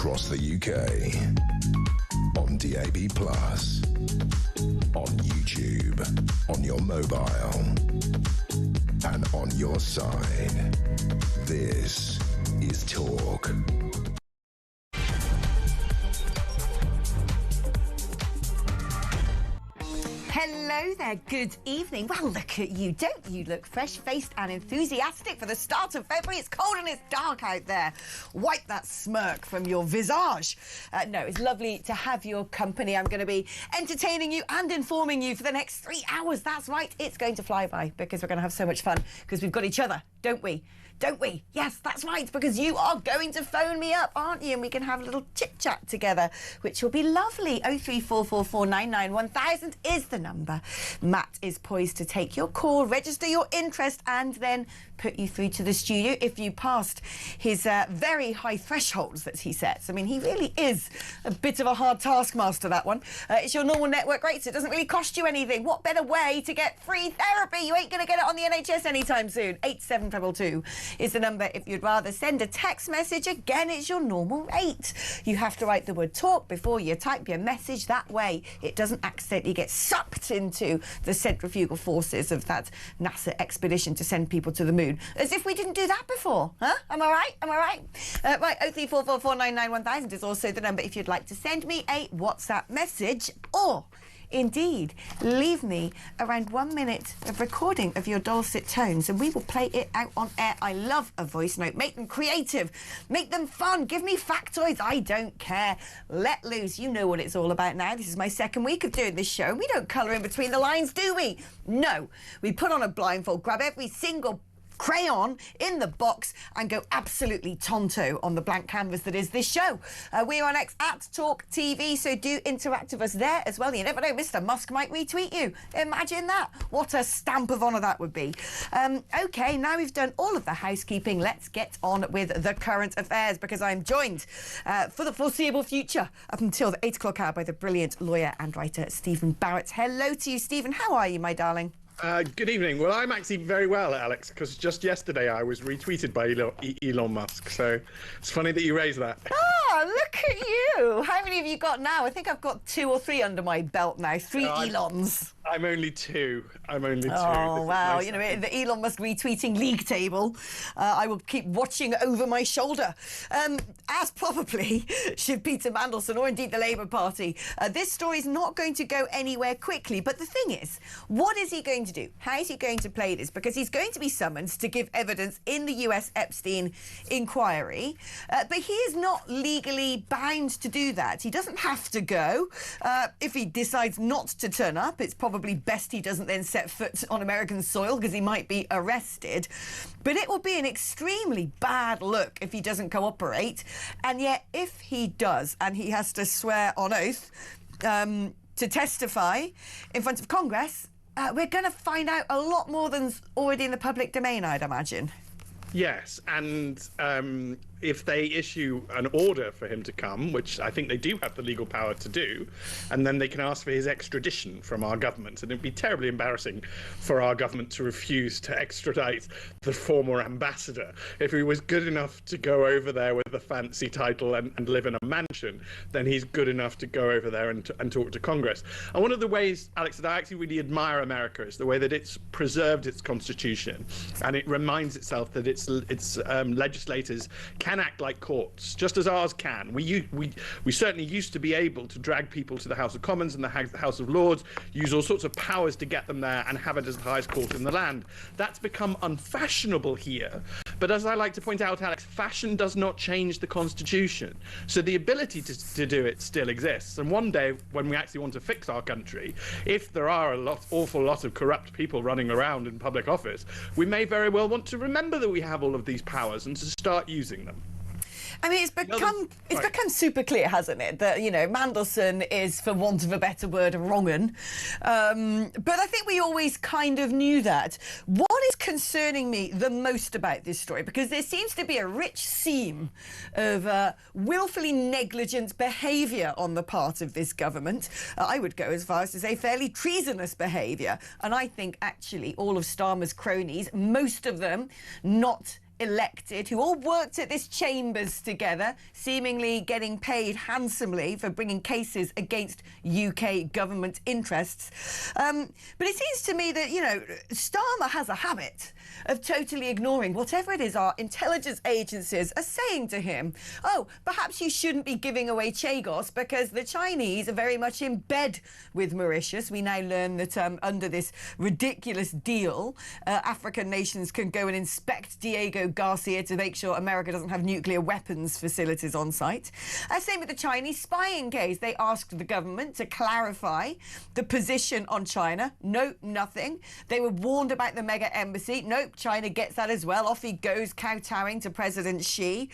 across the UK, on DAB+, on YouTube, on your mobile, and on your side. This is Talk. Hello there, good evening. Well, look at you. Don't you look fresh-faced and enthusiastic for the start of February? It's cold and it's dark out there. Wipe that smirk from your visage. No, it's lovely to have your company. I'm going to be entertaining you and informing you for the next 3 hours. That's right, it's going to fly by because we're going to have so much fun because we've got each other, don't we? Don't we? Yes, that's right, because you are going to phone me up, aren't you? And we can have a little chit-chat together, which will be lovely. 03444991000 is the number. Matt is poised to take your call, register your interest, and then put you through to the studio if you passed his very high thresholds that he sets. I mean, he really is a bit of a hard taskmaster, that one. It's your normal network rate, so it doesn't really cost you anything. What better way to get free therapy? You ain't going to get it on the NHS anytime soon. 87222 is the number if you'd rather send a text message. Again, it's your normal rate. You have to write the word talk before you type your message. That way, it doesn't accidentally get sucked into the centrifugal forces of that NASA expedition to send people to the moon. As if we didn't do that before, huh? Am I right? Am I right? Right, 03444991000 is also the number if you'd like to send me a WhatsApp message or indeed leave me around 1 minute of recording of your dulcet tones and we will play it out on air. I love a voice note. Make them creative, make them fun, give me factoids. I don't care. Let loose. You know what it's all about now. This is my second week of doing this show and we don't colour in between the lines, do we? No. We put on a blindfold, grab every single crayon in the box and go absolutely tonto on the blank canvas that is this show. We're on X at talkTV, so do interact with us there as well. You never know, Mr. Musk might retweet you. Imagine that. What a stamp of honour that would be. OK, now we've done all of the housekeeping, let's get on with the current affairs because I'm joined for the foreseeable future up until the 8 o'clock hour by the brilliant lawyer and writer Stephen Barrett. Hello to you, Stephen. How are you, my darling? Good evening. Well, I'm actually very well, Alex, because just yesterday I was retweeted by Elon Musk. So it's funny that you raised that. Oh, look at you. How many have you got now? I think I've got 2 or 3 under my belt now. 3 Elons. I'm only 2. I'm only 2. Oh, wow. You know, the Elon Musk retweeting league table, I will keep watching over my shoulder. As probably should Peter Mandelson or indeed the Labour Party. This story is not going to go anywhere quickly. But the thing is, what is he going to do? How is he going to play this? Because he's going to be summoned to give evidence in the US Epstein inquiry. But he is not legally bound to do that. He doesn't have to go. If he decides not to turn up, it's probably best he doesn't then set foot on American soil because he might be arrested. But it will be an extremely bad look if he doesn't cooperate. And yet, if he does, and he has to swear on oath to testify in front of Congress, we're going to find out a lot more than's already in the public domain, I'd imagine. Yes, and if they issue an order for him to come, which I think they do have the legal power to do, and then they can ask for his extradition from our government. And it'd be terribly embarrassing for our government to refuse to extradite the former ambassador. If he was good enough to go over there with a fancy title and live in a mansion, then he's good enough to go over there and talk to Congress. And one of the ways, Alex, that I actually really admire America is the way that it's preserved its constitution, and it reminds itself that its legislators can act like courts, just as ours can. We certainly used to be able to drag people to the House of Commons and the House of Lords, use all sorts of powers to get them there and have it as the highest court in the land. That's become unfashionable here. But as I like to point out, Alex, fashion does not change the Constitution. So the ability to do it still exists. And one day, when we actually want to fix our country, if there are awful lot of corrupt people running around in public office, we may very well want to remember that we have all of these powers and to start using them. I mean, it's become super clear, hasn't it, that, you know, Mandelson is, for want of a better word, a wrong-un. But I think we always kind of knew that. What is concerning me the most about this story, because there seems to be a rich seam of willfully negligent behaviour on the part of this government. I would go as far as to say fairly treasonous behaviour. And I think, actually, all of Starmer's cronies, most of them not elected, who all worked at this chambers together, seemingly getting paid handsomely for bringing cases against UK government interests. But it seems to me that, you know, Starmer has a habit of totally ignoring whatever it is our intelligence agencies are saying to him. Oh, perhaps you shouldn't be giving away Chagos because the Chinese are very much in bed with Mauritius. We now learn that under this ridiculous deal, African nations can go and inspect Diego Garcia to make sure America doesn't have nuclear weapons facilities on site. Same with the Chinese spying case. They asked the government to clarify the position on China. No, nothing. They were warned about the mega embassy. Nope, China gets that as well. Off he goes kowtowing to President Xi.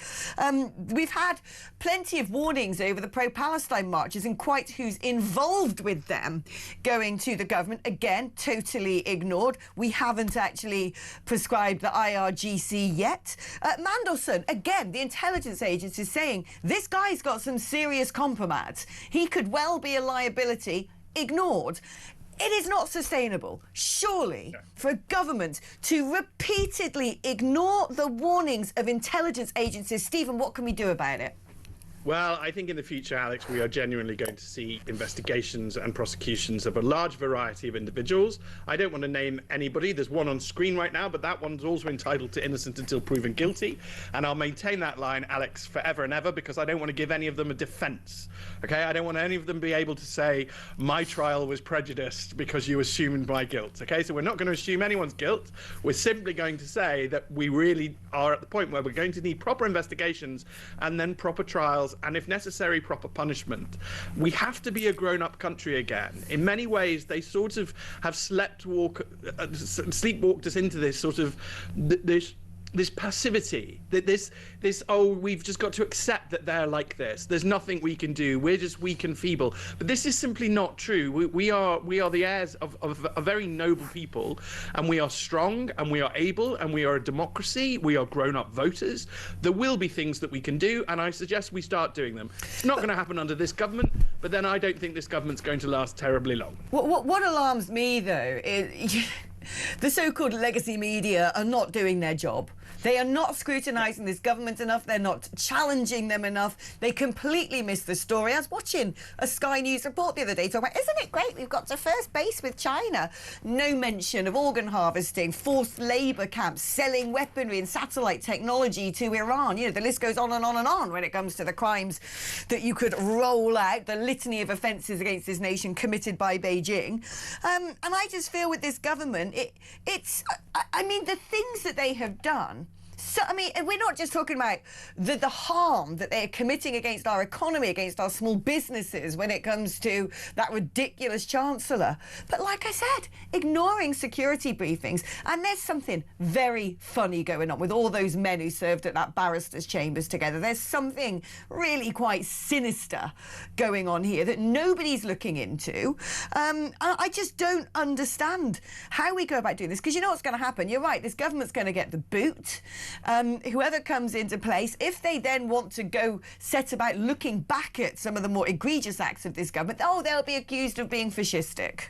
We've had plenty of warnings over the pro-Palestine marches and quite who's involved with them going to the government. Again, totally ignored. We haven't actually prescribed the IRGC yet. Mandelson, again, the intelligence agency is saying this guy's got some serious compromise. He could well be a liability. Ignored. It is not sustainable, surely, for a government to repeatedly ignore the warnings of intelligence agencies. Stephen, what can we do about it? Well, I think in the future, Alex, we are genuinely going to see investigations and prosecutions of a large variety of individuals. I don't want to name anybody. There's one on screen right now, but that one's also entitled to innocent until proven guilty. And I'll maintain that line, Alex, forever and ever, because I don't want to give any of them a defense. Okay? I don't want any of them be able to say, my trial was prejudiced because you assumed my guilt. Okay? So we're not going to assume anyone's guilt. We're simply going to say that we really are at the point where we're going to need proper investigations and then proper trials, and if necessary, proper punishment. We have to be a grown-up country again. In many ways, they sort of have sleepwalked us into this sort of this passivity, this oh, we've just got to accept that they're like this. There's nothing we can do. We're just weak and feeble. But this is simply not true. We are the heirs of a very noble people, and we are strong, and we are able, and we are a democracy. We are grown-up voters. There will be things that we can do, and I suggest we start doing them. It's not going to happen under this government, but then I don't think this government's going to last terribly long. What alarms me, though, is the so-called legacy media are not doing their job. They are not scrutinising this government enough. They're not challenging them enough. They completely miss the story. I was watching a Sky News report the other day talking about, isn't it great we've got to first base with China? No mention of organ harvesting, forced labour camps, selling weaponry and satellite technology to Iran. You know, the list goes on and on and on when it comes to the crimes that you could roll out, the litany of offences against this nation committed by Beijing. And I just feel with this government, I mean, the things that they have done. So, I mean, we're not just talking about the harm that they're committing against our economy, against our small businesses when it comes to that ridiculous Chancellor. But like I said, ignoring security briefings. And there's something very funny going on with all those men who served at that barristers' chambers together. There's something really quite sinister going on here that nobody's looking into. I just don't understand how we go about doing this, because you know what's going to happen. You're right, this government's going to get the boot. Whoever comes into place, if they then want to go set about looking back at some of the more egregious acts of this government, oh, they'll be accused of being fascistic.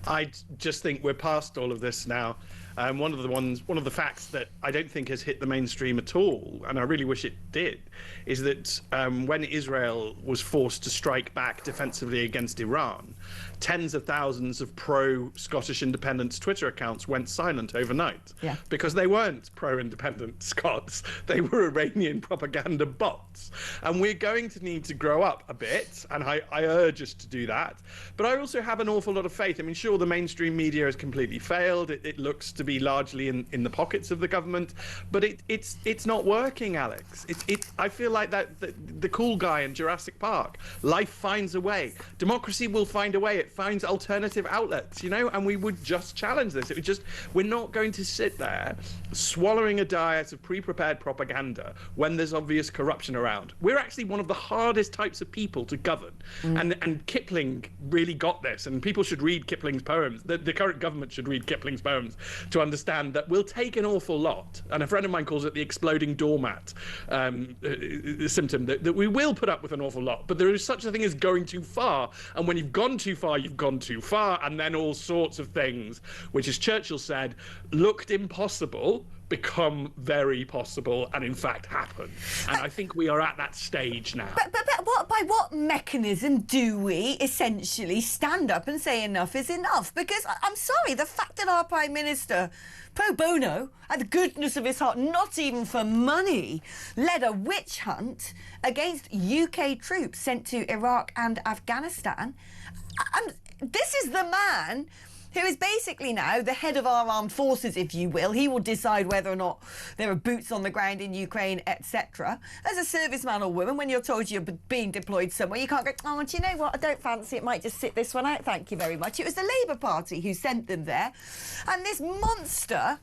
I just think we're past all of this now. One of the facts that I don't think has hit the mainstream at all, and I really wish it did, is that when Israel was forced to strike back defensively against Iran, tens of thousands of pro-Scottish independence Twitter accounts went silent overnight. Yeah. Because they weren't pro-independent Scots, they were Iranian propaganda bots. And we're going to need to grow up a bit, and I urge us to do that. But I also have an awful lot of faith. I mean, sure, the mainstream media has completely failed. It looks to be largely in the pockets of the government, but it's not working, Alex. I feel like the cool guy in Jurassic Park. Life finds a way. Democracy will find a way. It finds alternative outlets, you know, and we would just challenge this. We're not going to sit there swallowing a diet of pre-prepared propaganda when there's obvious corruption around. We're actually one of the hardest types of people to govern. And Kipling really got this, and people should read Kipling's poems. The current government should read Kipling's poems to understand that we'll take an awful lot. And a friend of mine calls it the exploding doormat symptom, that we will put up with an awful lot, but there is such a thing as going too far. And when you've gone too far, you've gone too far. And then all sorts of things, which, as Churchill said, looked impossible, become very possible and in fact happen. And I think we are at that stage now. But by what mechanism do we essentially stand up and say enough is enough? Because I'm sorry, the fact that our Prime Minister, pro bono, at the goodness of his heart, not even for money, led a witch hunt against UK troops sent to Iraq and Afghanistan. And this is the man who is basically now the head of our armed forces, if you will. He will decide whether or not there are boots on the ground in Ukraine, etc. As a serviceman or woman, when you're told you're being deployed somewhere, you can't go, oh, do you know what, I don't fancy it, might just sit this one out, thank you very much. It was the Labour Party who sent them there. And this monster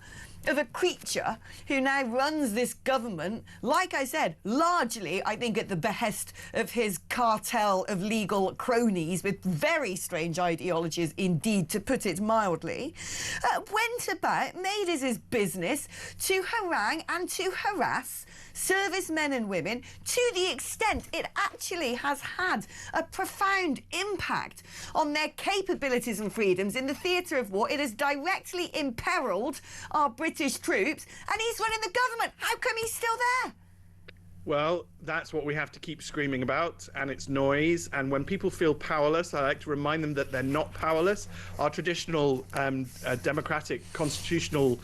of a creature who now runs this government, like I said, largely, I think, at the behest of his cartel of legal cronies with very strange ideologies indeed, to put it mildly, went about, made it his business to harangue and to harass servicemen and women to the extent it actually has had a profound impact on their capabilities and freedoms in the theatre of war. It has directly imperilled our British troops, and he's running the government. How come he's still there? Well, that's what we have to keep screaming about, and it's noise. And when people feel powerless, I like to remind them that they're not powerless. Our traditional democratic constitutional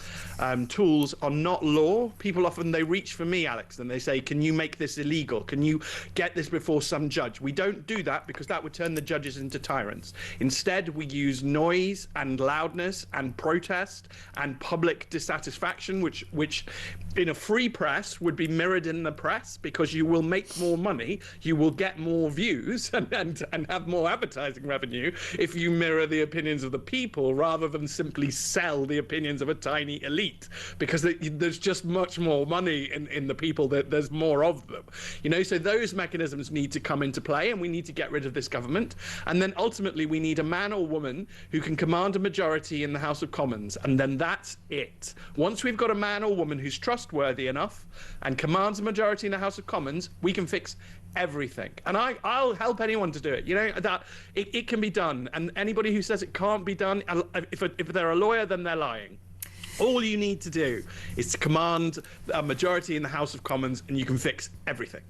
tools are not law. People often, they reach for me, Alex, and they say, can you make this illegal? Can you get this before some judge? We don't do that because that would turn the judges into tyrants. Instead, we use noise and loudness and protest and public dissatisfaction, which in a free press would be mirrored in the press, because you will make more money, you will get more views and have more advertising revenue if you mirror the opinions of the people rather than simply sell the opinions of a tiny elite, because there's just much more money in the people, that there's more of them. You know, so those mechanisms need to come into play, and we need to get rid of this government. And then ultimately we need a man or woman who can command a majority in the House of Commons, and then that's it. Once we've got a man or woman who's trustworthy enough and commands a majority in the House of Commons, we can fix everything. And I'll help anyone to do it. You know, that it can be done. And anybody who says it can't be done, if they're a lawyer, then they're lying. All you need to do is to command a majority in the House of Commons, and you can fix everything.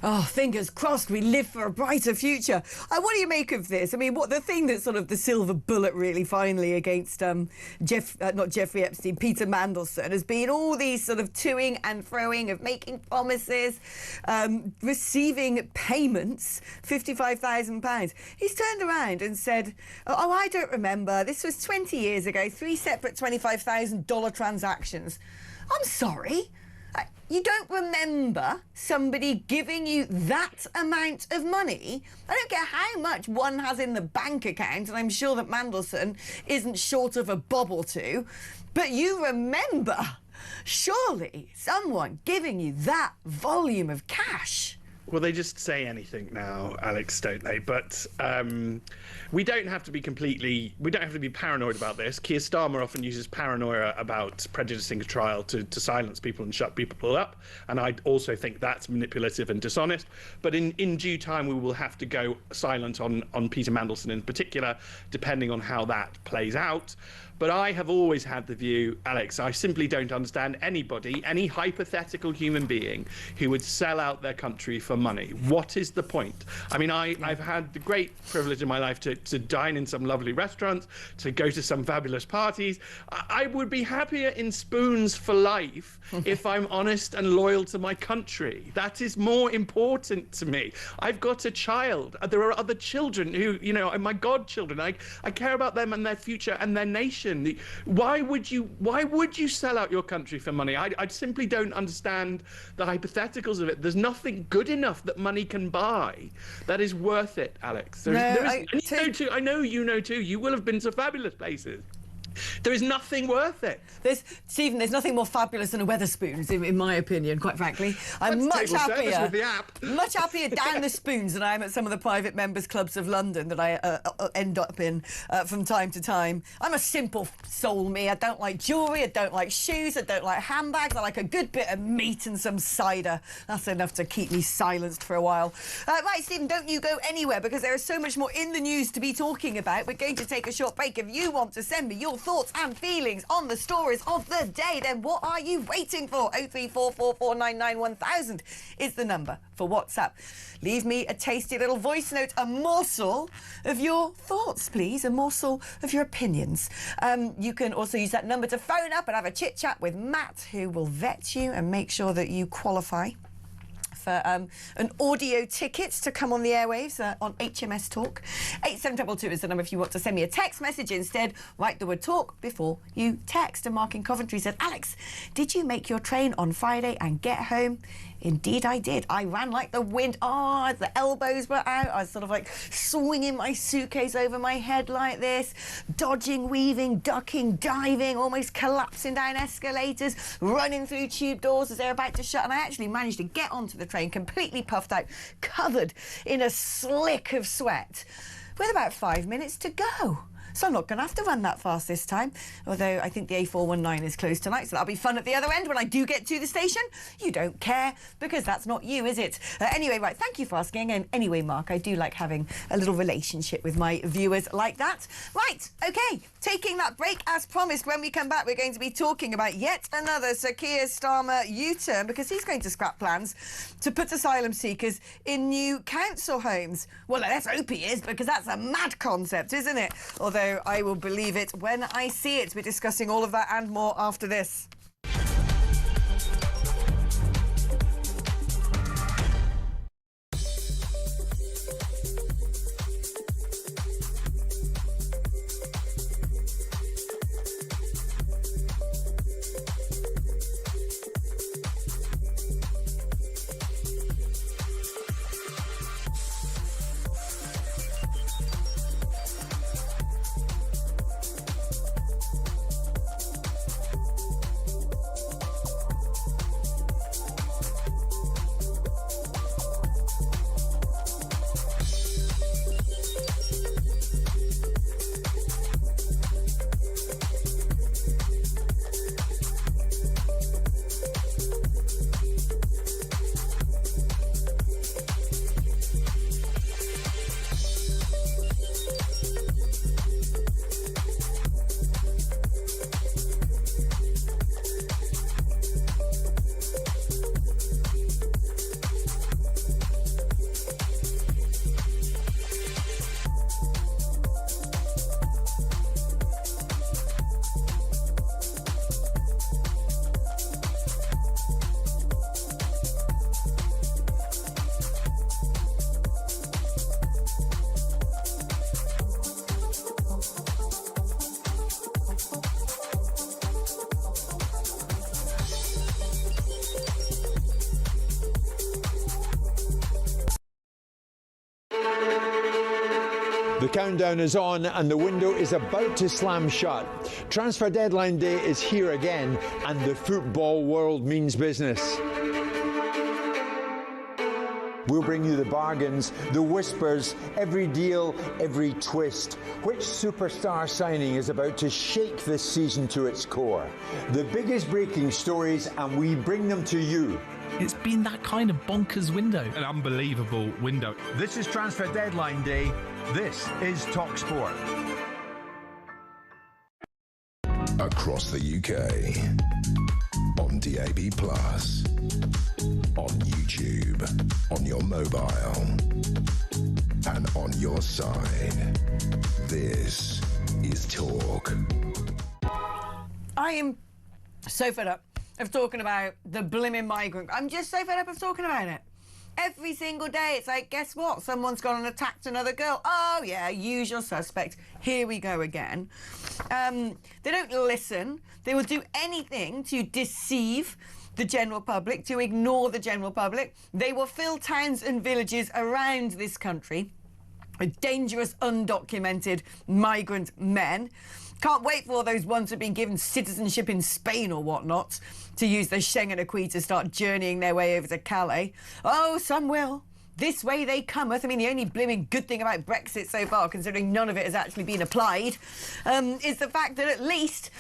Oh, fingers crossed we live for a brighter future. What do you make of this? I mean, what the thing that's sort of the silver bullet really finally against not Jeffrey Epstein, Peter Mandelson, has been all these sort of toing and froing of making promises, receiving payments, £55,000. He's turned around and said, oh, I don't remember. This was 20 years ago, 3 separate $25,000 transactions. I'm sorry. You don't remember somebody giving you that amount of money? I don't care how much one has in the bank account, and I'm sure that Mandelson isn't short of a bob or two, but you remember, surely, someone giving you that volume of cash. Well, they just say anything now, Alex, don't they? But we don't have to be paranoid about this. Keir Starmer often uses paranoia about prejudicing a trial to silence people and shut people up. And I also think that's manipulative and dishonest. But in due time, we will have to go silent on Peter Mandelson in particular, depending on how that plays out. But I have always had the view, Alex, I simply don't understand anybody, any hypothetical human being who would sell out their country for money. What is the point? I mean, I've had the great privilege in my life to dine in some lovely restaurants, to go to some fabulous parties. I would be happier in spoons for life if I'm honest and loyal to my country. That is more important to me. I've got a child. There are other children who, you know, my godchildren. I care about them and their future and their nation. Why would you sell out your country for money? I simply don't understand the hypotheticals of it. There's nothing good enough that money can buy that is worth it, Alex. I know you know too. You will have been to fabulous places. There is nothing worth it. Stephen, there's nothing more fabulous than a Wetherspoons, in my opinion, quite frankly. I'm much happier with the app. Much happier down the spoons than I am at some of the private members' clubs of London that I end up in from time to time. I'm a simple soul, me. I don't like jewellery, I don't like shoes, I don't like handbags. I like a good bit of meat and some cider. That's enough to keep me silenced for a while. Right, Stephen, don't you go anywhere, because there is so much more in the news to be talking about. We're going to take a short break. If you want to send me your thoughts and feelings on the stories of the day, then what are you waiting for? 03444991000 is the number for WhatsApp. Leave me a tasty little voice note, a morsel of your thoughts, please, a morsel of your opinions. You can also use that number to phone up and have a chit-chat with Matt, who will vet you and make sure that you qualify for an audio ticket to come on the airwaves on HMS Talk. 8722 is the number if you want to send me a text message instead. Write the word talk before you text. And Mark in Coventry said, Alex, did you make your train on Friday and get home? Indeed, I did. I ran like the wind. Oh, the elbows were out. I was sort of like swinging my suitcase over my head like this, dodging, weaving, ducking, diving, almost collapsing down escalators, running through tube doors as they're about to shut. And I actually managed to get onto the train completely puffed out, covered in a slick of sweat, with about 5 minutes to go. So I'm not going to have to run that fast this time, although I think the A419 is closed tonight, so that'll be fun at the other end when I do get to the station. You don't care, because that's not you, is it? Anyway, right, thank you for asking. And anyway, Mark, I do like having a little relationship with my viewers like that. Right, OK, taking that break as promised. When we come back, we're going to be talking about yet another Sir Keir Starmer U-turn, because he's going to scrap plans to put asylum seekers in new council homes. Well, let's hope he is, because that's a mad concept, isn't it? Although I will believe it when I see it. We're discussing all of that and more after this. The countdown is on and the window is about to slam shut. Transfer deadline day is here again and the football world means business. We'll bring you the bargains, the whispers, every deal, every twist. Which superstar signing is about to shake this season to its core? The biggest breaking stories, and we bring them to you. It's been that kind of bonkers window. An unbelievable window. This is Transfer Deadline Day. This is talkSPORT. Across the UK, on DAB+, on YouTube, on your mobile, and on your side. This is Talk. I am so fed up of talking about the blimmin' migrant. I'm just so fed up of talking about it. Every single day, it's like, guess what? Someone's gone and attacked another girl. Oh, yeah, usual suspect. Here we go again. They don't listen. They will do anything to deceive the general public, to ignore the general public. They will fill towns and villages around this country with dangerous, undocumented migrant men. Can't wait for all those ones who've been given citizenship in Spain or whatnot to use the Schengen Acquis to start journeying their way over to Calais. Oh, some will. This way they cometh. I mean, the only blooming good thing about Brexit so far, considering none of it has actually been applied, is the fact that at least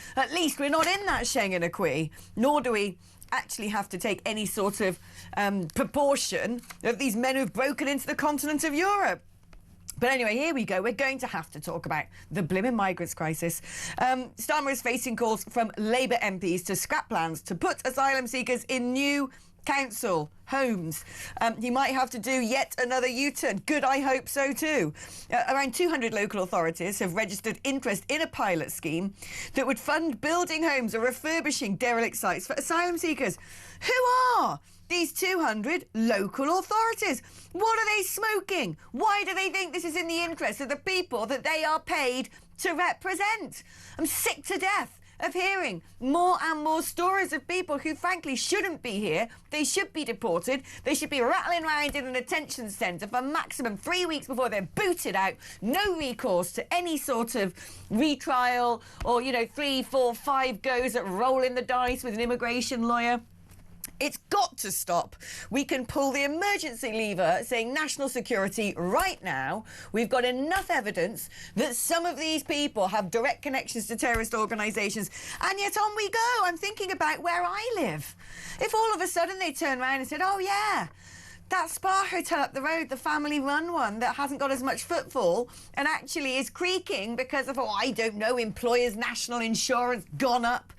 we're not in that Schengen Acquis, nor do we actually have to take any sort of proportion of these men who've broken into the continent of Europe. But anyway, here we go. We're going to have to talk about the blimmin' migrants crisis. Starmer is facing calls from Labour MPs to scrap plans to put asylum seekers in new council homes. He might have to do yet another U-turn. Good, I hope so too. Around 200 local authorities have registered interest in a pilot scheme that would fund building homes or refurbishing derelict sites for asylum seekers. Who are these 200 local authorities? What are they smoking? Why do they think this is in the interest of the people that they are paid to represent? I'm sick to death of hearing more and more stories of people who frankly shouldn't be here. They should be deported. They should be rattling around in an detention centre for maximum 3 weeks before they're booted out. No recourse to any sort of retrial or, 3, 4, 5 goes at rolling the dice with an immigration lawyer. It's got to stop. We can pull the emergency lever saying national security right now. We've got enough evidence that some of these people have direct connections to terrorist organisations, and yet on we go. I'm thinking about where I live. If all of a sudden they turn around and said, oh yeah, that spa hotel up the road, the family-run one that hasn't got as much footfall and actually is creaking because of, I don't know, employers' national insurance gone up,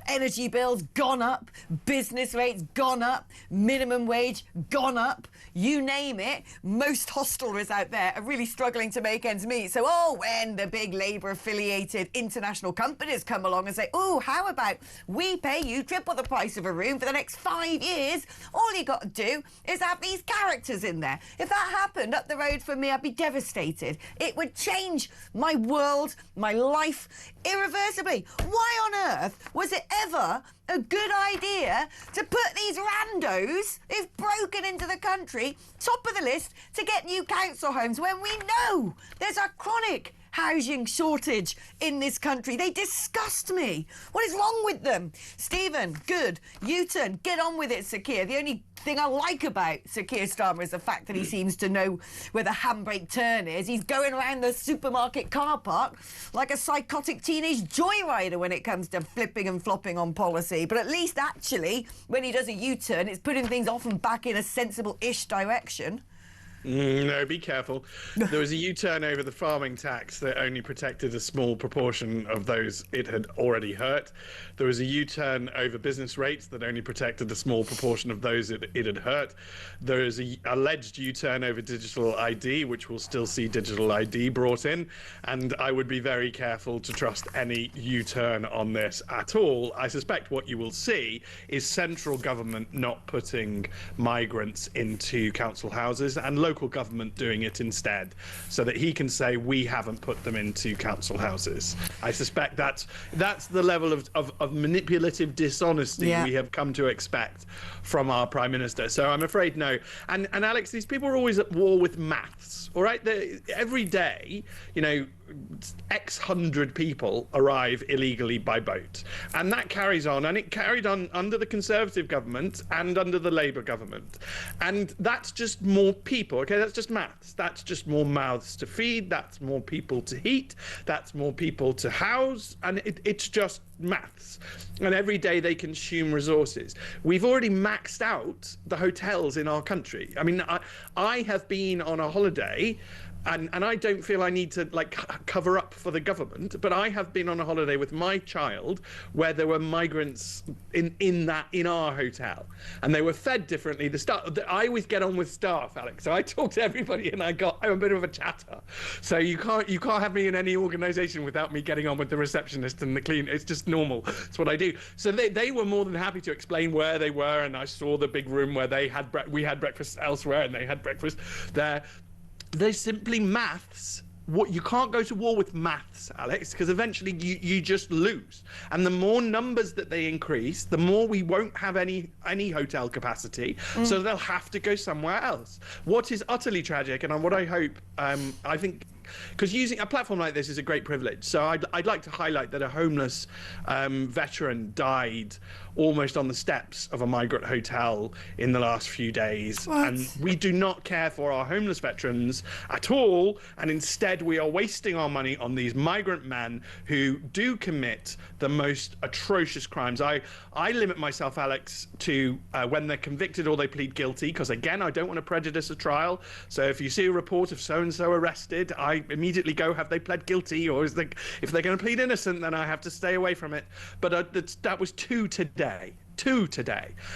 energy bills gone up, business rates gone up, minimum wage gone up, you name it. Most hostelries out there are really struggling to make ends meet. So, when the big Labour-affiliated international companies come along and say, how about we pay you triple the price of a room for the next 5 years, all you got to do is have these characters in there. If that happened up the road from me, I'd be devastated. It would change my world, my life, irreversibly. Why on earth was it ever a good idea to put these randos who've broken into the country top of the list to get new council homes when we know there's a chronic housing shortage in this country? They disgust me. What is wrong with them? Stephen, good. U-turn. Get on with it, Sir Keir. The only thing I like about Sir Keir Starmer is the fact that he seems to know where the handbrake turn is. He's going around the supermarket car park like a psychotic teenage joyrider when it comes to flipping and flopping on policy. But at least actually, when he does a U-turn, it's putting things off and back in a sensible-ish direction. No, be careful. There was a U-turn over the farming tax that only protected a small proportion of those it had already hurt. There was a U-turn over business rates that only protected a small proportion of those it had hurt. There is an alleged U-turn over digital ID, which will still see digital ID brought in. And I would be very careful to trust any U-turn on this at all. I suspect what you will see is central government not putting migrants into council houses and local government doing it instead, so that he can say we haven't put them into council houses. I suspect that's the level of manipulative dishonesty we have come to expect from our Prime Minister. So I'm afraid no. And Alex, these people are always at war with maths, all right? Every day, X hundred people arrive illegally by boat, and that carries on, and it carried on under the Conservative government and under the Labour government, and that's just more people. Okay, that's just maths. That's just more mouths to feed. That's more people to heat. That's more people to house, and it's just maths. And every day they consume resources. We've already maxed out the hotels in our country. I mean, I have been on a holiday. And I don't feel I need to cover up for the government, but I have been on a holiday with my child where there were migrants in our hotel, and they were fed differently. The staff, I always get on with staff, Alex. So I talk to everybody, and I'm a bit of a chatter. So you can't have me in any organisation without me getting on with the receptionist and the cleaner. It's just normal. It's what I do. So they were more than happy to explain where they were, and I saw the big room where we had breakfast elsewhere, and they had breakfast there. They're simply maths. What you can't go to war with maths, Alex, because eventually you just lose. And the more numbers that they increase, the more we won't have any hotel capacity. So they'll have to go somewhere else. What is utterly tragic, and what I hope, I think because using a platform like this is a great privilege. So I'd like to highlight that a homeless veteran died almost on the steps of a migrant hotel in the last few days. What? And we do not care for our homeless veterans at all, and instead we are wasting our money on these migrant men who do commit the most atrocious crimes. I limit myself, Alex, to when they're convicted or they plead guilty, because again, I don't want to prejudice a trial. So if you see a report of so-and-so arrested, I immediately go, have they pled guilty? Or if they're going to plead innocent, then I have to stay away from it. But that was two today.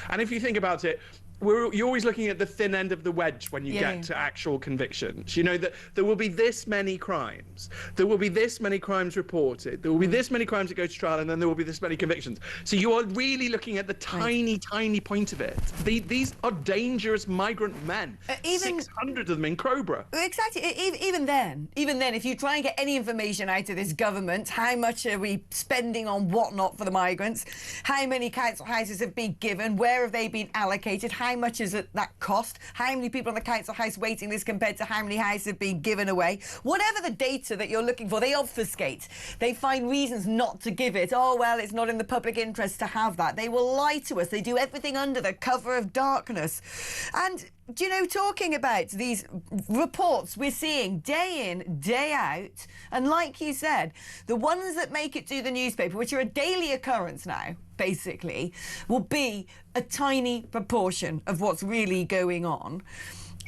And if you think about it, you're always looking at the thin end of the wedge when you get to actual convictions. You know that there will be this many crimes, there will be this many crimes reported, there will be this many crimes that go to trial, and then there will be this many convictions. So you are really looking at the tiny point of it. These are dangerous migrant men. 600 of them in Crowborough. Exactly. Even then, if you try and get any information out of this government, how much are we spending on whatnot for the migrants? How many council houses have been given? Where have they been allocated? How much is that cost? How many people on the council house waiting list compared to how many houses have been given away? Whatever the data that you're looking for, they obfuscate. They find reasons not to give it. Oh, well, it's not in the public interest to have that. They will lie to us. They do everything under the cover of darkness. And, you know, talking about these reports we're seeing day in, day out, and like you said, the ones that make it to the newspaper, which are a daily occurrence now, basically, will be a tiny proportion of what's really going on.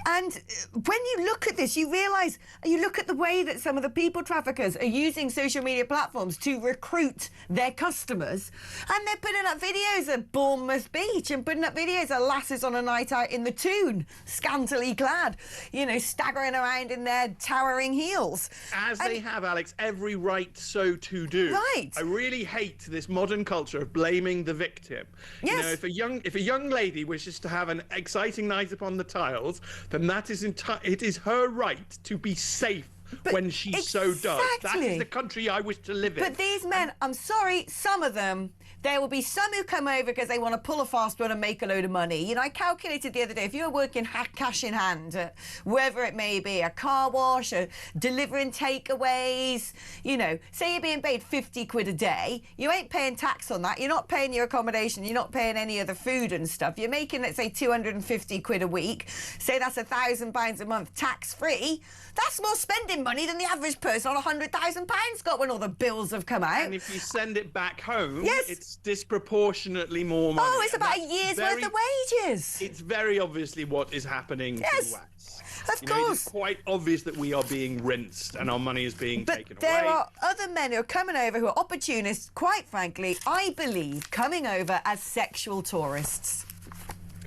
And when you look at this, you realise, you look at the way that some of the people traffickers are using social media platforms to recruit their customers, and they're putting up videos of Bournemouth Beach and putting up videos of lasses on a night out in the Toon, scantily clad, you know, staggering around in their towering heels. As they have, Alex, every right so to do. Right. I really hate this modern culture of blaming the victim. Yes. You know, if a young lady wishes to have an exciting night upon the tiles, then that is it is her right to be safe when she so does. That is the country I wish to live in. But these men, I'm sorry, some of them, there will be some who come over because they want to pull a fast one and make a load of money. You know, I calculated the other day, if you're working cash in hand, wherever it may be, a car wash, delivering takeaways, you know, say you're being paid 50 quid a day, you ain't paying tax on that, you're not paying your accommodation, you're not paying any of the food and stuff, you're making, let's say, 250 quid a week, say that's £1,000 a month tax-free, that's more spending money than the average person on £100,000 got when all the bills have come out. And if you send it back home, yes, it's disproportionately more money. Oh, it's about a year's worth of wages. It's very obviously what is happening to the West. Of course. It's quite obvious that we are being rinsed and our money is being taken away. But there are other men who are coming over who are opportunists, quite frankly, I believe, coming over as sexual tourists.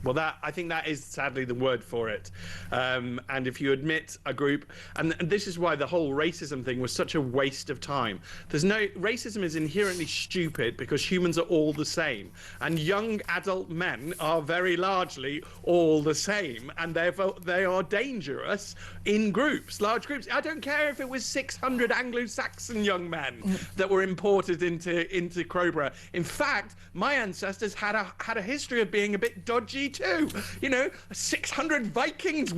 Well, I think that is sadly the word for it. And if you admit a group, and this is why the whole racism thing was such a waste of time. Racism is inherently stupid because humans are all the same. And young adult men are very largely all the same. And therefore, they are dangerous in groups, large groups. I don't care if it was 600 Anglo-Saxon young men that were imported into Crowborough. In fact, my ancestors had a history of being a bit dodgy too. You know, 600 Vikings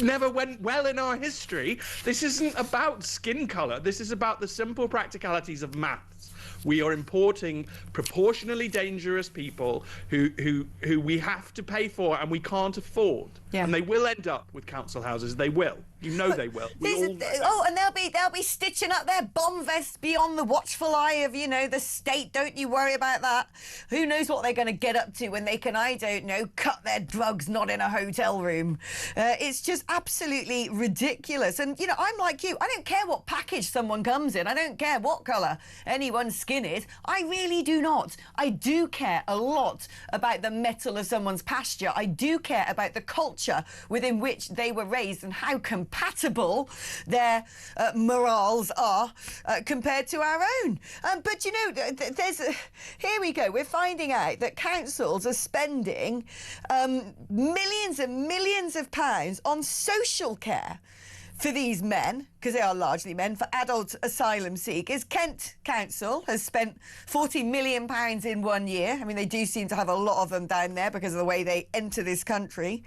never went well in our history. This isn't about skin color. This is about the simple practicalities of maths. We are importing proportionally dangerous people who we have to pay for and we can't afford. Yeah. And they will end up with council houses. They will. You know they will. And they'll be stitching up their bomb vests beyond the watchful eye of, you know, the state. Don't you worry about that. Who knows what they're going to get up to when they can, I don't know, cut their drugs not in a hotel room. It's just absolutely ridiculous. And, you know, I'm like you. I don't care what package someone comes in. I don't care what colour anyone's skin is. I really do not. I do care a lot about the metal of someone's pasture. I do care about the culture within which they were raised and how compatible their morals are compared to our own. But, you know, here we go. We're finding out that councils are spending millions and millions of pounds on social care for these men, because they are largely men, for adult asylum seekers. Kent Council has spent £40 million in 1 year. I mean, they do seem to have a lot of them down there because of the way they enter this country.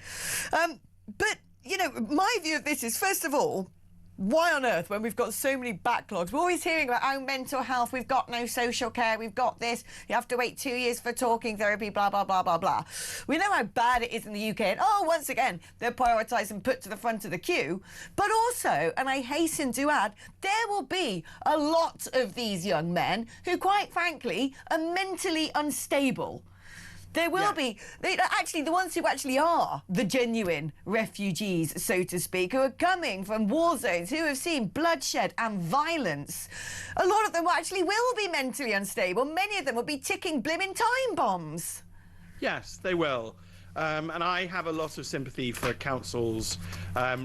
But, you know, my view of this is, first of all, Why on earth, when we've got so many backlogs, we're always hearing about our mental health, we've got no social care, we've got this, you have to wait 2 years for talking therapy, blah, blah, blah, blah, blah. We know how bad it is in the UK, and once again, they're prioritised and put to the front of the queue. But also, and I hasten to add, there will be a lot of these young men who, quite frankly, are mentally unstable. There will be, actually, the ones who actually are the genuine refugees, so to speak, who are coming from war zones, who have seen bloodshed and violence. A lot of them actually will be mentally unstable. Many of them will be ticking blimmin' time bombs. Yes, they will. And I have a lot of sympathy for councils,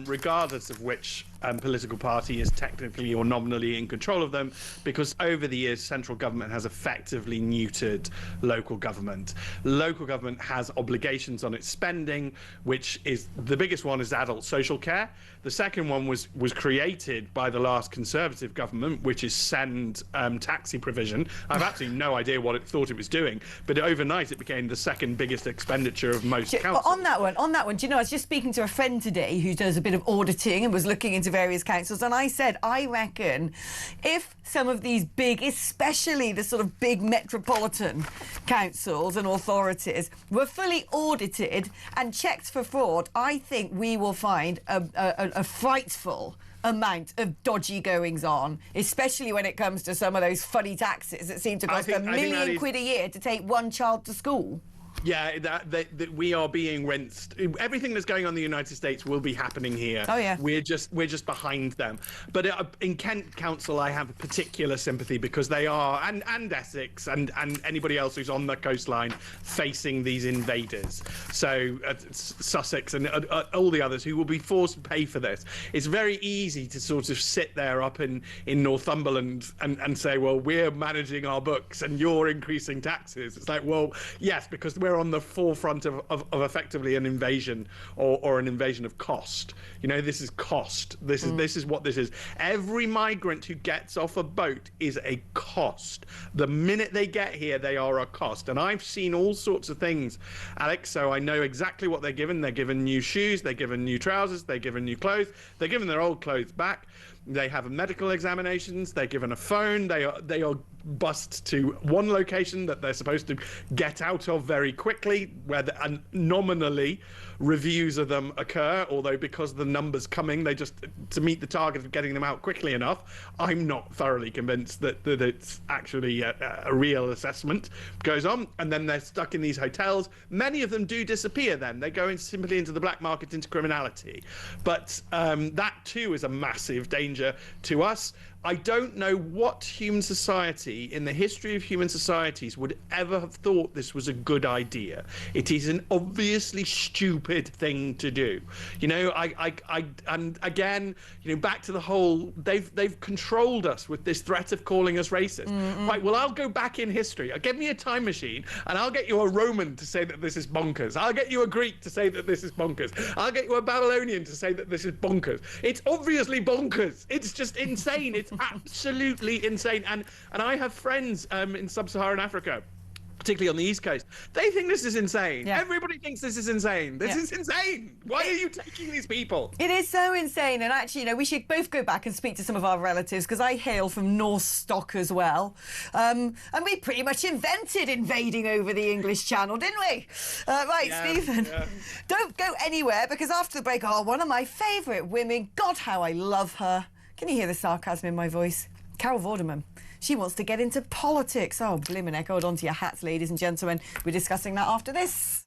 regardless of which political party is technically or nominally in control of them, because over the years central government has effectively neutered local government. Local government has obligations on its spending, which is the biggest one is adult social care. The second one was created by the last Conservative government, which is send taxi provision. I've absolutely no idea what it thought it was doing, but overnight it became the second biggest expenditure of most councils. On that one, do you know, I was just speaking to a friend today who does a bit of auditing and was looking into various councils, and I said, I reckon if some of these big, especially the sort of big metropolitan councils and authorities, were fully audited and checked for fraud, I think we will find a frightful amount of dodgy goings on, especially when it comes to some of those funny taxes that seem to cost £1 million quid a year to take one child to school. Yeah, that we are being rinsed. Everything that's going on in the United States will be happening here. Oh yeah. We're just behind them. But in Kent Council, I have particular sympathy because they are, and Essex and anybody else who's on the coastline facing these invaders. So Sussex and all the others who will be forced to pay for this. It's very easy to sort of sit there up in Northumberland and say, well, we're managing our books and you're increasing taxes. It's like, well, yes, because we're on the forefront of effectively an invasion or an invasion of cost. You know, this is cost. This is what this is. Every migrant who gets off a boat is a cost. The minute they get here, they are a cost. And I've seen all sorts of things, Alex, so I know exactly what they're given. They're given new shoes, they're given new trousers, they're given new clothes, they're given their old clothes back. They have medical examinations, they're given a phone, they are bussed to one location that they're supposed to get out of very quickly, where nominally reviews of them occur, although because the numbers coming, they just, to meet the target of getting them out quickly enough, I'm not thoroughly convinced that it's actually a real assessment goes on. And then they're stuck in these hotels. Many of them do disappear then. They go simply into the black market, into criminality. But that too is a massive danger to us. I don't know what human society in the history of human societies would ever have thought this was a good idea. It is an obviously stupid thing to do. You know, and again, you know, back to the whole, they've controlled us with this threat of calling us racist. Right, well, I'll go back in history. Give me a time machine and I'll get you a Roman to say that this is bonkers. I'll get you a Greek to say that this is bonkers. I'll get you a Babylonian to say that this is bonkers. It's obviously bonkers. It's just insane. It's absolutely insane. And I have friends in sub-Saharan Africa, particularly on the East Coast. They think this is insane. Yeah. Everybody thinks this is insane. This is insane. Why are you taking these people? It is so insane. And actually, you know, we should both go back and speak to some of our relatives, because I hail from North Stock as well. And we pretty much invented invading over the English Channel, didn't we? Right, yeah, Stephen. Yeah. Don't go anywhere, because after the break, one of my favourite women, God, how I love her. Can you hear the sarcasm in my voice? Carol Vorderman. She wants to get into politics. Oh, blimmin' heck, hold on to your hats, ladies and gentlemen. We're discussing that after this.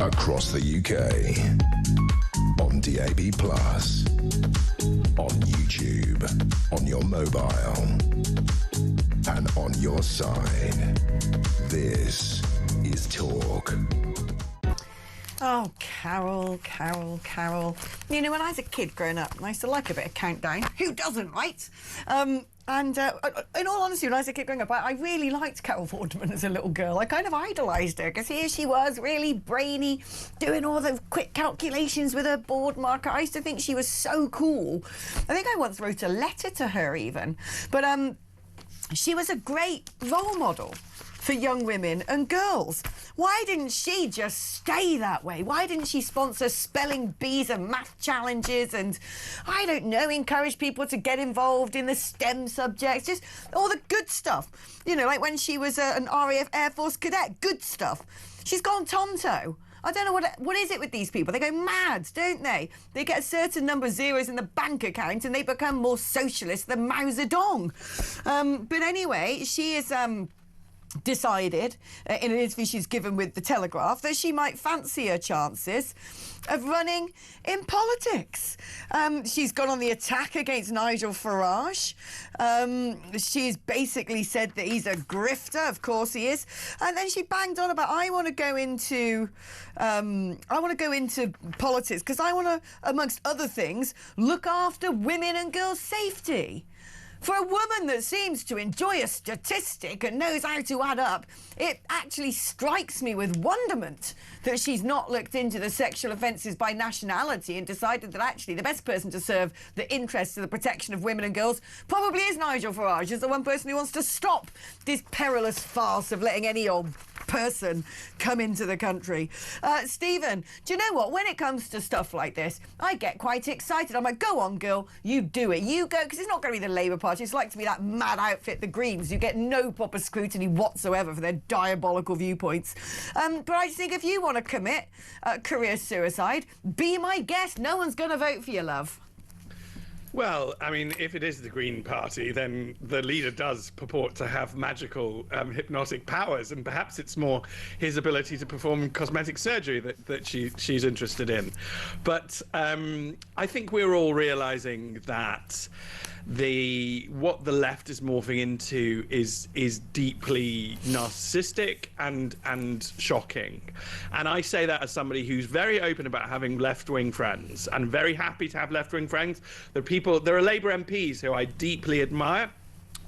Across the UK. On DAB+. On YouTube. On your mobile. And on your side. This is Talk. Oh, Carol, Carol, Carol. You know, when I was a kid growing up, I used to like a bit of Countdown. Who doesn't, right? And in all honesty, when I was a kid growing up, I really liked Carol Vorderman as a little girl. I kind of idolised her, because here she was, really brainy, doing all the quick calculations with her board marker. I used to think she was so cool. I think I once wrote a letter to her even. But she was a great role model for young women and girls. Why didn't she just stay that way? Why didn't she sponsor spelling bees and math challenges and, I don't know, encourage people to get involved in the STEM subjects, just all the good stuff? You know, like when she was an RAF Air Force cadet, good stuff. She's gone tonto. I don't know what is it with these people. They go mad, don't they? They get a certain number of zeros in the bank account and they become more socialist than Mao Zedong. But anyway, she is decided in an interview she's given with The Telegraph that she might fancy her chances of running in politics. She's gone on the attack against Nigel Farage. She's basically said that he's a grifter. Of course he is. And then she banged on about, I want to go into politics because I want to, amongst other things, look after women and girls' safety. For a woman that seems to enjoy a statistic and knows how to add up, it actually strikes me with wonderment that she's not looked into the sexual offences by nationality and decided that actually the best person to serve the interests of the protection of women and girls probably is Nigel Farage, as the one person who wants to stop this perilous farce of letting any old person come into the country. Stephen, do you know what? When it comes to stuff like this, I get quite excited. I'm like, go on, girl, you do it. You go, because it's not going to be the Labour Party. It's like to be that mad outfit, the Greens. You get no proper scrutiny whatsoever for their diabolical viewpoints. But I just think if you want to commit career suicide, be my guest. No one's going to vote for you, love. Well, I mean, if it is the Green Party, then the leader does purport to have magical hypnotic powers, and perhaps it's more his ability to perform cosmetic surgery that she's interested in. But I think we're all realising that what the left is morphing into is deeply narcissistic and shocking. And I say that as somebody who's very open about having left-wing friends and very happy to have left-wing friends. There are Labour MPs who I deeply admire.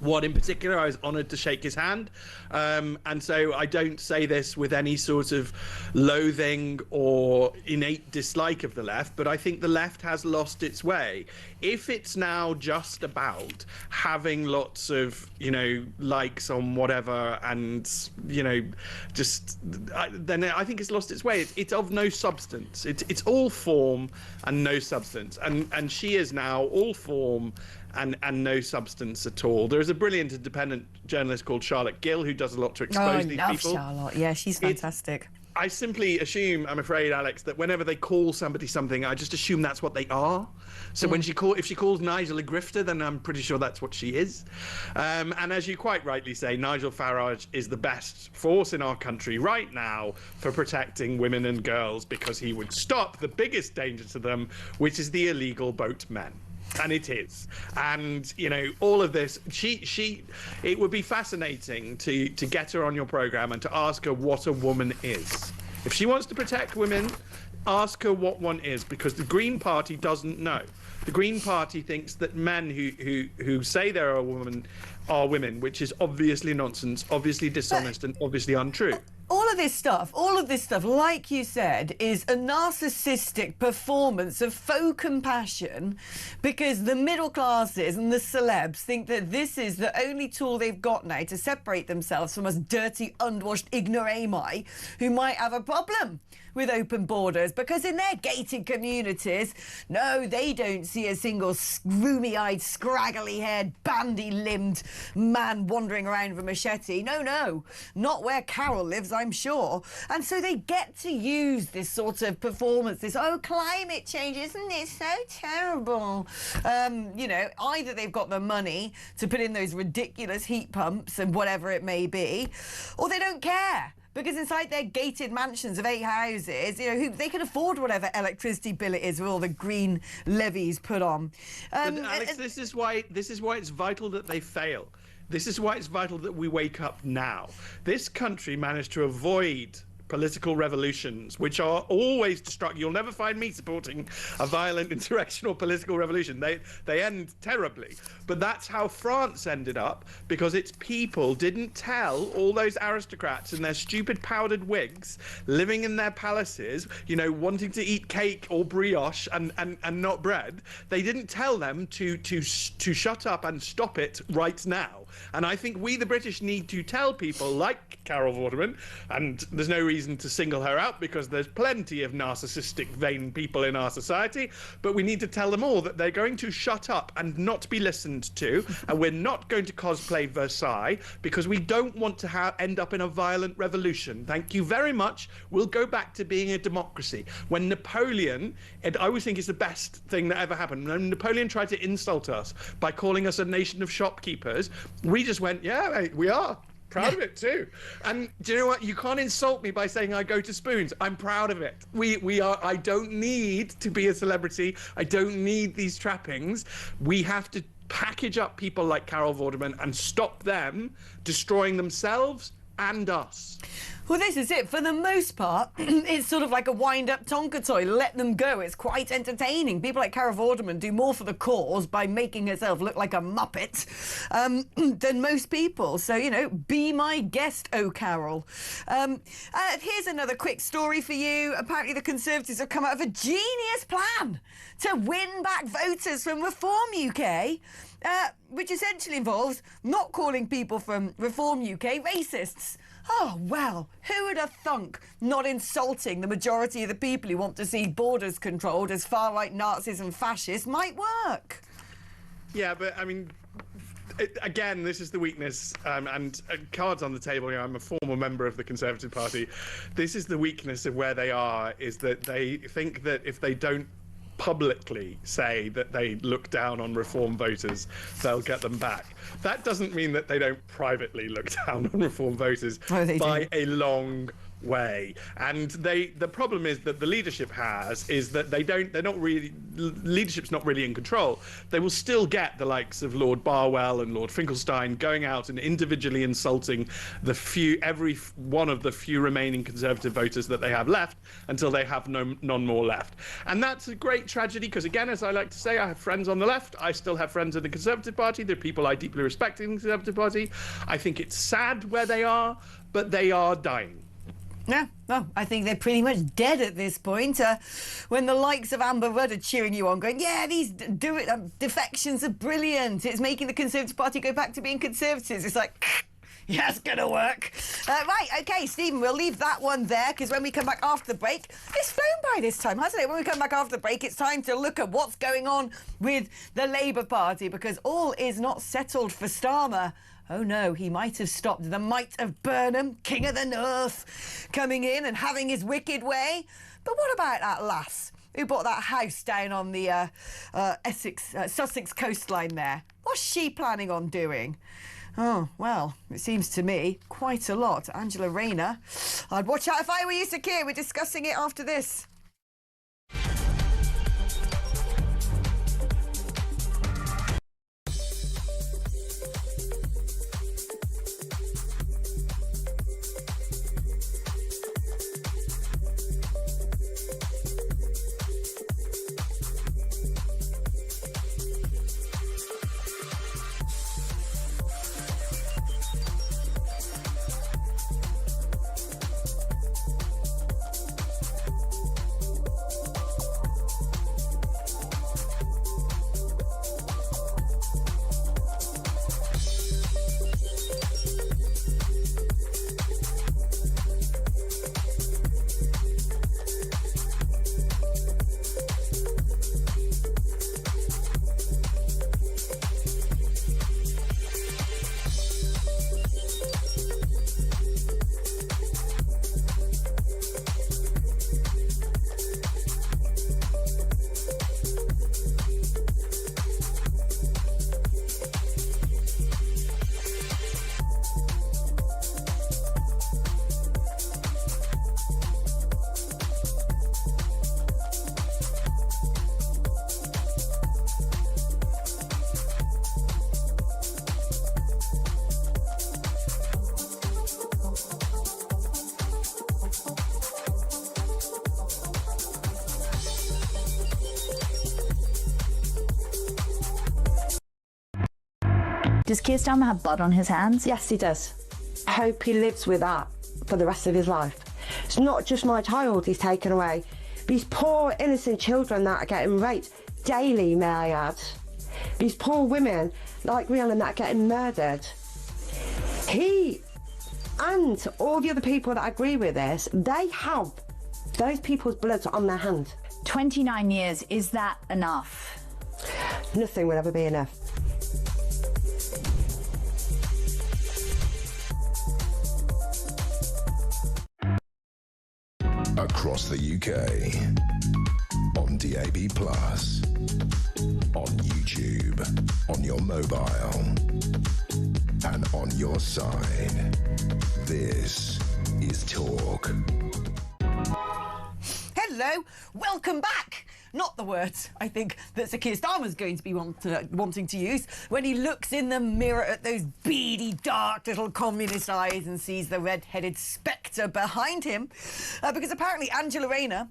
One in particular, I was honoured to shake his hand. And so I don't say this with any sort of loathing or innate dislike of the left, but I think the left has lost its way. If it's now just about having lots of, likes on whatever and, then I think it's lost its way. It's of no substance. It's all form and no substance. And she is now all form and no substance at all. There's a brilliant independent journalist called Charlotte Gill who does a lot to expose these people. Charlotte. Yeah, she's fantastic. I simply assume, I'm afraid, Alex, that whenever they call somebody something, I just assume that's what they are. So if she calls Nigel a grifter, then I'm pretty sure that's what she is. And as you quite rightly say, Nigel Farage is the best force in our country right now for protecting women and girls, because he would stop the biggest danger to them, which is the illegal boatmen. And it is. And, all of this, it would be fascinating to get her on your programme and to ask her what a woman is. If she wants to protect women, ask her what one is, because the Green Party doesn't know. The Green Party thinks that men who say they're a woman are women, which is obviously nonsense, obviously dishonest, and obviously untrue. All of this stuff, like you said, is a narcissistic performance of faux compassion, because the middle classes and the celebs think that this is the only tool they've got now to separate themselves from us dirty, unwashed ignoramus who might have a problem with open borders, because in their gated communities, no, they don't see a single roomy-eyed, scraggly-haired, bandy-limbed man wandering around with a machete. No, not where Carol lives, I'm sure. And so they get to use this sort of performance, this, climate change, isn't it so terrible? Either they've got the money to put in those ridiculous heat pumps and whatever it may be, or they don't care. because inside their gated mansions of 8 houses, you know, they can afford whatever electricity bill it is with all the green levies put on. But Alex, this is why it's vital that they fail. This is why it's vital that we wake up now. This country managed to avoid political revolutions, which are always destructive. You'll never find me supporting a violent insurrection or political revolution. They end terribly. But that's how France ended up, because its people didn't tell all those aristocrats in their stupid powdered wigs living in their palaces, you know, wanting to eat cake or brioche and not bread. They didn't tell them to shut up and stop it right now. And I think we, the British, need to tell people like Carol Vorderman, and there's no reason to single her out because there's plenty of narcissistic, vain people in our society, but we need to tell them all that they're going to shut up and not be listened to, and we're not going to cosplay Versailles because we don't want to end up in a violent revolution. Thank you very much. We'll go back to being a democracy. When Napoleon, and I always think it's the best thing that ever happened, when Napoleon tried to insult us by calling us a nation of shopkeepers, we just went, yeah, mate, we are. Proud of it too. And do you know what? You can't insult me by saying I go to Spoons. I'm proud of it. We are. I don't need to be a celebrity. I don't need these trappings. We have to package up people like Carol Vorderman and stop them destroying themselves and us. Well, this is it. For the most part, it's sort of like a wind-up Tonka toy. Let them go. It's quite entertaining. People like Carol Vorderman do more for the cause by making herself look like a muppet than most people. So, you know, be my guest, oh, Carol. Here's another quick story for you. Apparently the Conservatives have come out of a genius plan to win back voters from Reform UK, which essentially involves not calling people from Reform UK racists. Oh, well, who would have thunk not insulting the majority of the people who want to see borders controlled as far-right Nazis and fascists might work? Yeah, but, I mean, again, this is the weakness, and cards on the table, you know, I'm a former member of the Conservative Party. This is the weakness of where they are, is that they think that if they don't publicly say that they look down on Reform voters, they'll get them back. That doesn't mean that they don't privately look down on Reform voters by a long way. And the problem is that the leadership is that leadership's not really in control. They will still get the likes of Lord Barwell and Lord Finkelstein going out and individually insulting every one of the few remaining Conservative voters that they have left until they have none more left. And that's a great tragedy because, again, as I like to say, I have friends on the left. I still have friends in the Conservative Party. They're people I deeply respect in the Conservative Party. I think it's sad where they are, but they are dying. Yeah, well, I think they're pretty much dead at this point. When the likes of Amber Rudd are cheering you on, going, yeah, these defections are brilliant. It's making the Conservative Party go back to being Conservatives. It's like, yeah, it's going to work. Right, OK, Stephen, we'll leave that one there, because when we come back after the break, it's flown by this time, hasn't it? When we come back after the break, it's time to look at what's going on with the Labour Party, because all is not settled for Starmer. Oh no, he might have stopped the might of Burnham, King of the North, coming in and having his wicked way. But what about that lass who bought that house down on the Sussex coastline there? What's she planning on doing? Oh, well, it seems to me quite a lot. Angela Rayner. I'd watch out if I were you, Sakir. We're discussing it after this. Does Keir Starmer have blood on his hands? Yes, he does. I hope he lives with that for the rest of his life. It's not just my child he's taken away. These poor innocent children that are getting raped daily, may I add. These poor women like Rhiannon that are getting murdered. He and all the other people that agree with this, they have those people's blood on their hands. 29 years, is that enough? Nothing will ever be enough. Across the UK, on DAB+, on YouTube, on your mobile, and on your side. This is Talk. Hello, welcome back. Not the words, I think, that Sir Keir Starmer's going to be wanting to use when he looks in the mirror at those beady, dark little communist eyes and sees the red-headed spectre behind him. Because apparently Angela Rayner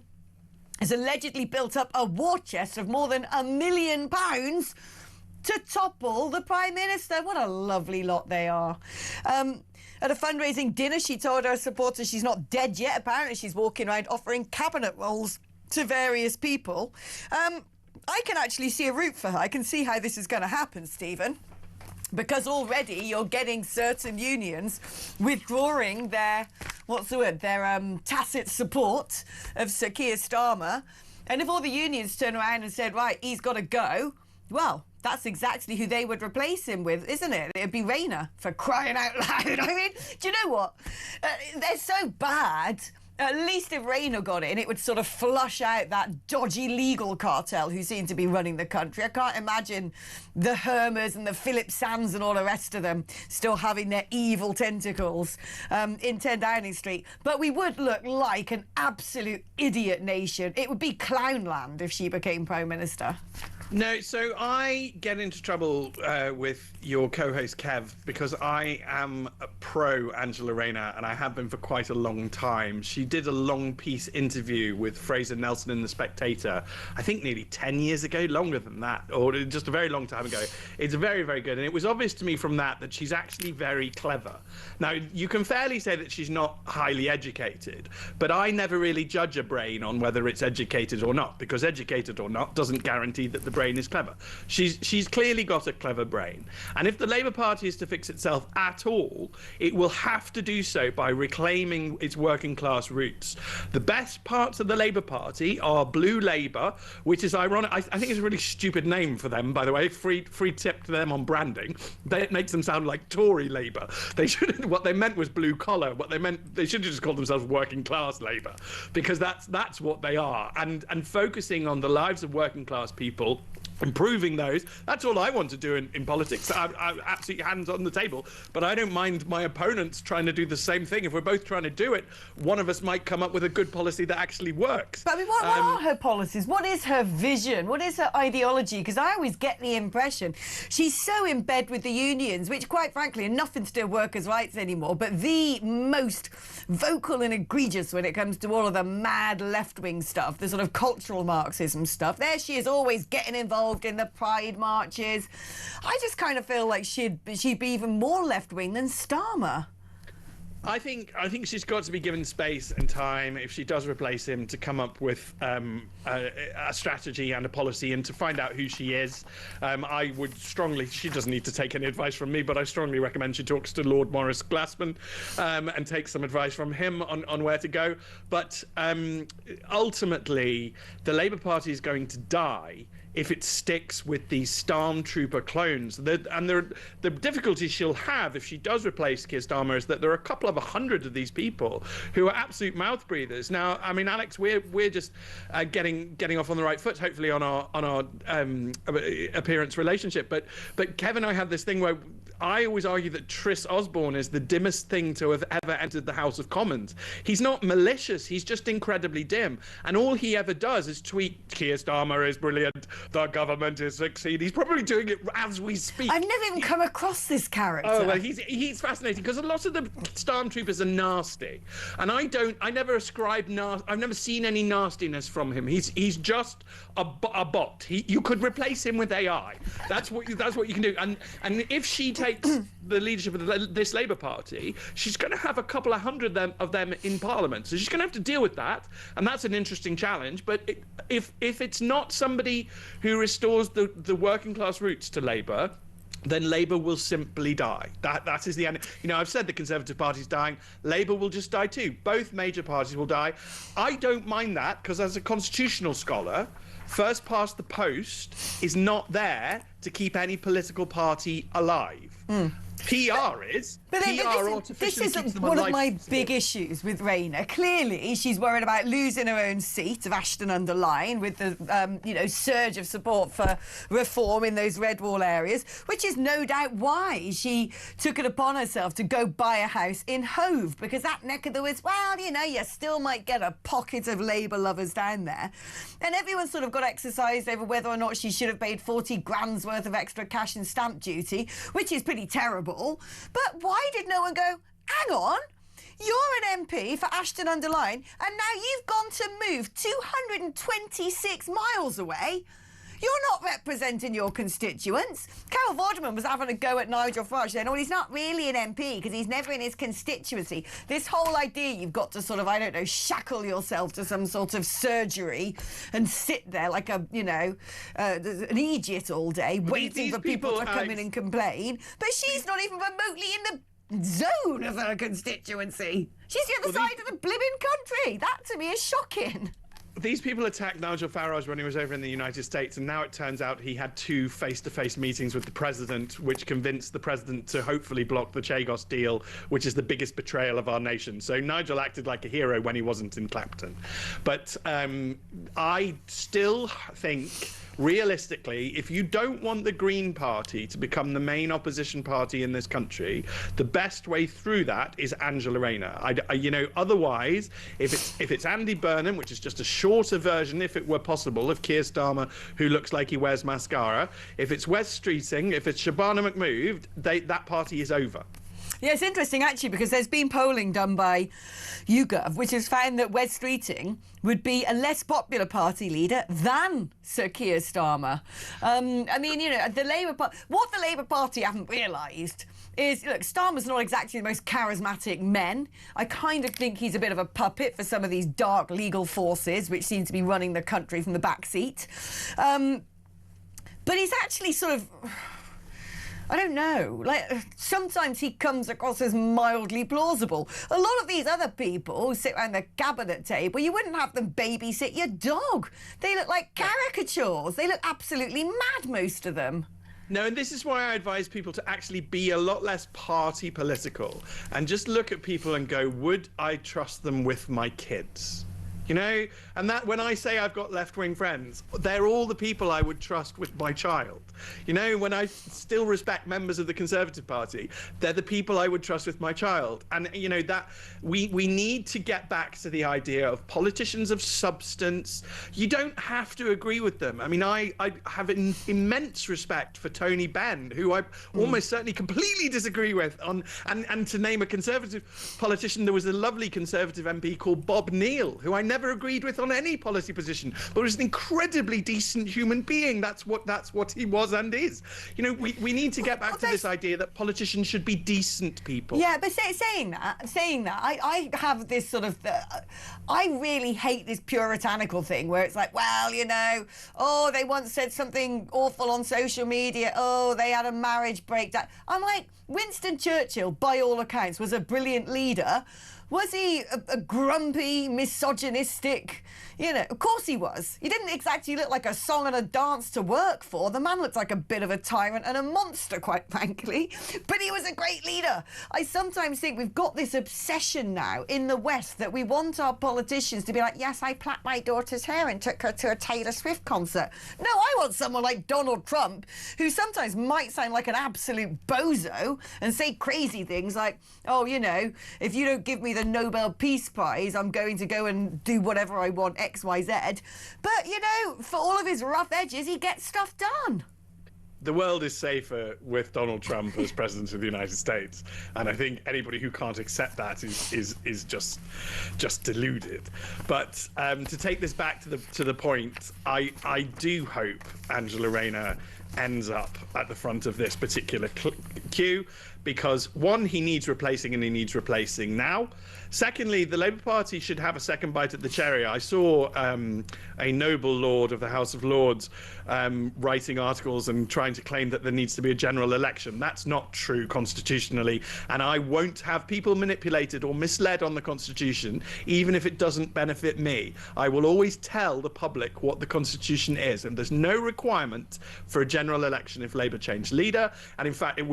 has allegedly built up a war chest of more than £1 million to topple the Prime Minister. What a lovely lot they are. At a fundraising dinner, she told her supporters she's not dead yet. Apparently, she's walking around offering cabinet roles to various people. I can actually see a route for her. I can see how this is going to happen, Stephen. Because already you're getting certain unions withdrawing their, their tacit support of Sir Keir Starmer. And if all the unions turn around and said, right, he's got to go, well, that's exactly who they would replace him with, isn't it? It'd be Rayner, for crying out loud. I mean, do you know what? They're so bad. At least if Rayner got in, it would sort of flush out that dodgy legal cartel who seem to be running the country. I can't imagine the Hermers and the Phillips and all the rest of them still having their evil tentacles in 10 Downing Street. But we would look like an absolute idiot nation. It would be Clownland if she became Prime Minister. No, so I get into trouble with your co-host Kev because I am a pro Angela Rayner and I have been for quite a long time. She did a long piece interview with Fraser Nelson in The Spectator, I think nearly 10 years ago, longer than that, or just a very long time ago. It's very, very good. And it was obvious to me from that she's actually very clever. Now, you can fairly say that she's not highly educated, but I never really judge a brain on whether it's educated or not, because educated or not doesn't guarantee that the brain is clever. She's clearly got a clever brain, and if the Labour Party is to fix itself at all, it will have to do so by reclaiming its working class roots. The best parts of the Labour Party are Blue Labour, which is ironic. I think it's a really stupid name for them, by the way. Free tip to them on branding. It makes them sound like Tory Labour. They shouldn't. What they meant was blue collar. What they meant, they should have just called themselves working class Labour, because that's what they are. And focusing on the lives of working class people, improving those, that's all I want to do in politics. I'm absolutely hands on the table, but I don't mind my opponents trying to do the same thing. If we're both trying to do it, one of us might come up with a good policy that actually works. But I mean, what are her policies? What is her vision? What is her ideology? Because I always get the impression she's so in bed with the unions, which quite frankly are nothing to do with workers' rights anymore, but the most vocal and egregious when it comes to all of the mad left-wing stuff, the sort of cultural Marxism stuff. There she is, always getting involved in the pride marches. I just kind of feel like she'd be even more left-wing than Starmer. I think she's got to be given space and time, if she does replace him, to come up with a strategy and a policy and to find out who she is. I would strongly, she doesn't need to take any advice from me, but I strongly recommend she talks to Lord Maurice Glassman and takes some advice from him on where to go. But ultimately, the Labour Party is going to die if it sticks with these Stormtrooper clones. The difficulty she'll have if she does replace Keir Starmer is that there are a couple of 100 of these people who are absolute mouth breathers. Now, I mean, Alex, we're just getting off on the right foot, hopefully on our appearance relationship. But Kev and I have this thing where I always argue that Tris Osborne is the dimmest thing to have ever entered the House of Commons. He's not malicious, he's just incredibly dim. And all he ever does is tweet, Keir Starmer is brilliant, the government is succeeding. He's probably doing it as we speak. I've never even come across this character. Oh, well, he's fascinating, because a lot of the Stormtroopers are nasty. And I never ascribe, I've never seen any nastiness from him. He's just a bot. You could replace him with AI. That's what you can do. And if she takes the leadership of this Labour Party, she's going to have a couple of hundred of them in Parliament. So she's going to have to deal with that, and that's an interesting challenge. But if it's not somebody who restores the working class roots to Labour, then Labour will simply die. That is the end. You know, I've said the Conservative Party's dying. Labour will just die too. Both major parties will die. I don't mind that, because as a constitutional scholar, first past the post is not there to keep any political party alive. PR is. But PR this is keeps them one alive. of my big issues with Rayner. Clearly, she's worried about losing her own seat of Ashton-under-Lyne with the surge of support for reform in those red wall areas, which is no doubt why she took it upon herself to go buy a house in Hove, because that neck of the woods, well, you know, you still might get a pocket of Labour lovers down there. And everyone's sort of got exercised over whether or not she should have paid 40 grand's worth of extra cash and stamp duty, which is pretty terrible. But why did no one go, hang on, you're an MP for Ashton-under-Lyne, and now you've gone to move 226 miles away? You're not representing your constituents. Carol Vorderman was having a go at Nigel Farage saying, oh, he's not really an MP because he's never in his constituency. This whole idea you've got to sort of, I don't know, shackle yourself to some sort of surgery and sit there like a, an idiot all day waiting for people to come in and complain. But she's not even remotely in the zone of her constituency. She's the other side of the blimmin' country. That to me is shocking. These people attacked Nigel Farage when he was over in the United States, and now it turns out he had 2 face-to-face meetings with the president, which convinced the president to hopefully block the Chagos deal, which is the biggest betrayal of our nation. So Nigel acted like a hero when he wasn't in Clapton. But I still think, realistically, if you don't want the Green Party to become the main opposition party in this country, the best way through that is Angela Rayner. Otherwise, if it's Andy Burnham, which is just a shorter version, if it were possible, of Keir Starmer, who looks like he wears mascara, if it's Wes Streeting, if it's Shabana Mahmood, that party is over. Yeah, it's interesting, actually, because there's been polling done by YouGov, which has found that Wes Streeting would be a less popular party leader than Sir Keir Starmer. What the Labour Party haven't realised is, look, Starmer's not exactly the most charismatic men. I kind of think he's a bit of a puppet for some of these dark legal forces which seem to be running the country from the back seat. But he's actually sort of... I don't know. Sometimes he comes across as mildly plausible. A lot of these other people who sit around the cabinet table, you wouldn't have them babysit your dog. They look like caricatures. They look absolutely mad, most of them. No, and this is why I advise people to actually be a lot less party political and just look at people and go, would I trust them with my kids? And that, when I say I've got left-wing friends, they're all the people I would trust with my child. When I still respect members of the Conservative Party, they're the people I would trust with my child. And, that we need to get back to the idea of politicians of substance. You don't have to agree with them. I mean, I have an immense respect for Tony Benn, who I almost certainly completely disagree with. And to name a Conservative politician, there was a lovely Conservative MP called Bob Neal, who I never agreed with on any policy position, but was an incredibly decent human being. That's what he was and is. We need to get back to this idea that politicians should be decent people. Yeah, but saying that, I have this sort of... I really hate this puritanical thing where it's like, well, they once said something awful on social media. Oh, they had a marriage breakdown. I'm like, Winston Churchill, by all accounts, was a brilliant leader. Was he a grumpy, misogynistic... of course he was. He didn't exactly look like a song and a dance to work for. The man looked like a bit of a tyrant and a monster, quite frankly. But he was a great leader. I sometimes think we've got this obsession now in the West that we want our politicians to be like, yes, I plait my daughter's hair and took her to a Taylor Swift concert. No, I want someone like Donald Trump, who sometimes might sound like an absolute bozo and say crazy things like, oh, if you don't give me the Nobel Peace Prize, I'm going to go and do whatever I want, X, Y, Z. But, for all of his rough edges, he gets stuff done. The world is safer with Donald Trump as president of the United States, and I think anybody who can't accept that is just deluded. But to take this back to the point, I do hope Angela Rayner ends up at the front of this particular queue because, one, he needs replacing and he needs replacing now. Secondly, the Labour Party should have a second bite at the cherry. I saw a noble lord of the House of Lords writing articles and trying to claim that there needs to be a general election. That's not true constitutionally, and I won't have people manipulated or misled on the Constitution, even if it doesn't benefit me. I will always tell the public what the Constitution is, and there's no requirement for a general election if Labour changed leader. And in fact, it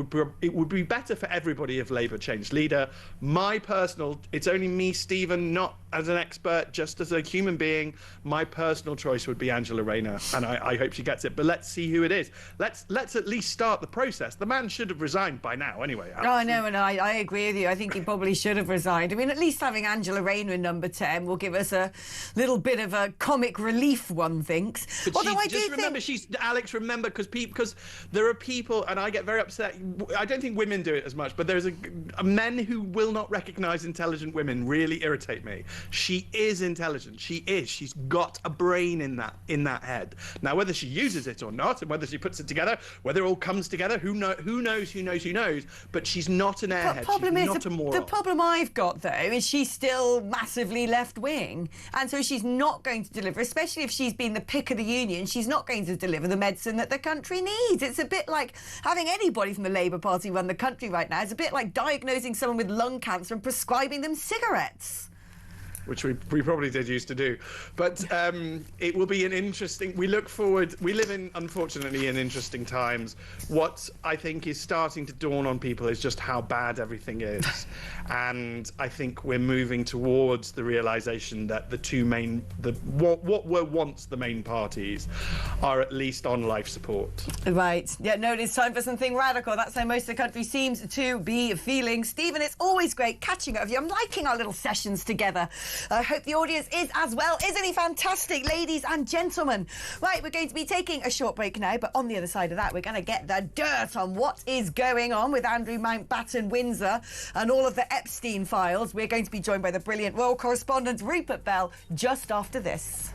would be better for everybody if Labour changed leader. My personal, it's only me, Stephen, not as an expert, just as a human being, my personal choice would be Angela Rayner, and I hope she gets it. But let's see who it is. Let's at least start the process. The man should have resigned by now anyway. Oh, no, and I agree with you. I think he probably should have resigned. I mean, at least having Angela Rayner in number 10 will give us a little bit of a comic relief, one thinks. But although I just do remember, Alex, remember, because there are people, and I get very upset. I don't think women do it as much, but there's a men who will not recognise intelligent women really irritate me. She is intelligent. She is. She's got a brain in that head. Now, whether she uses it or not, and whether she puts it together, whether it all comes together, who knows? But she's not an airhead. She's not a moron. The problem I've got, though, is she's still massively left-wing, and so she's not going to deliver, especially if she's been the pick of the union. She's not going to deliver the medicine that the country needs. It's a bit like having anybody from the Labour Party run the country right now. It's a bit like diagnosing someone with lung cancer and prescribing them cigarettes. Which we probably did used to do. But it will be an interesting... We look forward... We live in, unfortunately, in interesting times. What I think is starting to dawn on people is just how bad everything is. And I think we're moving towards the realisation that the two main... what were once the main parties are at least on life support. Right. Yeah, no, it's time for something radical. That's how most of the country seems to be feeling. Stephen, it's always great catching up with you. I'm liking our little sessions together. I hope the audience is as well. Isn't he fantastic, ladies and gentlemen? Right, we're going to be taking a short break now, but on the other side of that, we're going to get the dirt on what is going on with Andrew Mountbatten Windsor and all of the Epstein files. We're going to be joined by the brilliant royal correspondent Rupert Bell just after this.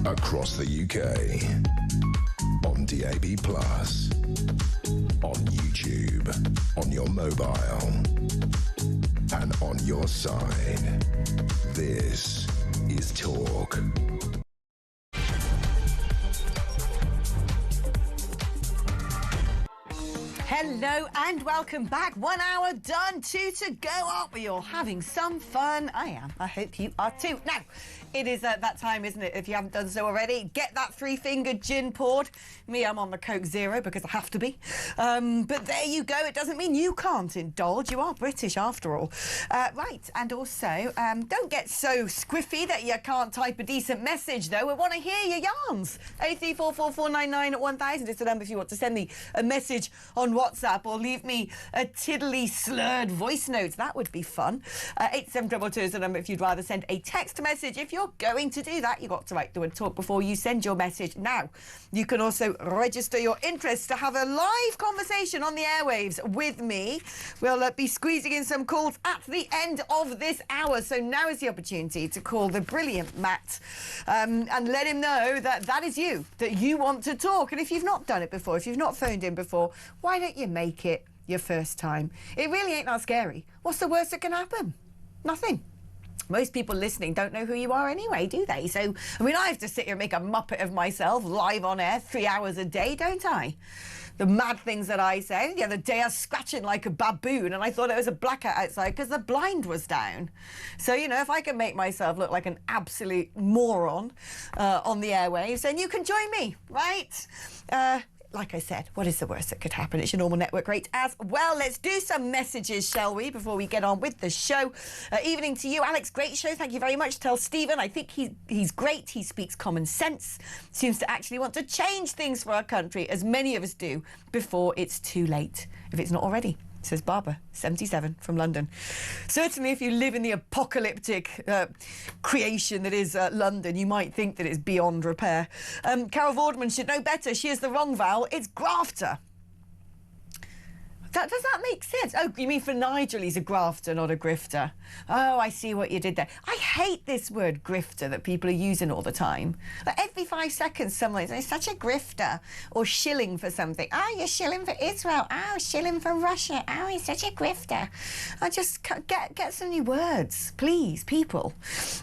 Across the UK, on DAB+, on YouTube, on your mobile, and on your side. This is Talk. Hello and welcome back. 1 hour done, 2 to go. Aren't we all having some fun? I am. I hope you are too. Now, it is that time, isn't it? If you haven't done so already, get that three-fingered gin poured. Me, I'm on the Coke Zero because I have to be. But there you go. It doesn't mean you can't indulge. You are British after all. Right, and also, don't get so squiffy that you can't type a decent message, though. We want to hear your yarns. 0344499 at 1000 is the number if you want to send me a message on WhatsApp or leave me a tiddly slurred voice note. That would be fun. 87222 is the number if you'd rather send a text message. If you're going to do that, you've got to write the word talk before you send your message. Now, you can also register your interest to have a live conversation on the airwaves with me. We'll be squeezing in some calls at the end of this hour. So now is the opportunity to call the brilliant Matt and let him know that that is you, that you want to talk. And if you've not done it before, if you've not phoned in before, why don't you make it your first time? It really ain't that scary. What's the worst that can happen? Nothing. Most people listening don't know who you are anyway, do they? So, I mean, I have to sit here and make a muppet of myself live on air 3 hours a day, don't I? The mad things that I say. The other day I was scratching like a baboon and I thought it was a blackout outside because the blind was down. So, you know, if I can make myself look like an absolute moron on the airwaves, then you can join me, right? Like I said, what is the worst that could happen? It's your normal network rate as well. Let's do some messages, shall we, before we get on with the show. Evening to you, Alex. Great show. Thank you very much. Tell Stephen, I think he's great. He speaks common sense. Seems to actually want to change things for our country, as many of us do, before it's too late, if it's not already. Says Barbara, 77, from London. Certainly, if you live in the apocalyptic creation that is London, you might think that it's beyond repair. Carol Vorderman should know better. She has the wrong vowel. It's grafter. Does that make sense? Oh, you mean for Nigel, he's a grafter, not a grifter. Oh, I see what you did there. I hate this word grifter that people are using all the time. Like every 5 seconds, someone says, such a grifter. Or shilling for something. Oh, you're shilling for Israel. Oh, shilling for Russia. Oh, he's such a grifter. I just get some new words, please, people.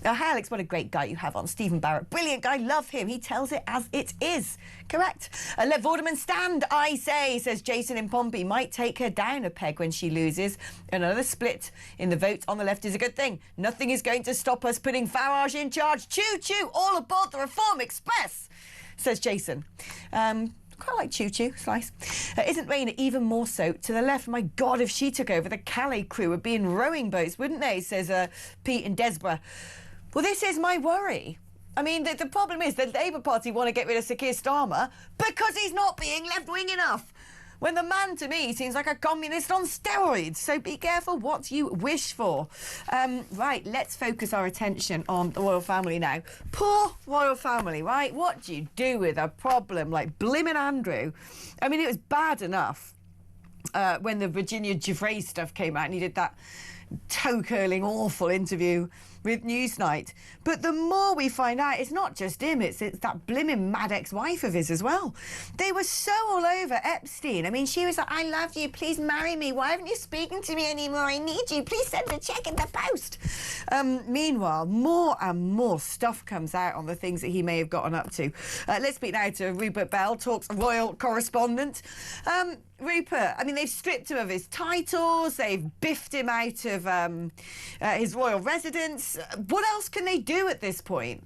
Hi, Alex, what a great guy you have on. Stephen Barrett, brilliant guy, love him. He tells it as it is. Correct. Let Vorderman stand, I say, says Jason in Pompey. Might take her down a peg when she loses. Another split in the vote on the left is a good thing. Nothing is going to stop us putting Farage in charge. Choo-choo, all aboard the Reform Express, says Jason. Quite like choo-choo, slice. Isn't Rayner even more so to the left? My God, if she took over, the Calais crew would be in rowing boats, wouldn't they, says Pete in Desborough. Well, this is my worry. I mean, the problem is the Labour Party want to get rid of Sir Keir Starmer because he's not being left-wing enough. When the man, to me, seems like a communist on steroids. So be careful what you wish for. Right, let's focus our attention on the royal family now. Poor royal family, right? What do you do with a problem like blimmin' Andrew? I mean, it was bad enough when the Virginia Giuffre stuff came out and he did that toe-curling, awful interview with Newsnight. But the more we find out, it's not just him, it's that blimmin' mad ex-wife of his as well. They were so all over Epstein. I mean, she was like, I love you, please marry me. Why haven't you speaking to me anymore? I need you. Please send a check in the post. Meanwhile, more and more stuff comes out on the things that he may have gotten up to. Let's speak now to Rupert Bell, Talk's royal correspondent. Rupert, I mean, they've stripped him of his titles, they've biffed him out of his royal residence. What else can they do at this point?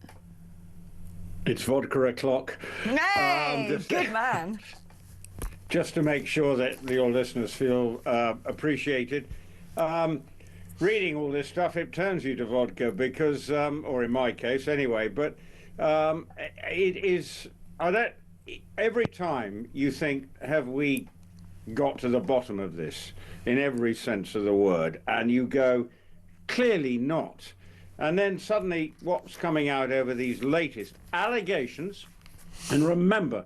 It's vodka o'clock. Hey, good man. Just to make sure that your listeners feel appreciated. Reading all this stuff, it turns you to vodka because, or in my case anyway, but it is, every time you think, have we got to the bottom of this in every sense of the word, and you go, clearly not. And then suddenly what's coming out over these latest allegations, and remember,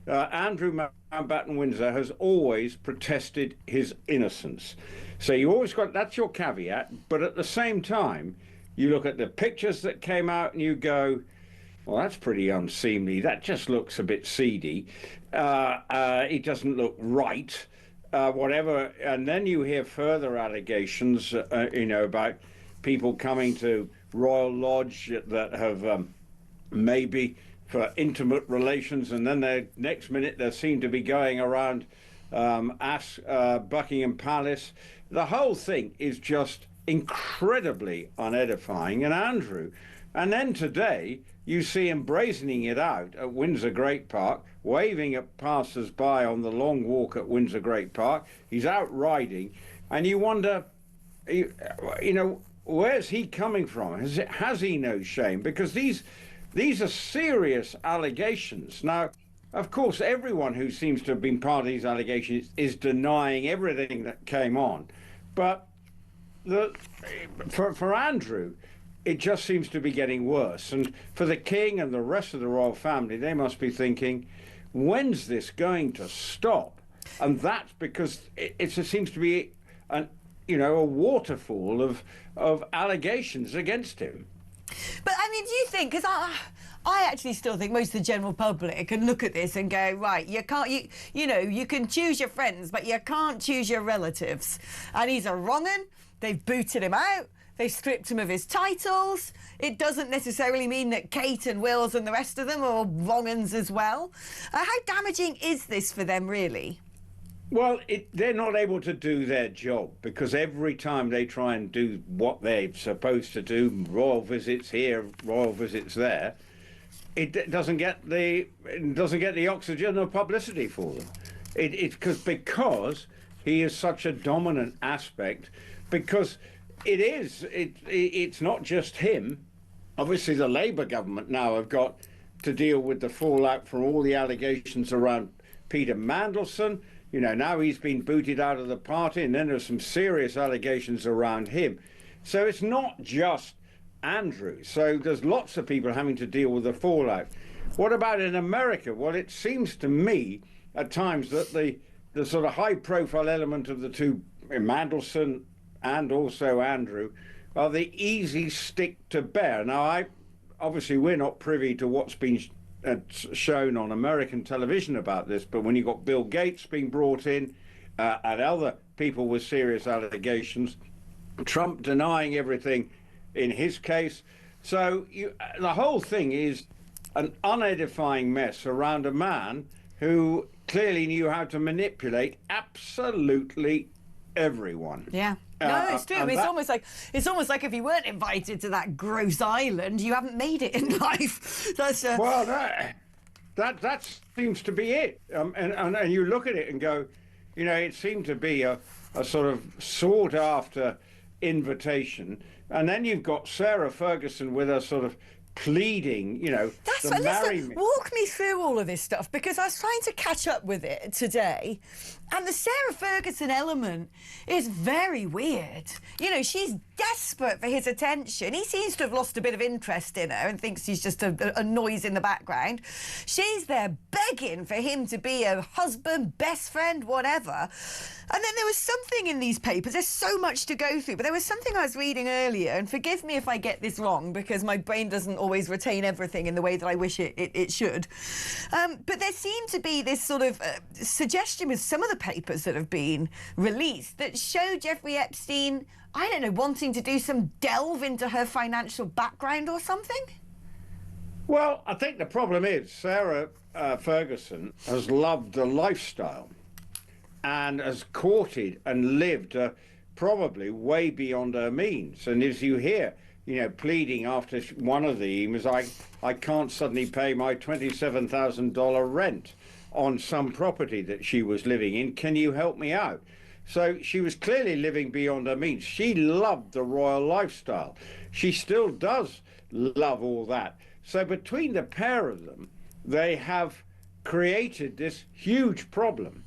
Andrew Mountbatten Windsor has always protested his innocence. So you always got, that's your caveat, but at the same time, you look at the pictures that came out and you go, well, that's pretty unseemly. That just looks a bit seedy. It doesn't look right, whatever. And then you hear further allegations, about people coming to Royal Lodge that have maybe for intimate relations, and then the next minute they seem to be going around Buckingham Palace. The whole thing is just incredibly unedifying. And Andrew, and then today you see him brazening it out at Windsor Great Park, waving at passers-by on the long walk at Windsor Great Park. He's out riding, and you wonder, you know, where's he coming from? Has he no shame? Because these are serious allegations. Now, of course, everyone who seems to have been part of these allegations is denying everything that came on. But for Andrew, it just seems to be getting worse. And for the king and the rest of the royal family, they must be thinking, when's this going to stop? And that's because it seems to be a waterfall of allegations against him. But I mean, do you think, because I actually still think most of the general public can look at this and go, right, you can't, you can choose your friends, but you can't choose your relatives. And he's a wrong-un. They've booted him out. They've stripped him of his titles. It doesn't necessarily mean that Kate and Wills and the rest of them are wrong-uns as well. How damaging is this for them, really? Well, they're not able to do their job because every time they try and do what they're supposed to do, royal visits here, royal visits there, it doesn't get the oxygen or publicity for them. It's because he is such a dominant aspect. Because it's not just him. Obviously, the Labour government now have got to deal with the fallout from all the allegations around Peter Mandelson. You know, now he's been booted out of the party, and then there's some serious allegations around him. So it's not just Andrew. So there's lots of people having to deal with the fallout. What about in America? Well, it seems to me at times that the sort of high-profile element of the two, Mandelson and also Andrew, are the easy stick to bear. Now, obviously we're not privy to what's been shown on American television about this, but when you got Bill Gates being brought in and other people with serious allegations, Trump denying everything in his case, so the whole thing is an unedifying mess around a man who clearly knew how to manipulate absolutely everyone. Yeah. No, it's true. It's almost like if you weren't invited to that gross island, you haven't made it in life. Well, that seems to be it. And you look at it and go, you know, it seemed to be a sort of sought after invitation, and then you've got Sarah Ferguson with a sort of pleading, you know, walk me through all of this stuff, because I was trying to catch up with it today, and the Sarah Ferguson element is very weird. You know, she's desperate for his attention. He seems to have lost a bit of interest in her and thinks she's just a noise in the background. She's there begging for him to be a husband, best friend, whatever. And then there was something in these papers, there's so much to go through, but there was something I was reading earlier, and forgive me if I get this wrong, because my brain doesn't always retain everything in the way that I wish it should. But there seemed to be this sort of suggestion with some of the papers that have been released that show Jeffrey Epstein, I don't know, wanting to do some delve into her financial background or something? Well, I think the problem is Sarah Ferguson has loved the lifestyle and has courted and lived probably way beyond her means. And as you hear, you know, pleading after one of the emails, I can't suddenly pay my $27,000 rent on some property that she was living in. Can you help me out? So she was clearly living beyond her means. She loved the royal lifestyle. She still does love all that. So between the pair of them, they have created this huge problem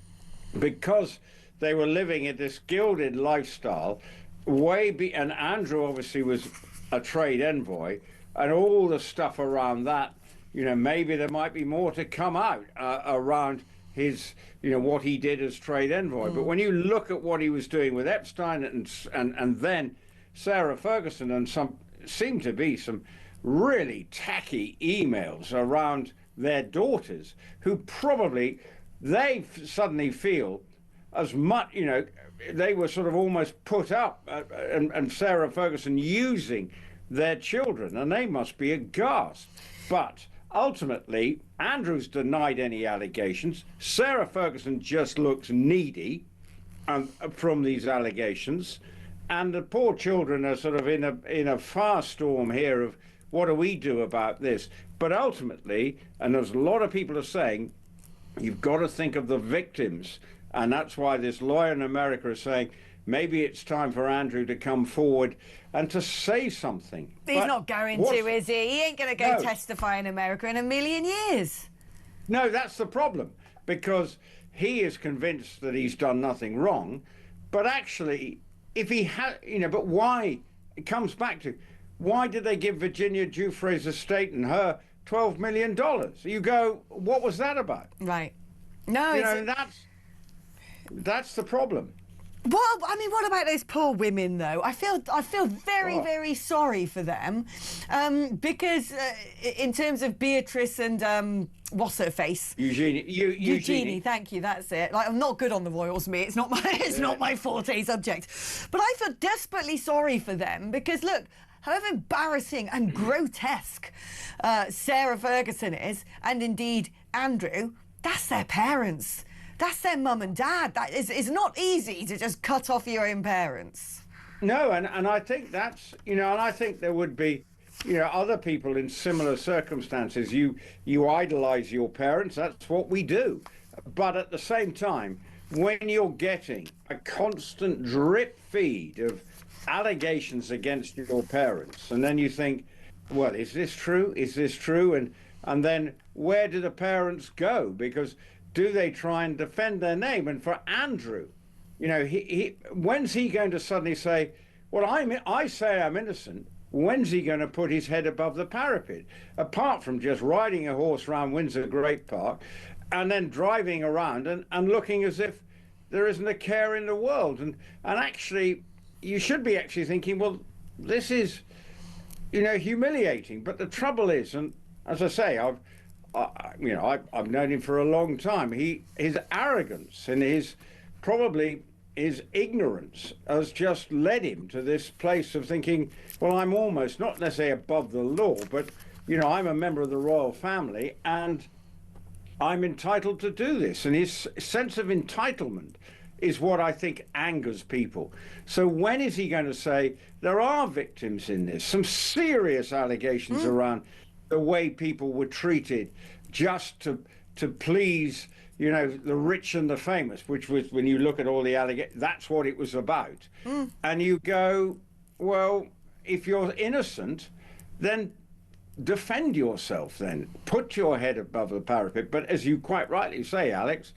because they were living in this gilded lifestyle and Andrew obviously was a trade envoy, and all the stuff around that, you know, maybe there might be more to come out around his, you know, what he did as trade envoy. But when you look at what he was doing with Epstein and then Sarah Ferguson, and seem to be some really tacky emails around their daughters, who probably they suddenly feel as much, you know, they were sort of almost put up, and Sarah Ferguson using their children, and they must be aghast. But ultimately, Andrew's denied any allegations. Sarah Ferguson just looks needy from these allegations. And the poor children are sort of in a firestorm here of what do we do about this? But ultimately, and there's a lot of people are saying, you've got to think of the victims. And that's why this lawyer in America is saying, maybe it's time for Andrew to come forward and to say something. He's not going to, is he? He ain't going to go testify in America in a million years. No, that's the problem, because he is convinced that he's done nothing wrong. But actually, if he had, but why? It comes back to, why did they give Virginia Giuffre's estate and her $12 million? You go, what was that about? Right. No, that's the problem. What about those poor women, though? I feel very, very sorry for them, because in terms of Beatrice and what's her face, Eugenie. Thank you, that's it. Like, I'm not good on the royals, me. It's not my forte subject, but I feel desperately sorry for them because look, however embarrassing and grotesque Sarah Ferguson is, and indeed Andrew, that's their parents. That's their mum and dad. That is not easy to just cut off your own parents. No, and I think that's, and I think there would be, other people in similar circumstances. You idolize your parents. That's what we do. But at the same time, when you're getting a constant drip feed of allegations against your parents, and then you think, well, is this true? Is this true? And then where do the parents go? Because do they try and defend their name? And for Andrew, when's he going to suddenly say, well, I say I'm innocent? When's he going to put his head above the parapet? Apart from just riding a horse around Windsor Great Park and then driving around and looking as if there isn't a care in the world. And actually, you should be actually thinking, well, this is, humiliating. But the trouble is, and as I say, I've known him for a long time. His arrogance and his ignorance has just led him to this place of thinking, well, I'm almost not necessarily above the law, but I'm a member of the royal family and I'm entitled to do this. And his sense of entitlement is what I think angers people. So when is he going to say there are victims in this? Some serious allegations around the way people were treated just to please, the rich and the famous, which was, when you look at all the allegations, that's what it was about. And you go, well, if you're innocent, then defend yourself then. Put your head above the parapet. But as you quite rightly say, Alex,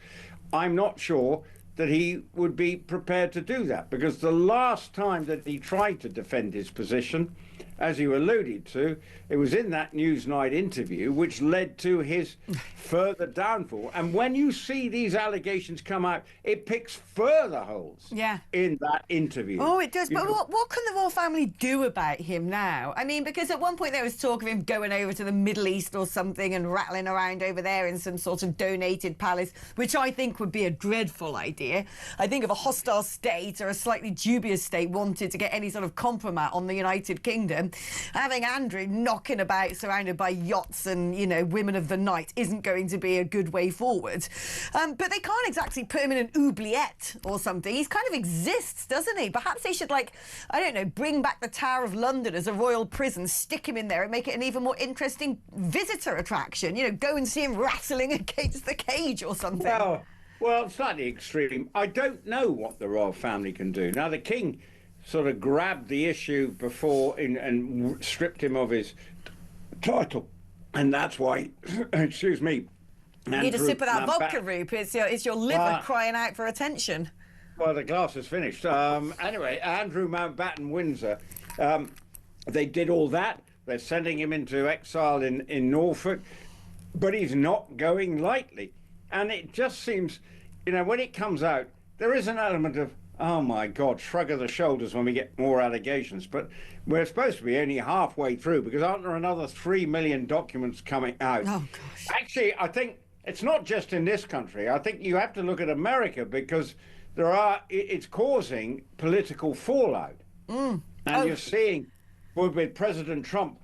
I'm not sure that he would be prepared to do that, because the last time that he tried to defend his position, as you alluded to, it was in that Newsnight interview, which led to his further downfall. And when you see these allegations come out, it picks further holes in that interview. Oh, it does. But what can the royal family do about him now? I mean, because at one point there was talk of him going over to the Middle East or something and rattling around over there in some sort of donated palace, which I think would be a dreadful idea. I think if a hostile state or a slightly dubious state wanted to get any sort of compromise on the United Kingdom, having Andrew knocking about surrounded by yachts and, women of the night isn't going to be a good way forward. But they can't exactly put him in an oubliette or something. He kind of exists, doesn't he? Perhaps they should, bring back the Tower of London as a royal prison, stick him in there and make it an even more interesting visitor attraction. Go and see him wrestling against the cage or something. Well, slightly extreme. I don't know what the royal family can do. Now, the king sort of grabbed the issue before and stripped him of his title. And that's why, excuse me, you need a sip of that vodka, Roop. It's your liver crying out for attention. Well, the glass is finished. Anyway, Andrew Mountbatten Windsor, they did all that. They're sending him into exile in Norfolk, but he's not going lightly. And it just seems, when it comes out, there is an element of, oh my God, shrug of the shoulders when we get more allegations. But we're supposed to be only halfway through, because aren't there another 3 million documents coming out? Oh, gosh. Actually, I think it's not just in this country. I think you have to look at America, because it's causing political fallout. And you're seeing with President Trump,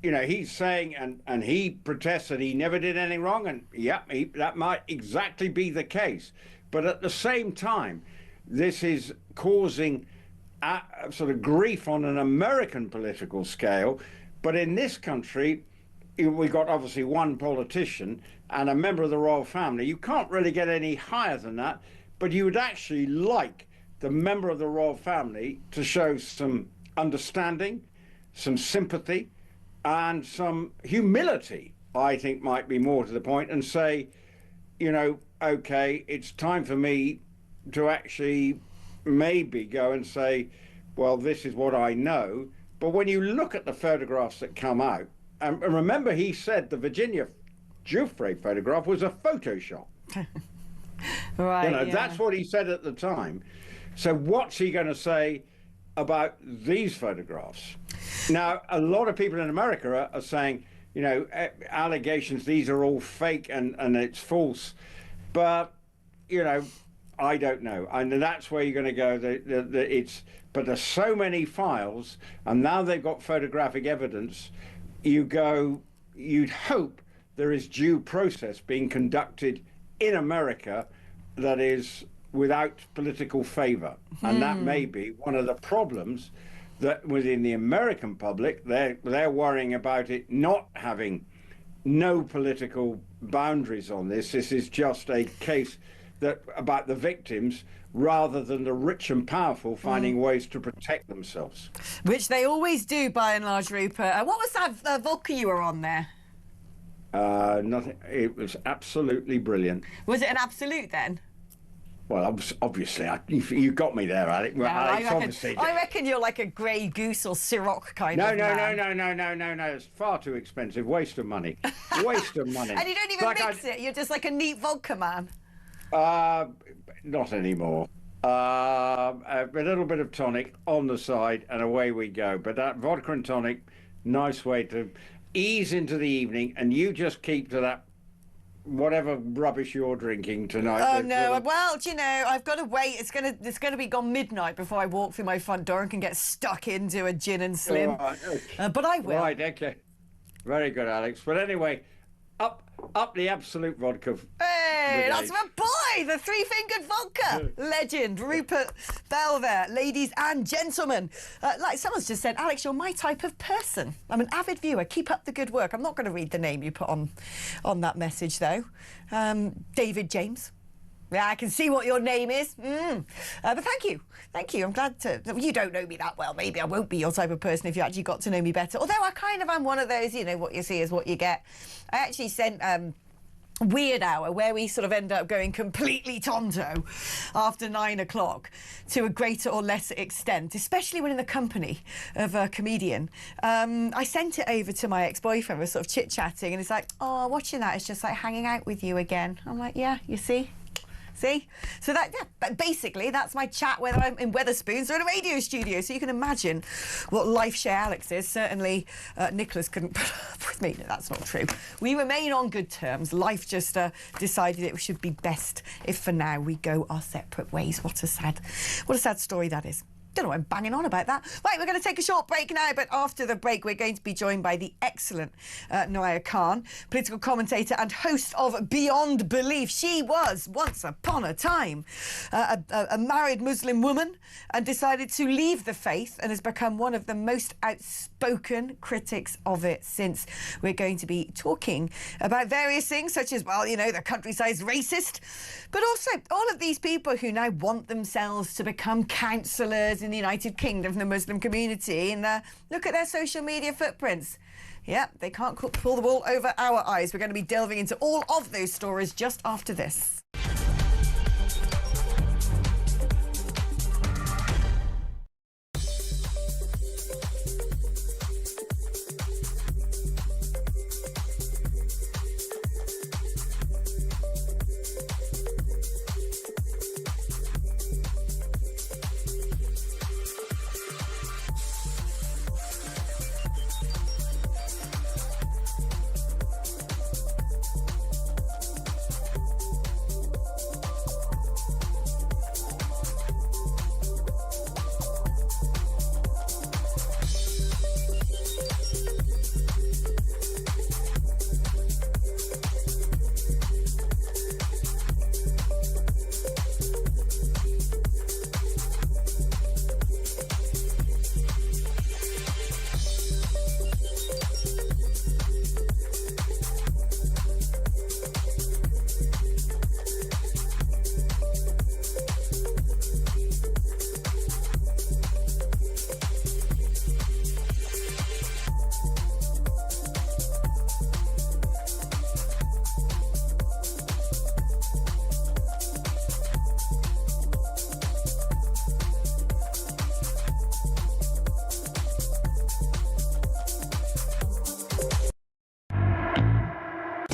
you know, he's saying, and he protests that he never did anything wrong, and that might exactly be the case. But at the same time, this is causing sort of grief on an American political scale. But in this country, we got obviously one politician and a member of the royal family. You can't really get any higher than that, but you would actually like the member of the royal family to show some understanding, some sympathy, and some humility, I think might be more to the point, and say, you know, okay, it's time for me to actually maybe go and say, well, this is what I know. But when you look at the photographs that come out, and remember he said the Virginia Giuffre photograph was a Photoshop. Right. You know, yeah. that's what he said at the time. So what's he going to say about these photographs? Now, a lot of people in America are saying, you know, allegations, these are all fake and it's false. But, you know, I don't know. And that's where you're going to go. But there's so many files, and now they've got photographic evidence. You'd hope there is due process being conducted in America that is without political favor. And that may be one of the problems that within the American public, they're worrying about it not having no political boundaries on this. This is just a case that about the victims rather than the rich and powerful finding ways to protect themselves. Which they always do, by and large, Rupert. What was that vodka you were on there? Nothing. It was absolutely brilliant. Was it an absolute then? Well, obviously, you got me there, Alex. No, Alex, I reckon you're like a Grey Goose or Ciroc kind of man. No. It's far too expensive. Waste of money. Waste of money. And you don't even mix it. You're just like a neat vodka man. Not anymore. A little bit of tonic on the side, and away we go. But that vodka and tonic, nice way to ease into the evening, and you just keep to that whatever rubbish you're drinking tonight. Oh no! Well, do you know, I've got to wait. It's gonna be gone midnight before I walk through my front door and can get stuck into a gin and slim. Right, okay. But I will. Right. Okay. Very good, Alex. But anyway, up the absolute vodka. Hey, that's my boy, the three-fingered vodka legend, Rupert Bell there. Ladies and gentlemen, like someone's just said, Alex, you're my type of person. I'm an avid viewer. Keep up the good work. I'm not going to read the name you put on that message, though. David James. Yeah, I can see what your name is. But thank you. Thank you. I'm glad to... You don't know me that well. Maybe I won't be your type of person if you actually got to know me better. Although I kind of am one of those, you know, what you see is what you get. I actually sent... Weird Hour, where we sort of end up going completely tonto after 9 o'clock to a greater or lesser extent, especially when in the company of a comedian. I sent it over to my ex-boyfriend. We're sort of chit-chatting, and it's like, oh, watching that is just like hanging out with you again. I'm like, yeah, you see? See? So that, yeah, but basically that's my chat whether I'm in Wetherspoons or in a radio studio. So you can imagine what life share Alex is. Certainly Nicholas couldn't put up with me. No, that's not true. We remain on good terms. Life just decided it should be best if for now we go our separate ways. What a sad story that is. Don't know why I'm banging on about that. Right, we're going to take a short break now, but after the break, we're going to be joined by the excellent Noaya Khan, political commentator and host of Beyond Belief. She was, once upon a time, a married Muslim woman and decided to leave the faith and has become one of the most outspoken critics of it since. We're going to be talking about various things, such as, well, you know, the countryside's racist, but also all of these people who now want themselves to become counsellors in the United Kingdom from the Muslim community, and look at their social media footprints. Yeah, they can't pull the wool over our eyes. We're going to be delving into all of those stories just after this.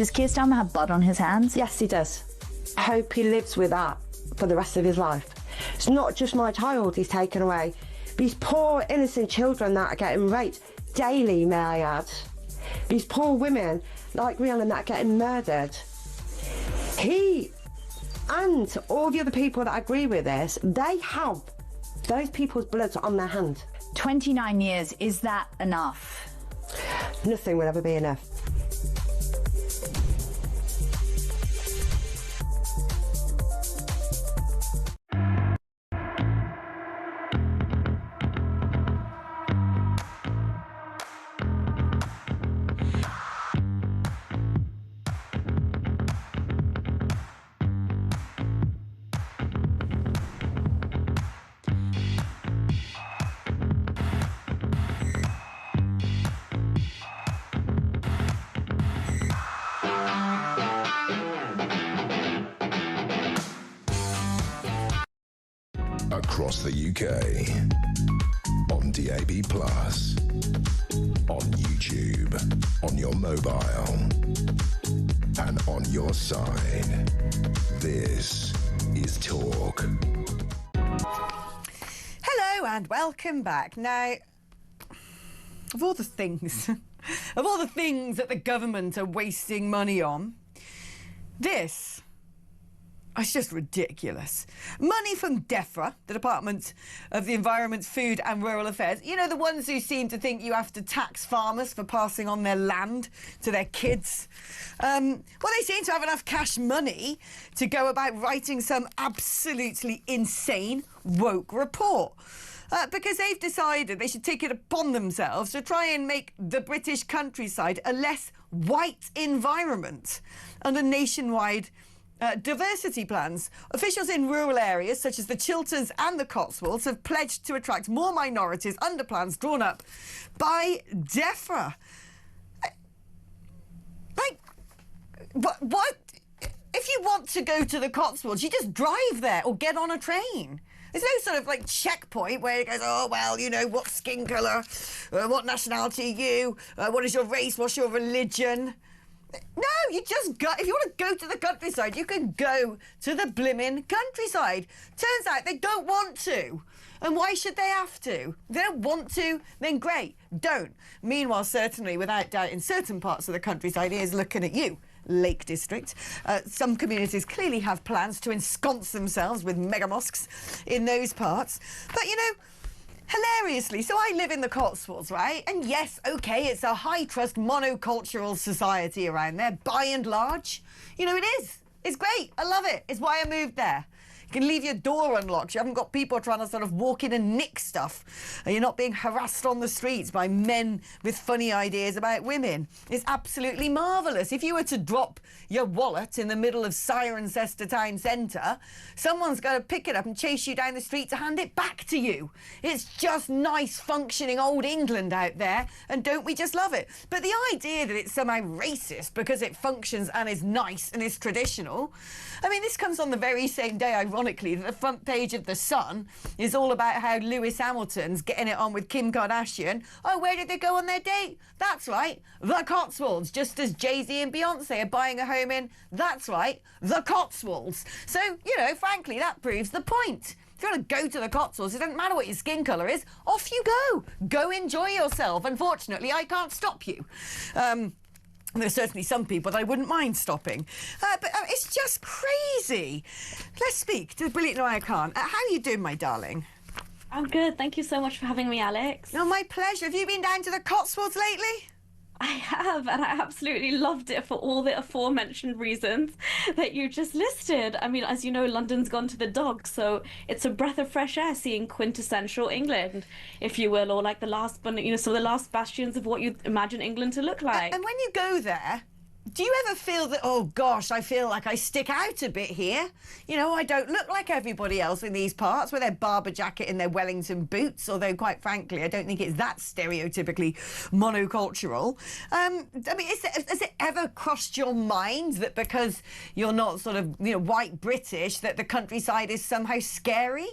Does Keir Starmer have blood on his hands? Yes, he does. I hope he lives with that for the rest of his life. It's not just my child he's taken away. These poor innocent children that are getting raped daily, may I add. These poor women like Rhiannon that are getting murdered. He and all the other people that agree with this, they have those people's blood on their hand. 29 years, is that enough? Nothing will ever be enough. Across the UK, on DAB+, on YouTube, on your mobile, and on your side. This is Talk. Hello and welcome back. Now, of all the things, that the government are wasting money on, this is just ridiculous. Money from DEFRA, the Department of the Environment, Food and Rural Affairs. You know, the ones who seem to think you have to tax farmers for passing on their land to their kids. Well, they seem to have enough cash money to go about writing some absolutely insane woke report. Because they've decided they should take it upon themselves to try and make the British countryside a less white environment under nationwide diversity plans. Officials in rural areas such as the Chilterns and the Cotswolds have pledged to attract more minorities under plans drawn up by DEFRA. Like, what? If you want to go to the Cotswolds, you just drive there or get on a train. There's no sort of like checkpoint where it goes, oh, well, you know, what skin colour, what nationality are you, what is your race, what's your religion? No, you just go. If you want to go to the countryside, you can go to the blimmin' countryside. Turns out they don't want to. And why should they have to? If they don't want to, then great, don't. Meanwhile, certainly, without doubt, in certain parts of the countryside, here's looking at you, Lake District. Some communities clearly have plans to ensconce themselves with mega mosques in those parts. But, you know, hilariously, so I live in the Cotswolds, right? And yes, OK, it's a high-trust monocultural society around there, by and large. You know, it is. It's great. I love it. It's why I moved there. You can leave your door unlocked. You haven't got people trying to sort of walk in and nick stuff. And you're not being harassed on the streets by men with funny ideas about women. It's absolutely marvellous. If you were to drop your wallet in the middle of Cirencester town centre, someone's going to pick it up and chase you down the street to hand it back to you. It's just nice, functioning old England out there, and don't we just love it? But the idea that it's somehow racist because it functions and is nice and is traditional, I mean, this comes on the very same day, ironically, that the front page of The Sun is all about how Lewis Hamilton's getting it on with Kim Kardashian. Oh, where did they go on their date? That's right, the Cotswolds, just as Jay-Z and Beyonce are buying a home in, that's right, the Cotswolds. So, you know, frankly, that proves the point. If you want to go to the Cotswolds, it doesn't matter what your skin colour is, off you go. Go enjoy yourself. Unfortunately, I can't stop you. There's certainly some people that I wouldn't mind stopping. But it's just crazy. Let's speak to the brilliant Noaya Khan. How are you doing, my darling? I'm good. Thank you so much for having me, Alex. No, my pleasure. Have you been down to the Cotswolds lately? I have, and I absolutely loved it for all the aforementioned reasons that you just listed. I mean, as you know, London's gone to the dogs, so it's a breath of fresh air seeing quintessential England, if you will, or like the last, you know, some of the last bastions of what you imagine England to look like. And when you go there, do you ever feel that, oh gosh, I feel like I stick out a bit here? You know, I don't look like everybody else in these parts with their barber jacket and their Wellington boots, although quite frankly, I don't think it's that stereotypically monocultural. I mean, has it ever crossed your mind that because you're not sort of, you know, white British, that the countryside is somehow scary?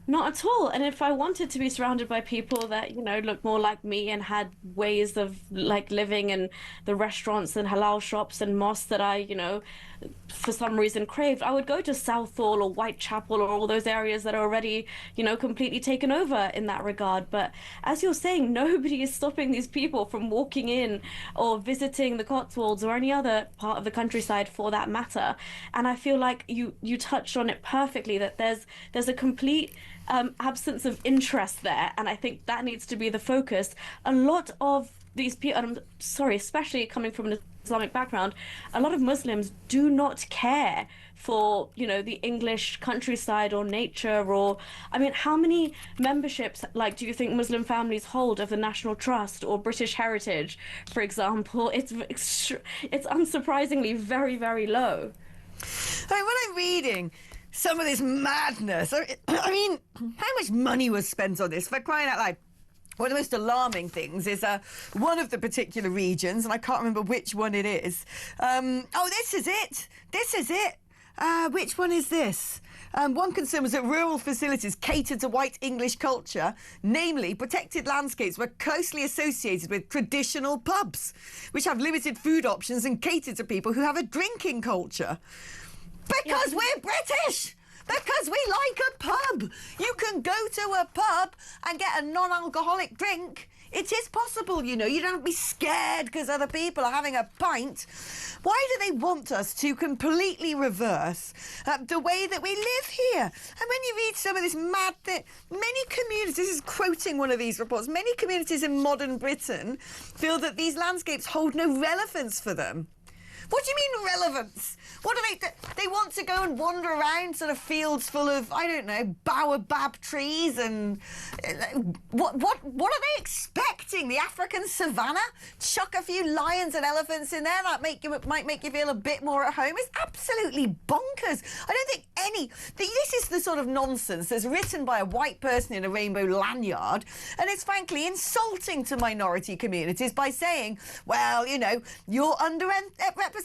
Not at all. And if I wanted to be surrounded by people that, you know, looked more like me and had ways of like living in the restaurants and halal shops and mosques that I, you know, for some reason craved, I would go to Southall or Whitechapel or all those areas that are already, you know, completely taken over in that regard. But as you're saying, nobody is stopping these people from walking in or visiting the Cotswolds or any other part of the countryside for that matter. And I feel like you touched on it perfectly, that there's a complete absence of interest there, and I think that needs to be the focus. A lot of these people, and I'm sorry, especially coming from an Islamic background, a lot of Muslims do not care for, you know, the English countryside or nature, or I mean, how many memberships like do you think Muslim families hold of the National Trust or British Heritage, for example? It's unsurprisingly very, very low. I mean, when I'm reading some of this madness, I mean, how much money was spent on this, for crying out loud? One of the most alarming things is one of the particular regions, and I can't remember which one it is. Oh, this is it. This is it. Which one is this? One concern was that rural facilities catered to white English culture, namely protected landscapes were closely associated with traditional pubs, which have limited food options and cater to people who have a drinking culture. Because we're British! Because we like a pub! You can go to a pub and get a non-alcoholic drink. It is possible, you know. You don't have to be scared because other people are having a pint. Why do they want us to completely reverse the way that we live here? And when you read some of this mad thing, many communities, this is quoting one of these reports, many communities in modern Britain feel that these landscapes hold no relevance for them. What do you mean relevance? What do they want to go and wander around sort of fields full of, I don't know, baobab trees and what are they expecting? The African savannah? Chuck a few lions and elephants in there, that might make you feel a bit more at home. It's absolutely bonkers. I don't think this is the sort of nonsense that's written by a white person in a rainbow lanyard, and it's frankly insulting to minority communities by saying, well, you know, you're underrepresented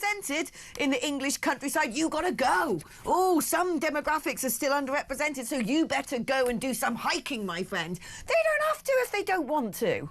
in the English countryside, you gotta go. Oh, some demographics are still underrepresented, so you better go and do some hiking, my friend. They don't have to if they don't want to.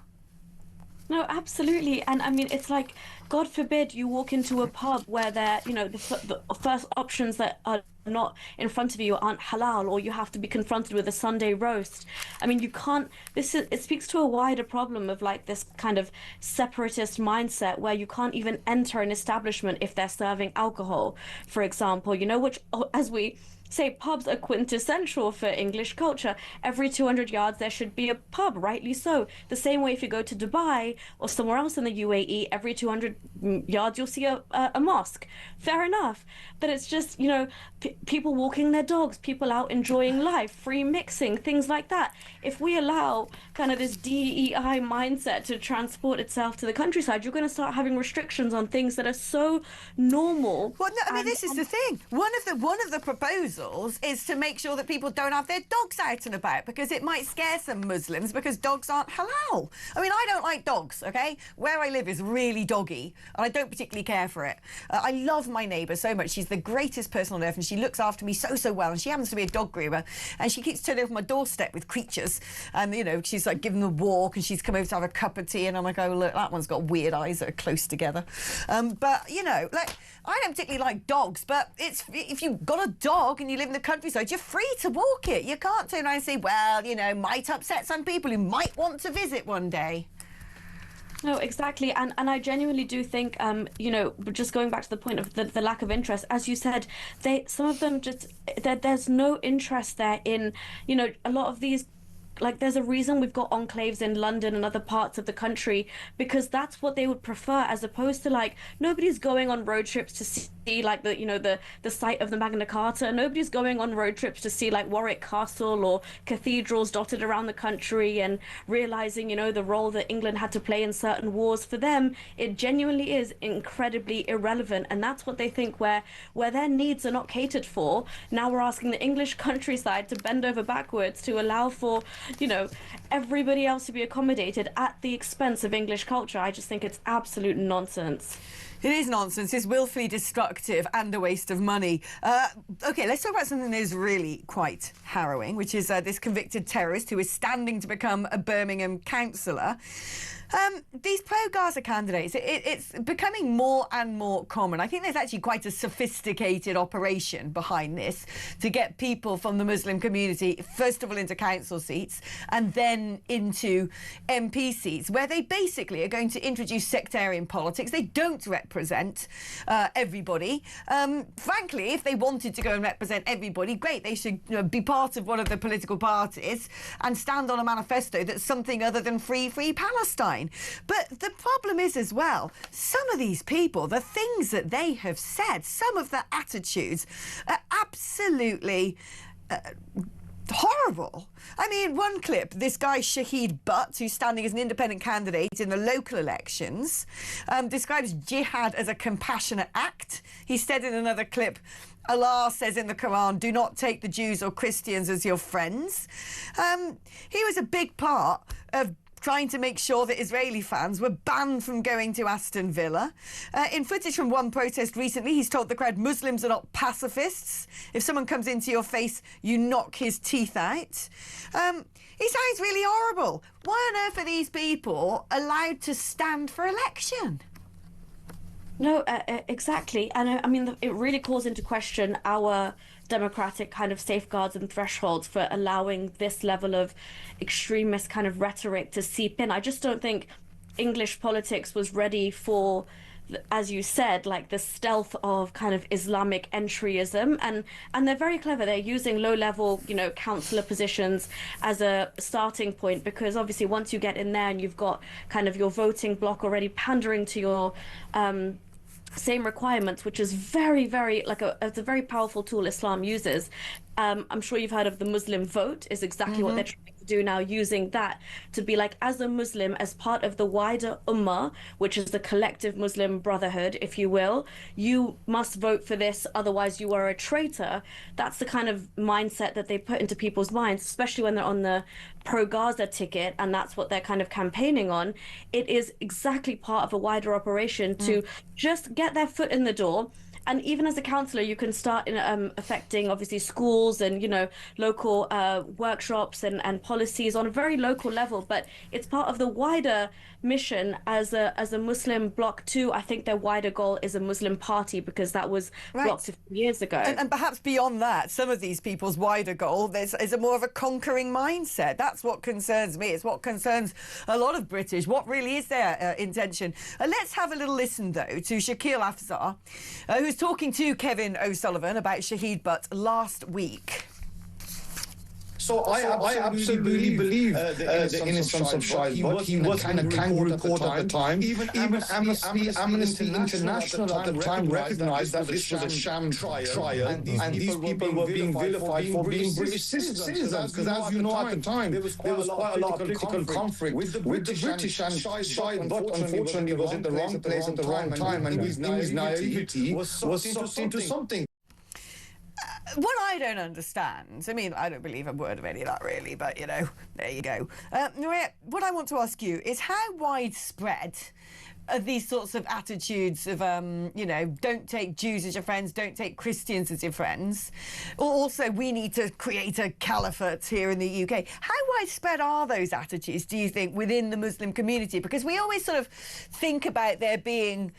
No, absolutely. And I mean, it's like, God forbid you walk into a pub where they're, you know, the first options that are not in front of you aren't halal, or you have to be confronted with a Sunday roast. I mean, you can't, it speaks to a wider problem of like this kind of separatist mindset where you can't even enter an establishment if they're serving alcohol, for example, you know, which, as we say, pubs are quintessential for English culture. Every 200 yards there should be a pub, rightly so. The same way if you go to Dubai or somewhere else in the UAE, every 200 yards you'll see a mosque. Fair enough. But it's just, you know, people walking their dogs, people out enjoying life, free mixing, things like that. If we allow kind of this DEI mindset to transport itself to the countryside, you're going to start having restrictions on things that are so normal. Well, no, I mean, this is the thing. One of the proposals is to make sure that people don't have their dogs out and about, because it might scare some Muslims because dogs aren't halal. I mean, I don't like dogs, okay? Where I live is really doggy, and I don't particularly care for it. I love my neighbour so much. She's the greatest person on earth, and she looks after me so well, and she happens to be a dog groomer, and she keeps turning over my doorstep with creatures, and, you know, she's like giving them a walk, and she's come over to have a cup of tea, and I'm like, oh, look, that one's got weird eyes that are close together. But, you know, like, I don't particularly like dogs, but if you've got a dog and you live in the countryside, you're free to walk it. You can't turn around and say, well, you know, might upset some people who might want to visit one day. No, exactly. And I genuinely do think, you know, just going back to the point of the lack of interest, as you said, some of them just, there's no interest there in, you know, a lot of these. Like, there's a reason we've got enclaves in London and other parts of the country, because that's what they would prefer, as opposed to, like, nobody's going on road trips to see, like, the, you know, the site of the Magna Carta. Nobody's going on road trips to see, like, Warwick Castle or cathedrals dotted around the country and realizing, you know, the role that England had to play in certain wars. For them, it genuinely is incredibly irrelevant, and that's what they think, where their needs are not catered for. Now we're asking the English countryside to bend over backwards to allow for, you know, everybody else to be accommodated at the expense of English culture. I just think it's absolute nonsense. It is nonsense. It's willfully destructive and a waste of money. OK, let's talk about something that is really quite harrowing, which is this convicted terrorist who is standing to become a Birmingham councillor. These pro-Gaza candidates, it's becoming more and more common. I think there's actually quite a sophisticated operation behind this to get people from the Muslim community, first of all, into council seats and then into MP seats, where they basically are going to introduce sectarian politics. They don't represent everybody. Frankly, if they wanted to go and represent everybody, great. They should be part of one of the political parties and stand on a manifesto that's something other than free Palestine. But the problem is as well, some of these people, the things that they have said, some of the attitudes are absolutely horrible. I mean, one clip, this guy Shahid Butt, who's standing as an independent candidate in the local elections, describes jihad as a compassionate act. He said in another clip, Allah says in the Quran, do not take the Jews or Christians as your friends. He was a big part of trying to make sure that Israeli fans were banned from going to Aston Villa. In footage from one protest recently, he's told the crowd Muslims are not pacifists. If someone comes into your face, you knock his teeth out. He sounds really horrible. Why on earth are these people allowed to stand for election? No, exactly. And I mean, it really calls into question our democratic kind of safeguards and thresholds for allowing this level of extremist kind of rhetoric to seep in. I just don't think English politics was ready for, as you said, like the stealth of kind of Islamic entryism, and they're very clever. They're using low-level, you know, councillor positions as a starting point, because obviously once you get in there and you've got kind of your voting bloc already pandering to your same requirements, which is very, very it's a very powerful tool Islam uses. I'm sure you've heard of the Muslim vote, is exactly what they're trying to do now, using that to be like, as a Muslim, as part of the wider Ummah, which is the collective Muslim brotherhood, if you will, you must vote for this, otherwise you are a traitor. That's the kind of mindset that they put into people's minds, especially when they're on the pro-Gaza ticket, and that's what they're kind of campaigning on. It is exactly part of a wider operation to just get their foot in the door. And even as a councillor, you can start in, affecting, obviously, schools and, you know, local workshops and policies on a very local level. But it's part of the wider mission as a Muslim bloc too. I think their wider goal is a Muslim party, because that was blocked a few years ago. And perhaps beyond that, some of these people's wider goal is a more of a conquering mindset. That's what concerns me. It's what concerns a lot of British. What really is their intention? Let's have a little listen, though, to Shakil Afzar, who's talking to Kevin O'Sullivan about Shahid Butt last week. So I absolutely believe the innocence of Shahid Butt. He was in a kangaroo court at the time. Even Amnesty International at the time recognized that this was a sham trial, and these people were being vilified for being British citizens. Because as you know, at the time, there was quite a lot of political conflict with the British, and Shahid Butt unfortunately was in the wrong place at the wrong time, and his naivety was sucked into something. What I don't understand, I mean, I don't believe a word of any of that really, but, you know, there you go. Maria, what I want to ask you is how widespread are these sorts of attitudes of, you know, don't take Jews as your friends, don't take Christians as your friends, or also we need to create a caliphate here in the UK. How widespread are those attitudes, do you think, within the Muslim community? Because we always sort of think about there being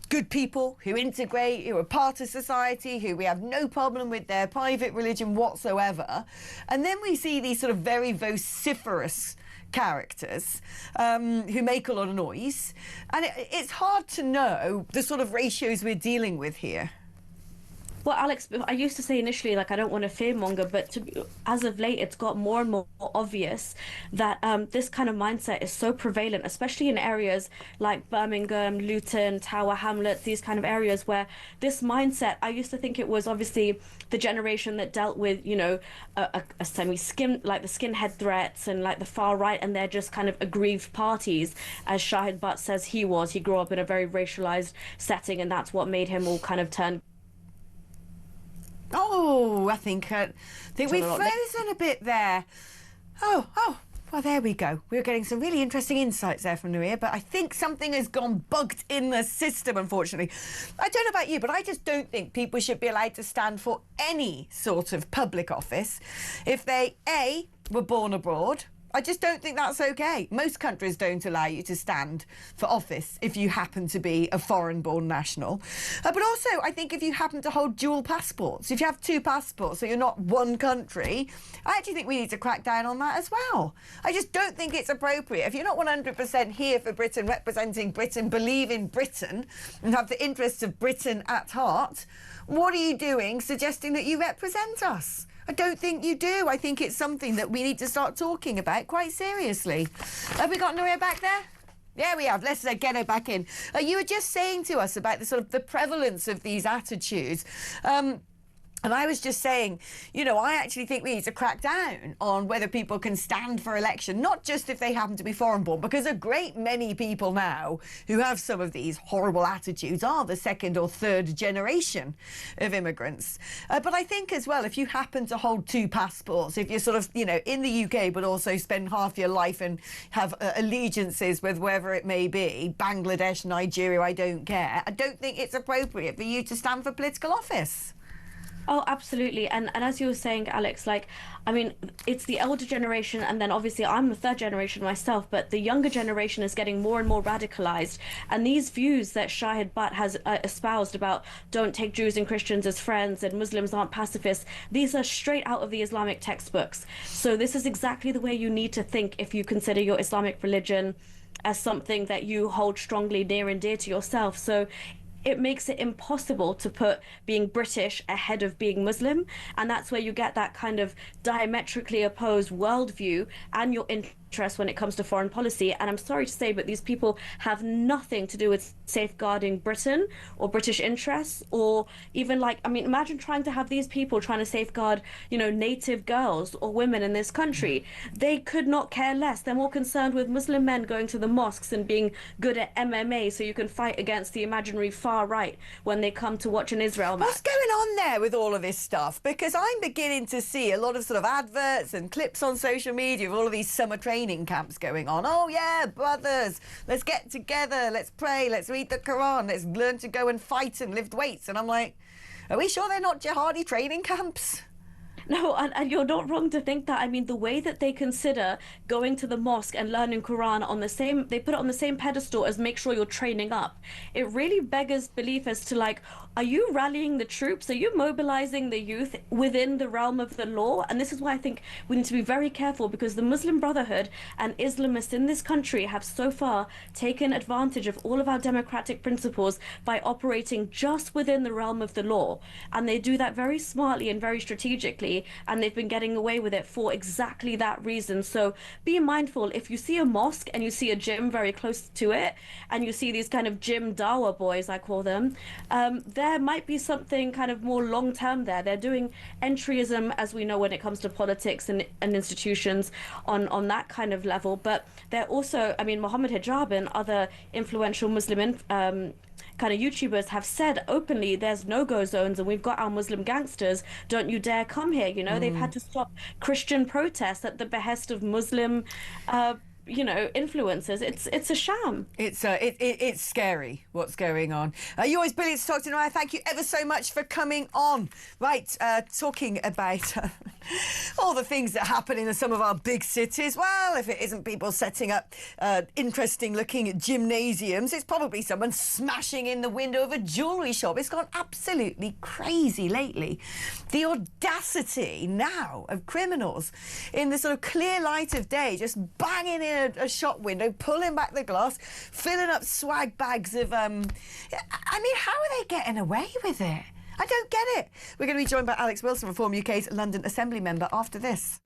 good people who integrate, who are part of society, who we have no problem with their private religion whatsoever. And then we see these sort of very vociferous characters who make a lot of noise. And it's hard to know the sort of ratios we're dealing with here. Well, Alex, I used to say initially, like, I don't want to fearmonger, but as of late, it's got more and more obvious that this kind of mindset is so prevalent, especially in areas like Birmingham, Luton, Tower Hamlets, these kind of areas where this mindset, I used to think it was obviously the generation that dealt with, you know, a semi-skin, like the skinhead threats and like the far right, and they're just kind of aggrieved parties, as Shahid Butt says he was. He grew up in a very racialized setting, and that's what made him all kind of turn. Oh, I think we've frozen a bit there. Oh, Well, there we go. We're getting some really interesting insights there from Nuria, but I think something has gone bugged in the system, unfortunately. I don't know about you, but I just don't think people should be allowed to stand for any sort of public office if they, A, were born abroad. I just don't think that's okay. Most countries don't allow you to stand for office if you happen to be a foreign-born national. But also, I think if you happen to hold dual passports, if you have two passports, so you're not one country, I actually think we need to crack down on that as well. I just don't think it's appropriate. If you're not 100% here for Britain, representing Britain, believe in Britain, and have the interests of Britain at heart, what are you doing suggesting that you represent us? I don't think you do. I think it's something that we need to start talking about quite seriously. Have we got Nuria back there? Yeah, we have. Let's get her back in. You were just saying to us about the sort of the prevalence of these attitudes. And I was just saying, you know, I actually think we need to crack down on whether people can stand for election, not just if they happen to be foreign-born, because a great many people now who have some of these horrible attitudes are the second or third generation of immigrants. But I think as well, if you happen to hold two passports, if you're sort of, you know, in the UK, but also spend half your life and have allegiances with wherever it may be, Bangladesh, Nigeria, I don't care, I don't think it's appropriate for you to stand for political office. Oh, absolutely. And as you were saying, Alex, like, I mean, it's the elder generation, and then obviously I'm the third generation myself, but the younger generation is getting more and more radicalized. And these views that Shahid Butt has espoused about don't take Jews and Christians as friends and Muslims aren't pacifists, these are straight out of the Islamic textbooks. So this is exactly the way you need to think if you consider your Islamic religion as something that you hold strongly near and dear to yourself. So it makes it impossible to put being British ahead of being Muslim, and that's where you get that kind of diametrically opposed worldview and your interest when it comes to foreign policy. And I'm sorry to say, but these people have nothing to do with safeguarding Britain or British interests, or even, like, I mean, imagine trying to have these people trying to safeguard, you know, native girls or women in this country. They could not care less. They're more concerned with Muslim men going to the mosques and being good at MMA so you can fight against the imaginary far right when they come to watch an Israel match. What's going on there with all of this stuff? Because I'm beginning to see a lot of sort of adverts and clips on social media of all of these summer training camps going on. Oh yeah, brothers, let's get together, let's pray, let's read the Quran, let's learn to go and fight and lift weights. And I'm like, are we sure they're not jihadi training camps? No, and you're not wrong to think that. I mean, the way that they consider going to the mosque and learning Quran on the same, they put it on the same pedestal as make sure you're training up. It really beggars belief as to, like, are you rallying the troops? Are you mobilizing the youth within the realm of the law? And this is why I think we need to be very careful, because the Muslim Brotherhood and Islamists in this country have so far taken advantage of all of our democratic principles by operating just within the realm of the law. And they do that very smartly and very strategically, and they've been getting away with it for exactly that reason. So be mindful, if you see a mosque and you see a gym very close to it, and you see these kind of gym dawah boys, I call them, there might be something kind of more long-term there. They're doing entryism, as we know, when it comes to politics and institutions on that kind of level. But they're also, I mean, Mohammed Hijab and other influential Muslim kind of YouTubers have said openly there's no-go zones and we've got our Muslim gangsters, don't you dare come here. You know, they've had to stop Christian protests at the behest of Muslim you know, influencers. It's a sham. It's scary what's going on. You're always brilliant to talk to, Noah. Thank you ever so much for coming on. Right, talking about all the things that happen in some of our big cities. Well, if it isn't people setting up interesting-looking gymnasiums, it's probably someone smashing in the window of a jewellery shop. It's gone absolutely crazy lately. The audacity now of criminals in the sort of clear light of day, just banging in a shop window, pulling back the glass, filling up swag bags of I mean, how are they getting away with it? I don't get it. We're going to be joined by Alex Wilson, Reform UK's London Assembly member, after this.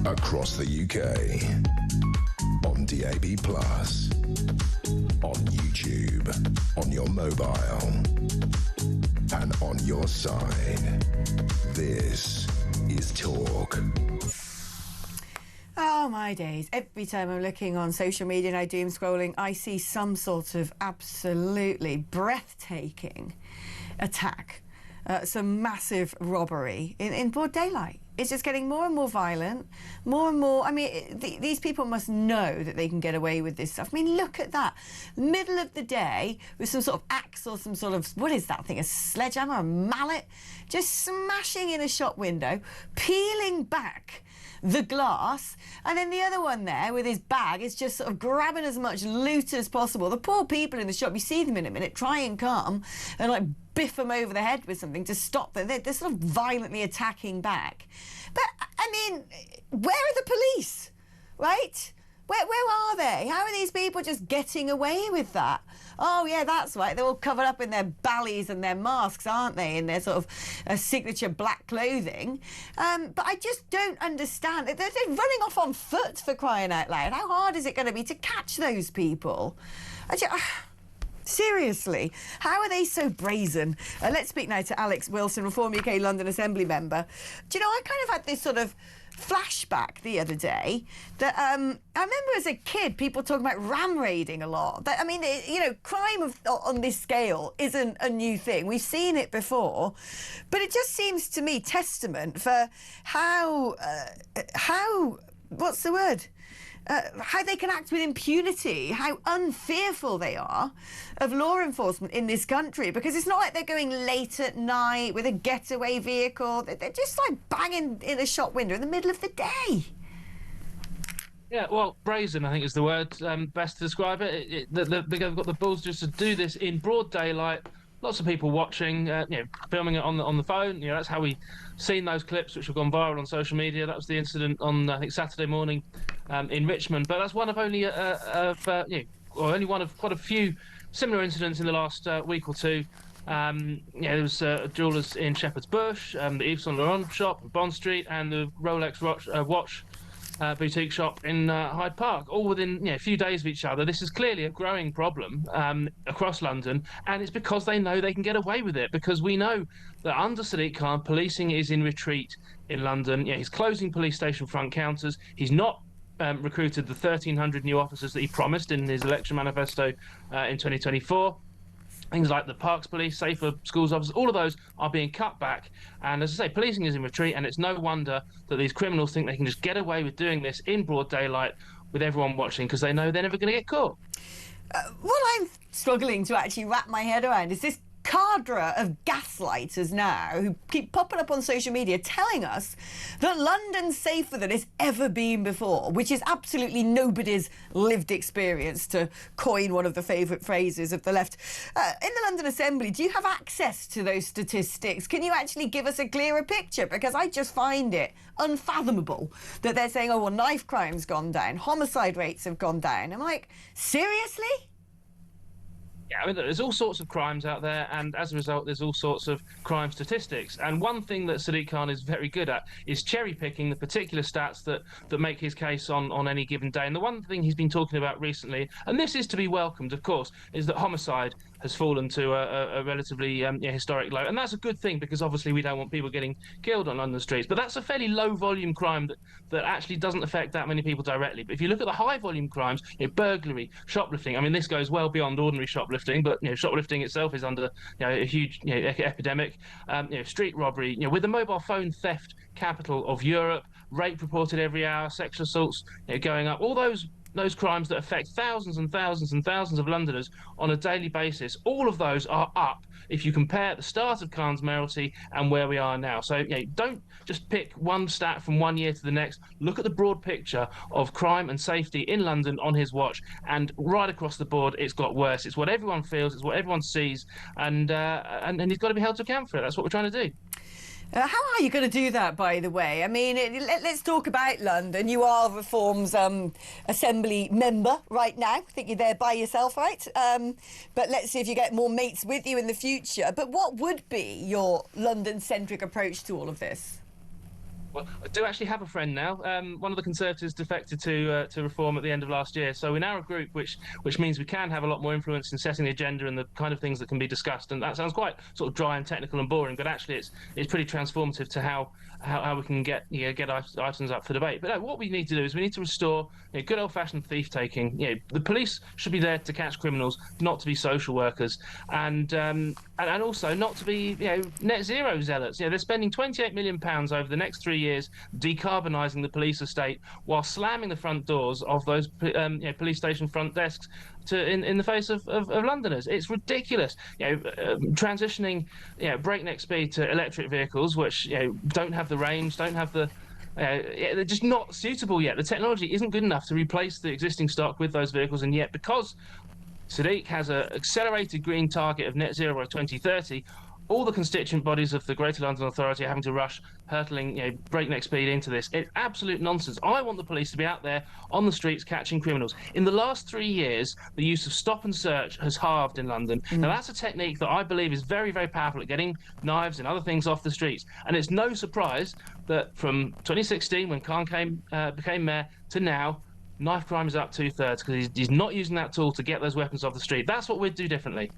across the UK, on DAB+, on YouTube, on your mobile, and on your side. This is Talk. Oh, my days. Every time I'm looking on social media and I doom scrolling, I see some sort of absolutely breathtaking attack, some massive robbery in broad daylight. It's just getting more and more violent, more and more. I mean, these people must know that they can get away with this stuff. I mean, look at that. Middle of the day with some sort of axe or some sort of, what is that thing, a sledgehammer, a mallet, just smashing in a shop window, peeling back the glass, and then the other one there with his bag is just sort of grabbing as much loot as possible. The poor people in the shop, you see them in a minute, try and come and like biff them over the head with something to stop them. They're sort of violently attacking back. But, I mean, where are the police, right? Where are they? How are these people just getting away with that? Oh, yeah, that's right. They're all covered up in their ballies and their masks, aren't they, in their sort of signature black clothing. But I just don't understand. They're running off on foot, for crying out loud. How hard is it going to be to catch those people? Seriously, how are they so brazen? Let's speak now to Alex Wilson, Reform UK London Assembly member. Do you know, I kind of had this sort of flashback the other day that I remember as a kid people talking about ram raiding a lot. I mean, you know, crime on this scale isn't a new thing. We've seen it before, but it just seems to me testament for how what's the word? How they can act with impunity, how unfearful they are of law enforcement in this country, because it's not like they're going late at night with a getaway vehicle. They're just like banging in a shop window in the middle of the day. Yeah, well, brazen, I think, is the word best to describe it. They've got the balls just to do this in broad daylight. Lots of people watching, filming it on the phone. You know, that's how we seen those clips which have gone viral on social media. That was the incident on, I think, Saturday morning in Richmond. But that's one of only only one of quite a few similar incidents in the last week or two. There was a jewellers in Shepherd's Bush, the Yves Saint Laurent shop, Bond Street, and the Rolex watch boutique shop in Hyde Park, all within a few days of each other. This is clearly a growing problem across London, and it's because they know they can get away with it, because we know that under Sadiq Khan, policing is in retreat in London. He's closing police station front counters. He's not recruited the 1,300 new officers that he promised in his election manifesto in 2024. Things like the Parks Police, Safer Schools officers, all of those are being cut back. And as I say, policing is in retreat, and it's no wonder that these criminals think they can just get away with doing this in broad daylight with everyone watching, because they know they're never going to get caught. What I'm struggling to actually wrap my head around is this cadre of gaslighters now who keep popping up on social media telling us that London's safer than it's ever been before, which is absolutely nobody's lived experience, to coin one of the favourite phrases of the left. In the London Assembly, do you have access to those statistics? Can you actually give us a clearer picture? Because I just find it unfathomable that they're saying, oh, well, knife crime's gone down, homicide rates have gone down. I'm like, seriously? Yeah, I mean, there's all sorts of crimes out there, and as a result, there's all sorts of crime statistics. And one thing that Sadiq Khan is very good at is cherry-picking the particular stats that make his case on any given day. And the one thing he's been talking about recently, and this is to be welcomed, of course, is that homicide has fallen to a relatively historic low. And that's a good thing, because obviously we don't want people getting killed on London streets. But that's a fairly low-volume crime that actually doesn't affect that many people directly. But if you look at the high-volume crimes, burglary, shoplifting, I mean, this goes well beyond ordinary shoplifting, but shoplifting itself is under a huge epidemic. Street robbery, with the mobile phone theft capital of Europe, rape reported every hour, sexual assaults going up, all those crimes that affect thousands and thousands and thousands of Londoners on a daily basis, all of those are up if you compare the start of Khan's mayoralty and where we are now. So don't just pick one stat from one year to the next. Look at the broad picture of crime and safety in London on his watch, and right across the board, it's got worse. It's what everyone feels, it's what everyone sees, and he's got to be held to account for it. That's what we're trying to do. How are you going to do that, by the way? I mean, let's talk about London. You are Reform's Assembly member right now. I think you're there by yourself, right? But let's see if you get more mates with you in the future. But what would be your London-centric approach to all of this? Well, I do actually have a friend now. One of the Conservatives defected to Reform at the end of last year, so we're now a group which means we can have a lot more influence in setting the agenda and the kind of things that can be discussed. And that sounds quite sort of dry and technical and boring, but actually it's pretty transformative to how we can get items up for debate. But no, what we need to do is we need to restore good old-fashioned thief taking. The police should be there to catch criminals, not to be social workers, and also not to be net zero zealots. They're spending £28 million over the next 3 years decarbonising the police estate while slamming the front doors of those police station front desks in the face of Londoners. It's ridiculous. Transitioning breakneck speed to electric vehicles, which don't have the range, don't have the they're just not suitable yet. The technology isn't good enough to replace the existing stock with those vehicles, and yet because Sadiq has an accelerated green target of net zero by 2030, all the constituent bodies of the Greater London Authority are having to rush, hurtling breakneck speed into this. It's absolute nonsense. I want the police to be out there on the streets catching criminals. In the last 3 years, the use of stop and search has halved in London. Now, that's a technique that I believe is very, very powerful at getting knives and other things off the streets. And it's no surprise that from 2016, when Khan became mayor, to now, knife crime is up 2/3 because he's not using that tool to get those weapons off the street. That's what we'd do differently.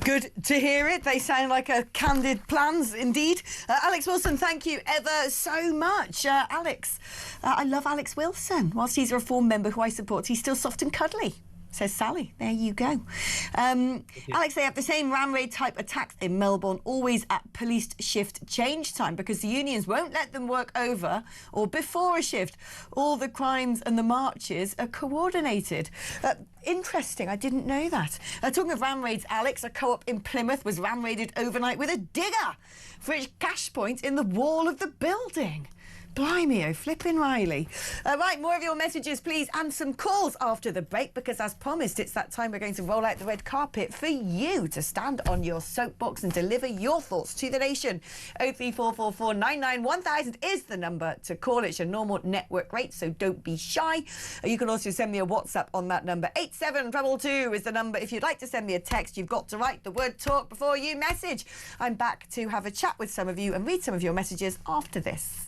Good to hear it. They sound like candid plans indeed. Alex Wilson, thank you ever so much. Alex, I love Alex Wilson. Whilst he's a Reform member who I support, he's still soft and cuddly, says Sally. There you go. Alex, they have the same ram raid type attacks in Melbourne, always at police shift change time, because the unions won't let them work over or before a shift. All the crimes and the marches are coordinated. Interesting, I didn't know that. Talking of ram raids, Alex, a co-op in Plymouth was ram raided overnight with a digger for its cash point in the wall of the building. Blimey, oh, flipping Riley. Right, more of your messages, please, and some calls after the break, because as promised, it's that time we're going to roll out the red carpet for you to stand on your soapbox and deliver your thoughts to the nation. 03444 99 1000 is the number to call. It's your normal network rate, so don't be shy. You can also send me a WhatsApp on that number. 87222 is the number. If you'd like to send me a text, you've got to write the word talk before you message. I'm back to have a chat with some of you and read some of your messages after this.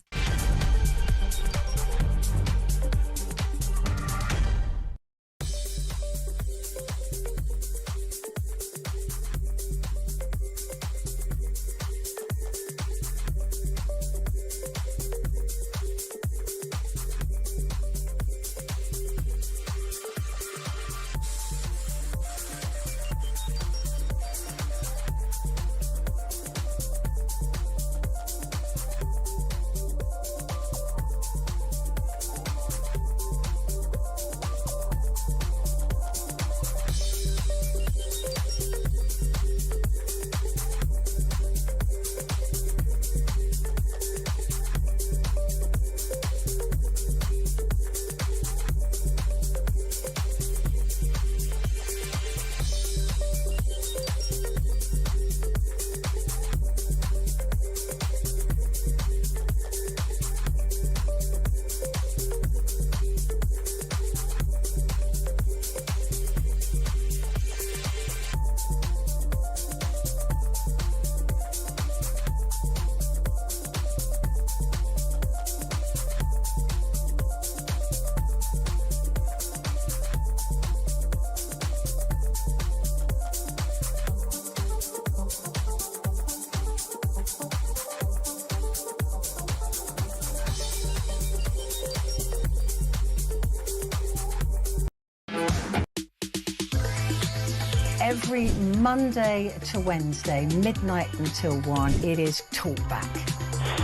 Every Monday to Wednesday, midnight until 1, it is Talkback.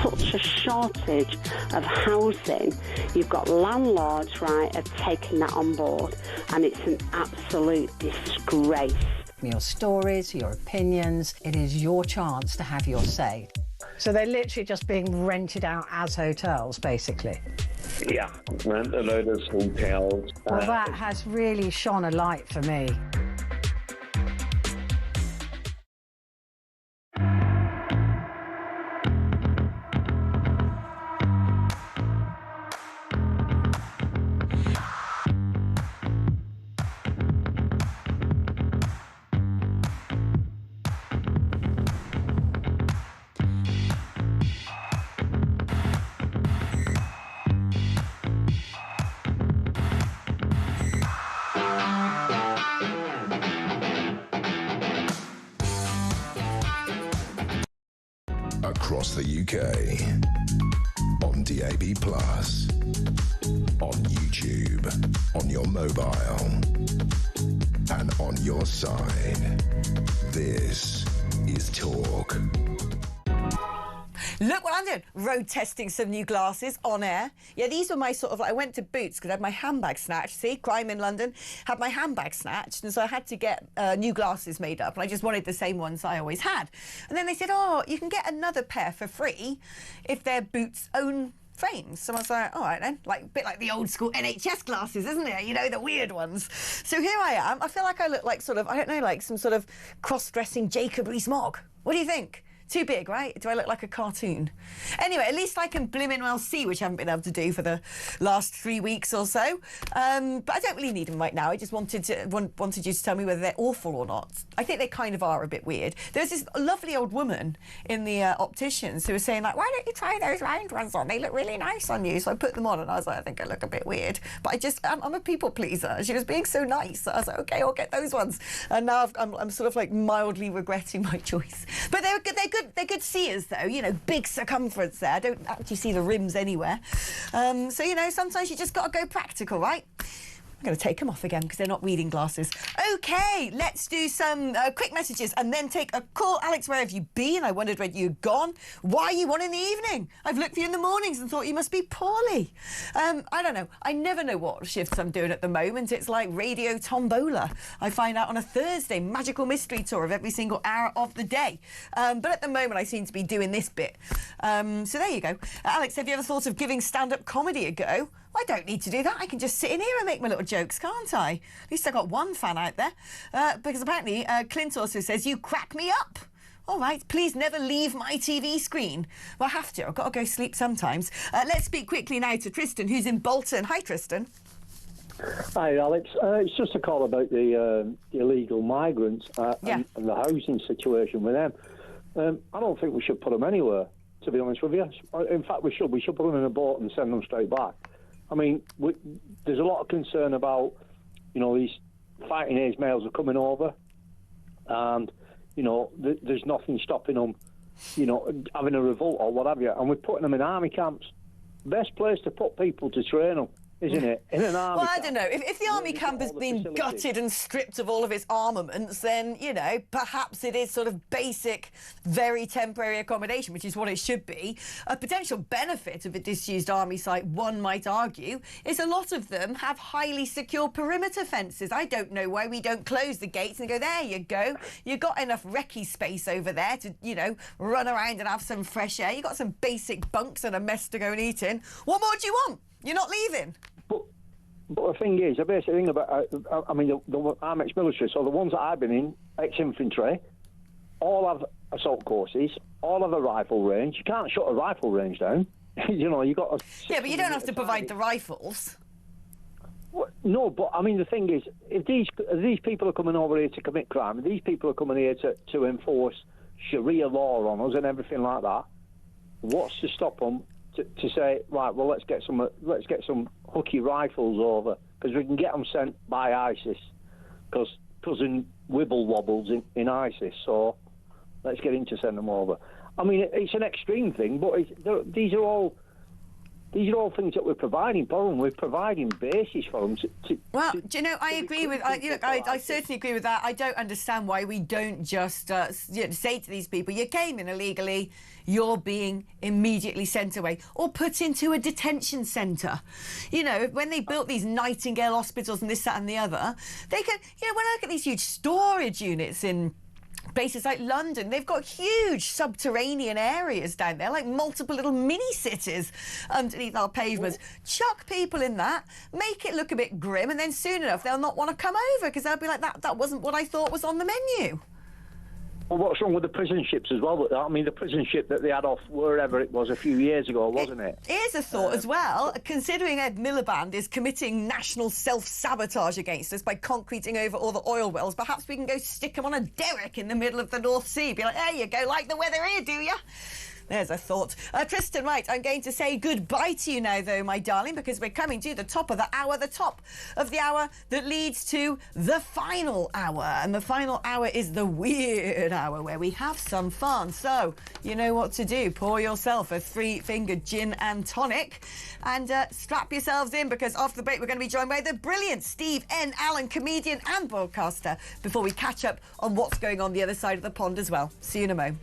Such a shortage of housing. You've got landlords, right, have taken that on board, and it's an absolute disgrace. Your stories, your opinions, it is your chance to have your say. So they're literally just being rented out as hotels, basically. Yeah, rent a load of hotels. Well, that has really shone a light for me. across the UK. On DAB+, on YouTube, on your mobile, and on your side. This is Talk. Look what I'm doing. Road testing some new glasses on air. Yeah, these were my sort of... I went to Boots because I had my handbag snatched. See, crime in London. Had my handbag snatched, and so I had to get new glasses made up, and I just wanted the same ones I always had. And then they said, oh, you can get another pair for free if they're Boots' own frames. So I was like, all right then, like a bit like the old school NHS glasses, isn't it? You know, the weird ones. So here I am. I feel like I look like sort of, I don't know, like some sort of cross-dressing Jacob Rees-Mogg. What do you think? Too big, right? Do I look like a cartoon? Anyway, at least I can blimmin' well see, which I haven't been able to do for the last 3 weeks or so. But I don't really need them right now. I just wanted you to tell me whether they're awful or not. I think they kind of are a bit weird. There's this lovely old woman in the opticians who was saying, like, why don't you try those round ones on? They look really nice on you. So I put them on and I was like, I think I look a bit weird. But I'm a people pleaser. She was being so nice. I was like, OK, I'll get those ones. And now I'm sort of like mildly regretting my choice. But they're good. They're good seers, though. You know, big circumference there. I don't actually see the rims anywhere. So, you know, sometimes you just got to go practical, right? I'm going to take them off again because they're not reading glasses. OK, let's do some quick messages and then take a call. Alex, where have you been? I wondered where you'd gone. Why are you on in the evening? I've looked for you in the mornings and thought you must be poorly. I don't know. I never know what shifts I'm doing at the moment. It's like radio tombola. I find out on a Thursday, magical mystery tour of every single hour of the day. But at the moment, I seem to be doing this bit. So there you go. Alex, have you ever thought of giving stand-up comedy a go? I don't need to do that. I can just sit in here and make my little jokes, can't I? At least I got one fan out there. Because apparently Clint also says, you crack me up. All right, please never leave my TV screen. Well, I have to. I've got to go sleep sometimes. Let's speak quickly now to Tristan, who's in Bolton. Hi, Tristan. Hi, Alex. It's just a call about the illegal migrants and the housing situation with them. I don't think we should put them anywhere, to be honest with you. In fact, we should. We should put them in a boat and send them straight back. I mean, there's a lot of concern about, you know, these fighting age males are coming over, and, you know, there's nothing stopping them, you know, having a revolt or what have you. And we're putting them in army camps. Best place to put people to train them, isn't it? In an army Well, I camp. don't know. If the army camp has been gutted and stripped of all of its armaments, then, you know, perhaps it is sort of basic, very temporary accommodation, which is what it should be. A potential benefit of a disused army site, one might argue, is a lot of them have highly secure perimeter fences. I don't know why we don't close the gates and go, there you go. You've got enough recce space over there to, you know, run around and have some fresh air. You've got some basic bunks and a mess to go and eat in. What more do you want? You're not leaving. But the thing is, the basic thing about, I mean, I'm ex-military, so the ones that I've been in, ex-infantry, all have assault courses, all have a rifle range. You can't shut a rifle range down. You know, you've got to... Yeah, but you don't have to provide the rifles. No, but I mean, the thing is, if these people are coming over here to commit crime, these people are coming here to enforce Sharia law on us and everything like that, what's to stop them to say, right, well, let's get some hooky rifles over, because we can get them sent by ISIS, because cousin Wibble wobbles in ISIS, so let's get him to send them over. I mean, it's an extreme thing, but these are all things that we're providing for them. We're providing basis for them Well, do you know, I agree with... I certainly agree with that. I don't understand why we don't just say to these people, you came in illegally, you're being immediately sent away or put into a detention centre. You know, when they built these Nightingale hospitals and this, that and the other, they could... You know, when I look at these huge storage units in places like London, they've got huge subterranean areas down there, like multiple little mini-cities underneath our pavements. Chuck people in that, make it look a bit grim, and then soon enough they'll not want to come over because they'll be like, that wasn't what I thought was on the menu. Well, what's wrong with the prison ships as well? I mean, the prison ship that they had off wherever it was a few years ago, wasn't it? Here's a thought as well. Considering Ed Miliband is committing national self-sabotage against us by concreting over all the oil wells, perhaps we can go stick him on a derrick in the middle of the North Sea. Be like, there you go, like the weather here, do you? There's a thought. Tristan, right, I'm going to say goodbye to you now, though, my darling, because we're coming to the top of the hour that leads to the final hour. And the final hour is the weird hour, where we have some fun. So, you know what to do. Pour yourself a 3-fingered gin and tonic and strap yourselves in, because after the break, we're going to be joined by the brilliant Steve N. Allen, comedian and broadcaster, before we catch up on what's going on the other side of the pond as well. See you in a moment.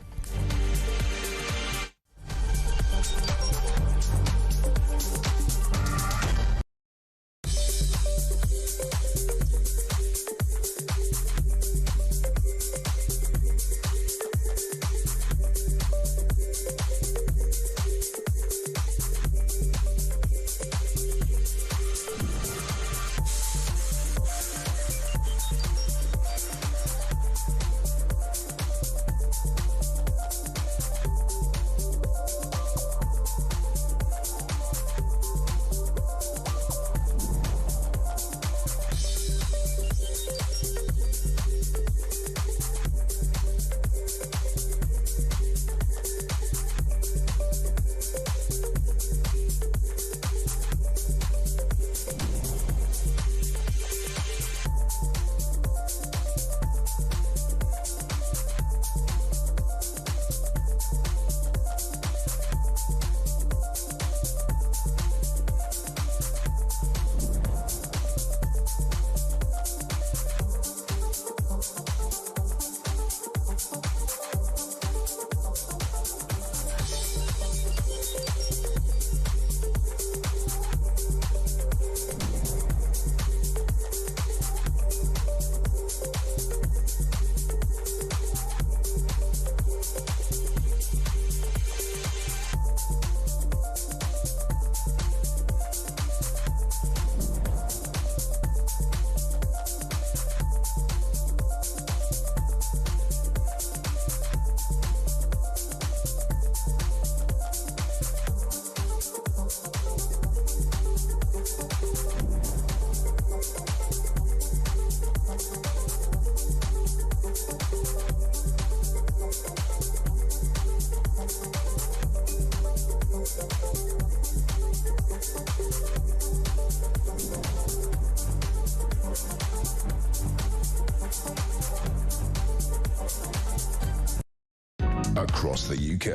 Across the UK,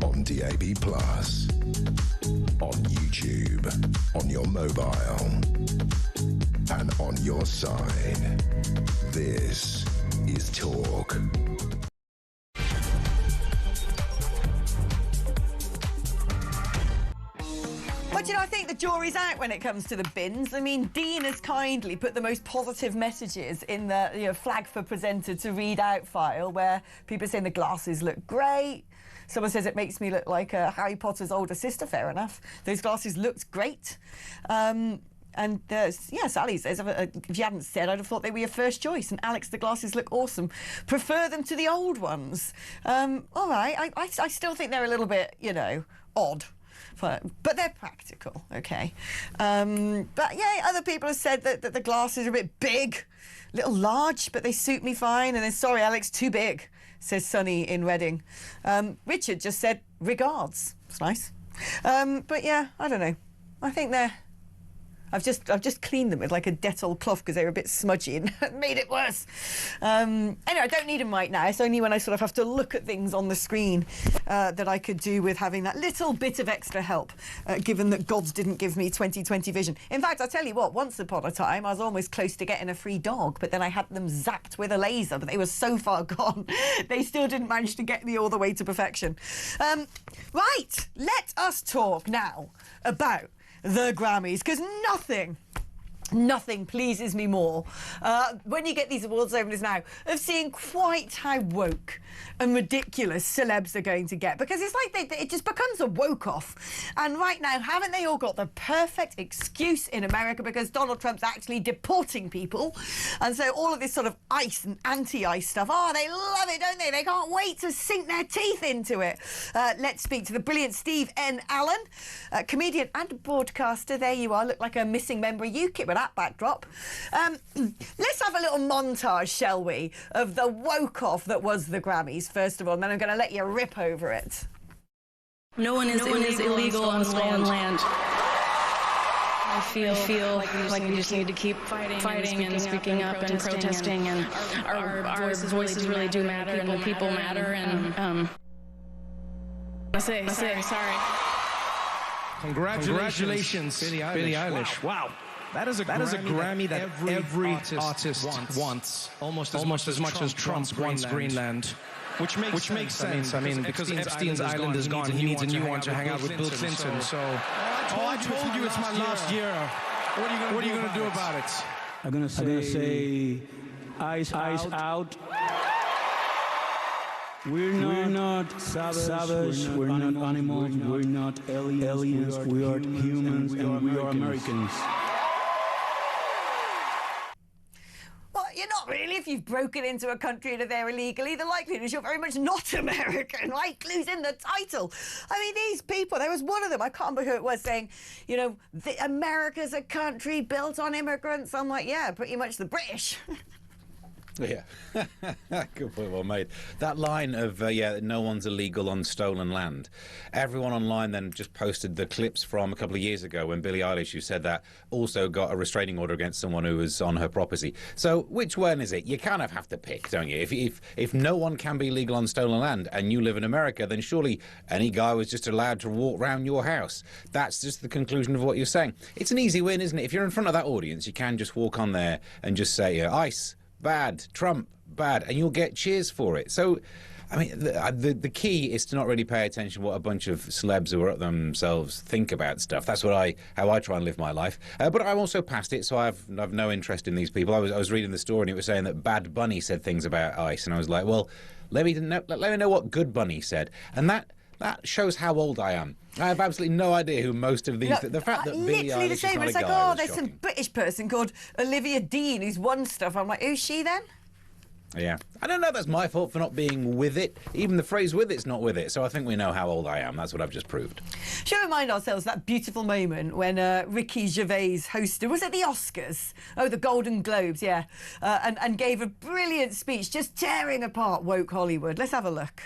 on DAB+, on YouTube, on your mobile, and on your side. This is Talk. But, you know, I think the jury's out when it comes to the bins. I mean, Dean has kindly put the most positive messages in the, you know, flag for presenter to read out file, where people are saying the glasses look great. Someone says it makes me look like Harry Potter's older sister. Fair enough. Those glasses looked great. And yeah, Sally says, if you hadn't said, I'd have thought they were your first choice. And Alex, the glasses look awesome. Prefer them to the old ones. All right, I still think they're a little bit, you know, odd. But they're practical, okay. But yeah, other people have said that the glasses are a bit big, a little large, but they suit me fine. And then, sorry, Alex, too big, says Sunny in Reading. Richard just said, regards. It's nice. But yeah, I don't know. I think they're... I've just cleaned them with like a Dettol cloth because they were a bit smudgy and made it worse. Anyway, I don't need them right now. It's only when I sort of have to look at things on the screen that I could do with having that little bit of extra help, given that gods didn't give me 20/20 vision. In fact, I'll tell you what, once upon a time, I was almost close to getting a free dog, but then I had them zapped with a laser, but they were so far gone, they still didn't manage to get me all the way to perfection. Right, let us talk now about the Grammys, because nothing pleases me more when you get these awards ceremonies now of seeing quite how woke and ridiculous celebs are going to get, because it's like it just becomes a woke off. And right now, haven't they all got the perfect excuse in America, because Donald Trump's actually deporting people, and so all of this sort of ICE and anti-ICE stuff, they love it, don't they? They can't wait to sink their teeth into it. Let's speak to the brilliant Steve N. Allen, comedian and broadcaster. There you are, look like a missing member of UKIP, but that backdrop. Let's have a little montage, shall we, of the woke-off that was the Grammys, first of all, and then I'm going to let you rip over it. No one is illegal on stolen land. I feel like we just need to keep fighting and speaking up and protesting, and our voices really do matter, and the people matter, and I say sorry. Congratulations, Billie Eilish. Wow. That is a Grammy that every artist wants. Almost as much as Trump wants Greenland. Which makes sense. I mean, because Epstein's island is gone, he needs a new one to hang out with Bill Clinton. So, I told you it's my last year. What are you going to do about it? I'm going to say, eyes out. We're not savage, we're not animals, we're not aliens, we are humans, and we are Americans. Well, you're not really if you've broken into a country that they're illegally. The likelihood is you're very much not American, right? Clues in the title. I mean, these people, there was one of them, I can't remember who it was, saying, you know, America's a country built on immigrants. I'm like, yeah, pretty much the British. Yeah, good point, well made. That line of, no one's illegal on stolen land. Everyone online then just posted the clips from a couple of years ago when Billie Eilish, who said that, also got a restraining order against someone who was on her property. So which one is it? You kind of have to pick, don't you? If no one can be legal on stolen land and you live in America, then surely any guy was just allowed to walk around your house. That's just the conclusion of what you're saying. It's an easy win, isn't it? If you're in front of that audience, you can just walk on there and just say, ICE, bad, Trump, bad, and you'll get cheers for it. So, I mean, the key is to not really pay attention to what a bunch of celebs who are up themselves think about stuff. That's how I try and live my life. But I'm also past it, so I've no interest in these people. I was reading the story and it was saying that Bad Bunny said things about ICE, and I was like, well, let me know what Good Bunny said, and that shows how old I am. I have absolutely no idea who most of these... the fact that Billie literally Eilish the same. is not It's a like, guy was there's shocking. some British person called Olivia Dean who's won stuff. I'm like, who's she then? Yeah. I don't know if that's my fault for not being with it. Even the phrase with it's not with it. So I think we know how old I am. That's what I've just proved. Shall we remind ourselves that beautiful moment when Ricky Gervais hosted, was it the Oscars? Oh, the Golden Globes, yeah. And gave a brilliant speech just tearing apart woke Hollywood. Let's have a look.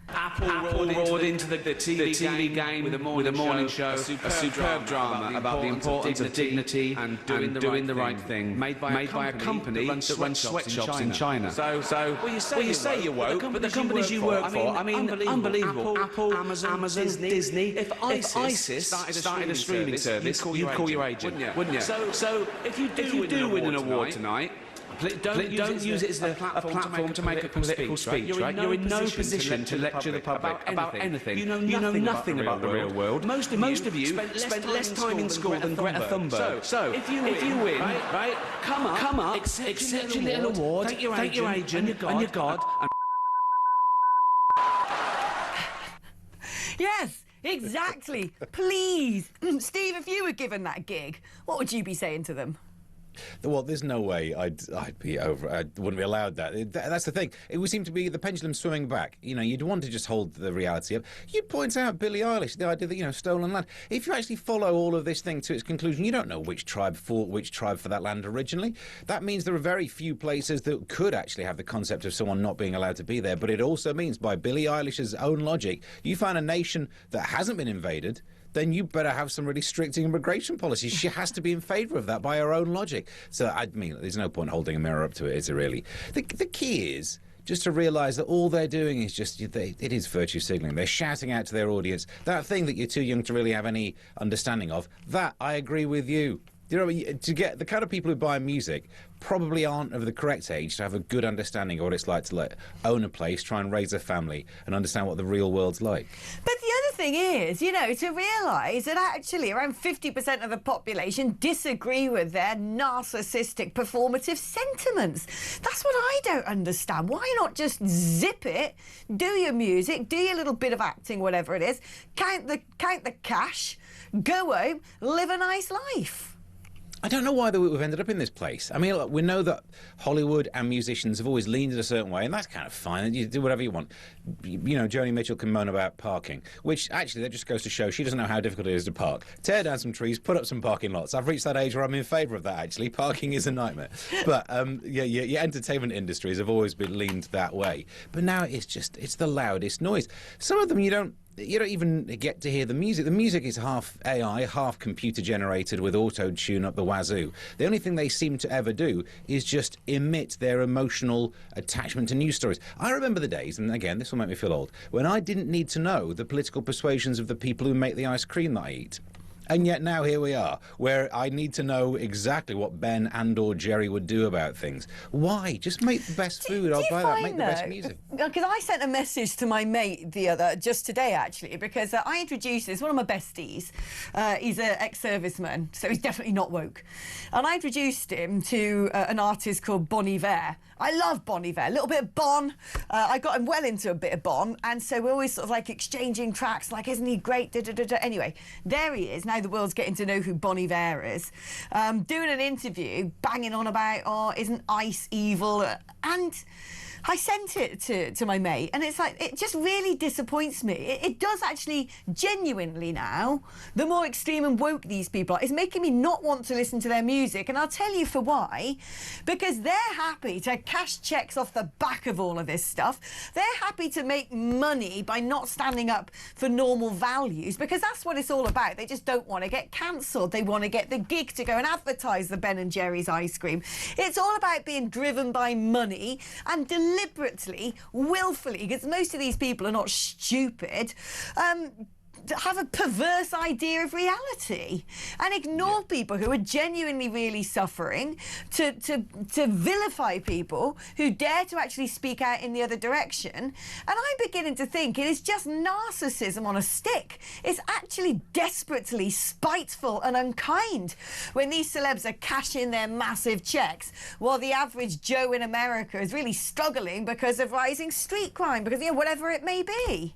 Apple roared into the TV game with a morning show, a superb drama about the importance of dignity and doing the right thing, made by a company that runs sweatshops in China. So you say you're woke, but the companies you work for, I mean, unbelievable. Apple, Amazon, Disney. If ISIS started a streaming service, you'd call your agent, wouldn't you? So if you do win an award tonight, don't use it as a platform to make a political speech, right? You're in no position to lecture the public about anything. You know nothing about the real world. Most of you spent less time in school than Greta Thunberg. So if you win, right, come up, accept your little award, thank your agent and your God. Yes, exactly. Please. Steve, if you were given that gig, what would you be saying to them? Well, there's no way I'd be over. I wouldn't be allowed that. That's the thing. It would seem to be the pendulum swinging back. You know, you'd want to just hold the reality up. You point out Billie Eilish, the idea that, stolen land. If you actually follow all of this thing to its conclusion, you don't know which tribe fought which tribe for that land originally. That means there are very few places that could actually have the concept of someone not being allowed to be there. But it also means, by Billie Eilish's own logic, you find a nation that hasn't been invaded, then you better have some really strict immigration policies. She has to be in favour of that by her own logic. So, I mean, there's no point holding a mirror up to it, is there really? The key is just to realise that all they're doing is it is virtue signalling. They're shouting out to their audience. That thing that you're too young to really have any understanding of, that, I agree with you. You know, to get the kind of people who buy music probably aren't of the correct age to have a good understanding of what it's like to own a place, try and raise a family, and understand what the real world's like. But the other thing is, to realise that actually around 50% of the population disagree with their narcissistic performative sentiments. That's what I don't understand. Why not just zip it, do your music, do your little bit of acting, whatever it is, count the cash, go home, live a nice life? I don't know why we've ended up in this place. I mean, look, we know that Hollywood and musicians have always leaned in a certain way, and that's kind of fine. You do whatever you want. You know, Joni Mitchell can moan about parking, which actually that just goes to show she doesn't know how difficult it is to park. Tear down some trees, put up some parking lots. I've reached that age where I'm in favour of that, actually. Parking is a nightmare. But, your entertainment industries have always been leaned that way. But now it's the loudest noise. Some of them you don't even get to hear the music. The music is half AI, half computer generated with auto-tune up the wazoo. The only thing they seem to ever do is just emit their emotional attachment to news stories. I remember the days, and again, this will make me feel old, when I didn't need to know the political persuasions of the people who make the ice cream that I eat. And yet now here we are, where I need to know exactly what Ben and or Jerry would do about things. Why? Just make the best food. I'll buy that. Make the best music. Because I sent a message to my mate just today, actually, because I introduced this, one of my besties. He's an ex-serviceman, so he's definitely not woke. And I introduced him to an artist called Bon Iver. I love Bon Iver, a little bit of Bon. I got him well into a bit of Bon, and so we're always sort of like exchanging tracks, like, isn't he great? Anyway, there he is. Now the world's getting to know who Bon Iver is. Doing an interview, banging on about, isn't ice evil? And I sent it to my mate, and it's like, it just really disappoints me. It does actually, genuinely now, the more extreme and woke these people are, it's making me not want to listen to their music, and I'll tell you for why. Because they're happy to cash checks off the back of all of this stuff. They're happy to make money by not standing up for normal values, because that's what it's all about. They just don't want to get cancelled. They want to get the gig to go and advertise the Ben and Jerry's ice cream. It's all about being driven by money and deliberately, willfully, because most of these people are not stupid, have a perverse idea of reality and ignore people who are genuinely really suffering, to vilify people who dare to actually speak out in the other direction. And I'm beginning to think it is just narcissism on a stick. It's actually desperately spiteful and unkind when these celebs are cashing their massive checks while the average Joe in America is really struggling because of rising street crime, because, whatever it may be.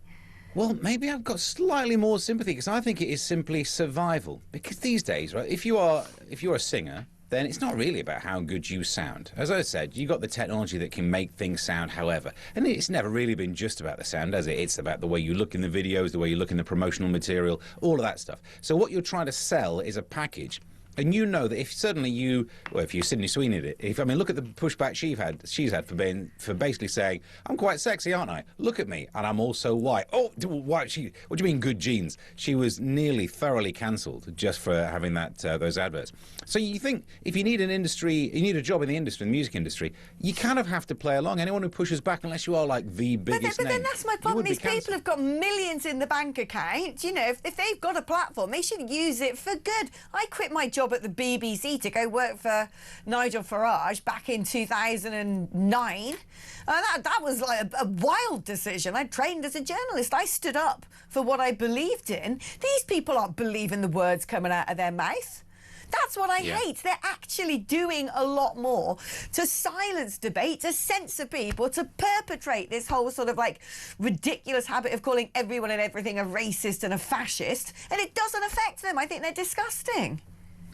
Well, maybe I've got slightly more sympathy, because I think it is simply survival. Because these days, right, if you're a singer, then it's not really about how good you sound. As I said, you've got the technology that can make things sound however. And it's never really been just about the sound, has it? It's about the way you look in the videos, the way you look in the promotional material, all of that stuff. So what you're trying to sell is a package. And you know that if suddenly if you Sydney Sweeney'd it, look at the pushback she's had for basically saying, I'm quite sexy, aren't I? Look at me, and I'm also white. Oh, what do you mean good genes? She was nearly thoroughly cancelled just for having those adverts. So you think if you need a job in the industry, the music industry, you kind of have to play along. Anyone who pushes back, unless you are like the biggest name. But then that's my problem. These people have got millions in the bank account. If they've got a platform, they should use it for good. I quit my job at the BBC to go work for Nigel Farage back in 2009. That was like a wild decision. I trained as a journalist. I stood up for what I believed in. These people aren't believing the words coming out of their mouth. That's what I hate. They're actually doing a lot more to silence debate, to censor people, to perpetrate this whole sort of like ridiculous habit of calling everyone and everything a racist and a fascist. And it doesn't affect them. I think they're disgusting.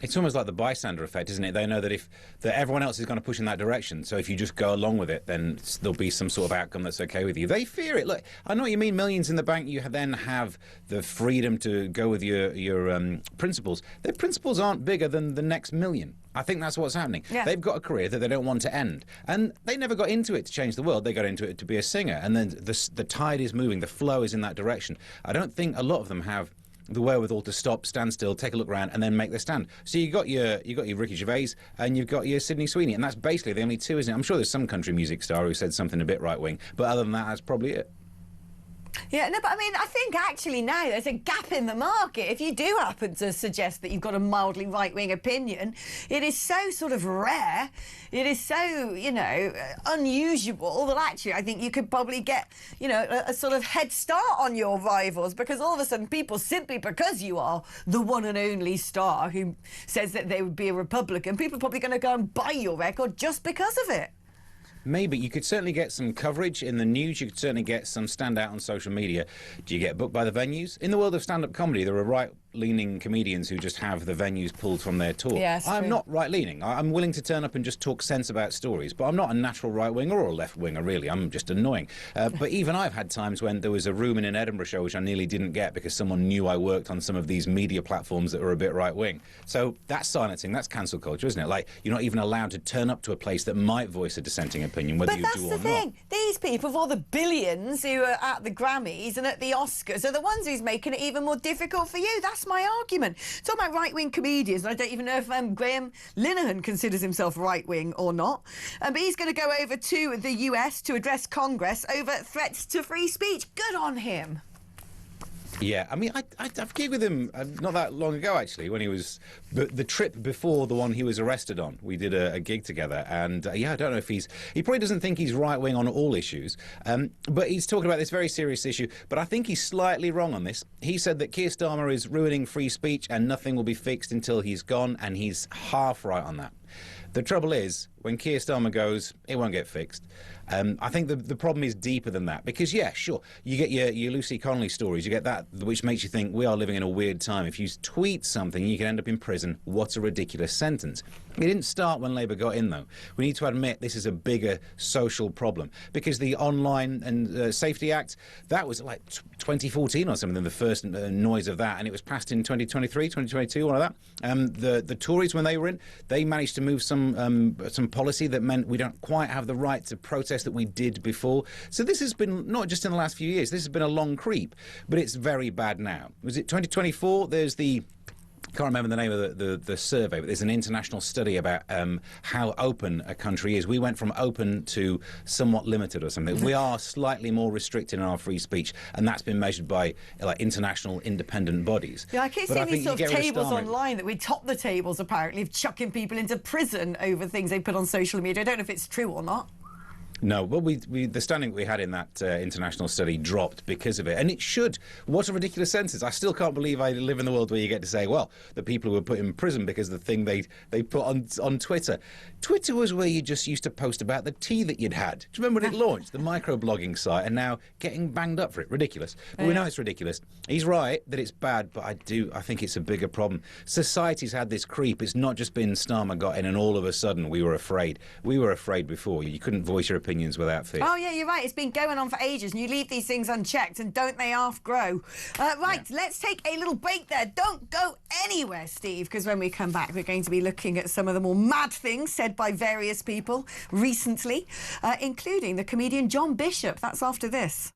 It's almost like the bystander effect, isn't it? They know that that everyone else is going to push in that direction, so if you just go along with it, then there'll be some sort of outcome that's okay with you. They fear it. Look, I know what you mean, millions in the bank, you then have the freedom to go with your principles. Their principles aren't bigger than the next million. I think that's what's happening. Yeah. They've got a career that they don't want to end. And they never got into it to change the world. They got into it to be a singer. And then the tide is moving, the flow is in that direction. I don't think a lot of them have the wherewithal to stop, stand still, take a look around, and then make their stand. So you got your Ricky Gervais and you've got your Sydney Sweeney, and that's basically the only two, isn't it? I'm sure there's some country music star who said something a bit right wing, but other than that, that's probably it. Yeah, no, but I think actually now there's a gap in the market. If you do happen to suggest that you've got a mildly right-wing opinion, it is so sort of rare, it is so, unusual that actually I think you could probably get, a sort of head start on your rivals, because all of a sudden people, simply because you are the one and only star who says that they would be a Republican, people are probably going to go and buy your record just because of it. Maybe. You could certainly get some coverage in the news. You could certainly get some standout on social media. Do you get booked by the venues? In the world of stand-up comedy, there are right-leaning comedians who just have the venues pulled from their tour. Yeah, I'm not right-leaning. I'm willing to turn up and just talk sense about stories, but I'm not a natural right-winger or a left-winger, really. I'm just annoying. But even I've had times when there was a room in an Edinburgh show which I nearly didn't get because someone knew I worked on some of these media platforms that were a bit right-wing. So that's silencing. That's cancel culture, isn't it? Like, you're not even allowed to turn up to a place that might voice a dissenting opinion, whether you do or not. But that's the thing. These people, with all the billions who are at the Grammys and at the Oscars, are the ones who's making it even more difficult for you. That's my argument. Talking about right-wing comedians, and I don't even know if Graham Linehan considers himself right-wing or not, but he's going to go over to the US to address Congress over threats to free speech. Good on him. Yeah, I mean, I've gigged with him not that long ago, actually, when he was... the trip before the one he was arrested on. We did a gig together, and, yeah, I don't know if he probably doesn't think he's right-wing on all issues, but he's talking about this very serious issue, but I think he's slightly wrong on this. He said that Keir Starmer is ruining free speech and nothing will be fixed until he's gone, and he's half right on that. The trouble is, when Keir Starmer goes, it won't get fixed. I think the problem is deeper than that, because, yeah, sure, you get your Lucy Connolly stories, you get that, which makes you think we are living in a weird time. If you tweet something, you can end up in prison. What a ridiculous sentence. It didn't start when Labour got in, though. We need to admit this is a bigger social problem, because the Online and Safety Act, that was like 2014 or something, the first noise of that, and it was passed in 2023, 2022, one of that. The Tories, when they were in, they managed to move some policy that meant we don't quite have the right to protest that we did before. So this has been, not just in the last few years, this has been a long creep, but it's very bad now. Was it 2024? There's the... I can't remember the name of the survey, but there's an international study about how open a country is. We went from open to somewhat limited or something. We are slightly more restricted in our free speech, and that's been measured by like international independent bodies. Yeah, I keep seeing these sort of tables online that we top the tables, apparently, of chucking people into prison over things they put on social media. I don't know if it's true or not. No, well, the standing we had in that international study dropped because of it. And it should. What a ridiculous sentence. I still can't believe I live in the world where you get to say, well, the people who were put in prison because of the thing they put on Twitter. Twitter was where you just used to post about the tea that you'd had. Do you remember when it launched? The microblogging site, and now getting banged up for it. Ridiculous. But we know it's ridiculous. He's right that it's bad, but I think it's a bigger problem. Society's had this creep. It's not just been Starmer got in and all of a sudden we were afraid. We were afraid before. You couldn't voice your opinions without fear. Oh, yeah, you're right. It's been going on for ages, and you leave these things unchecked, and don't they half grow? Right, let's take a little break there. Don't go anywhere, Steve, because when we come back, we're going to be looking at some of the more mad things said by various people recently, including the comedian John Bishop. That's after this.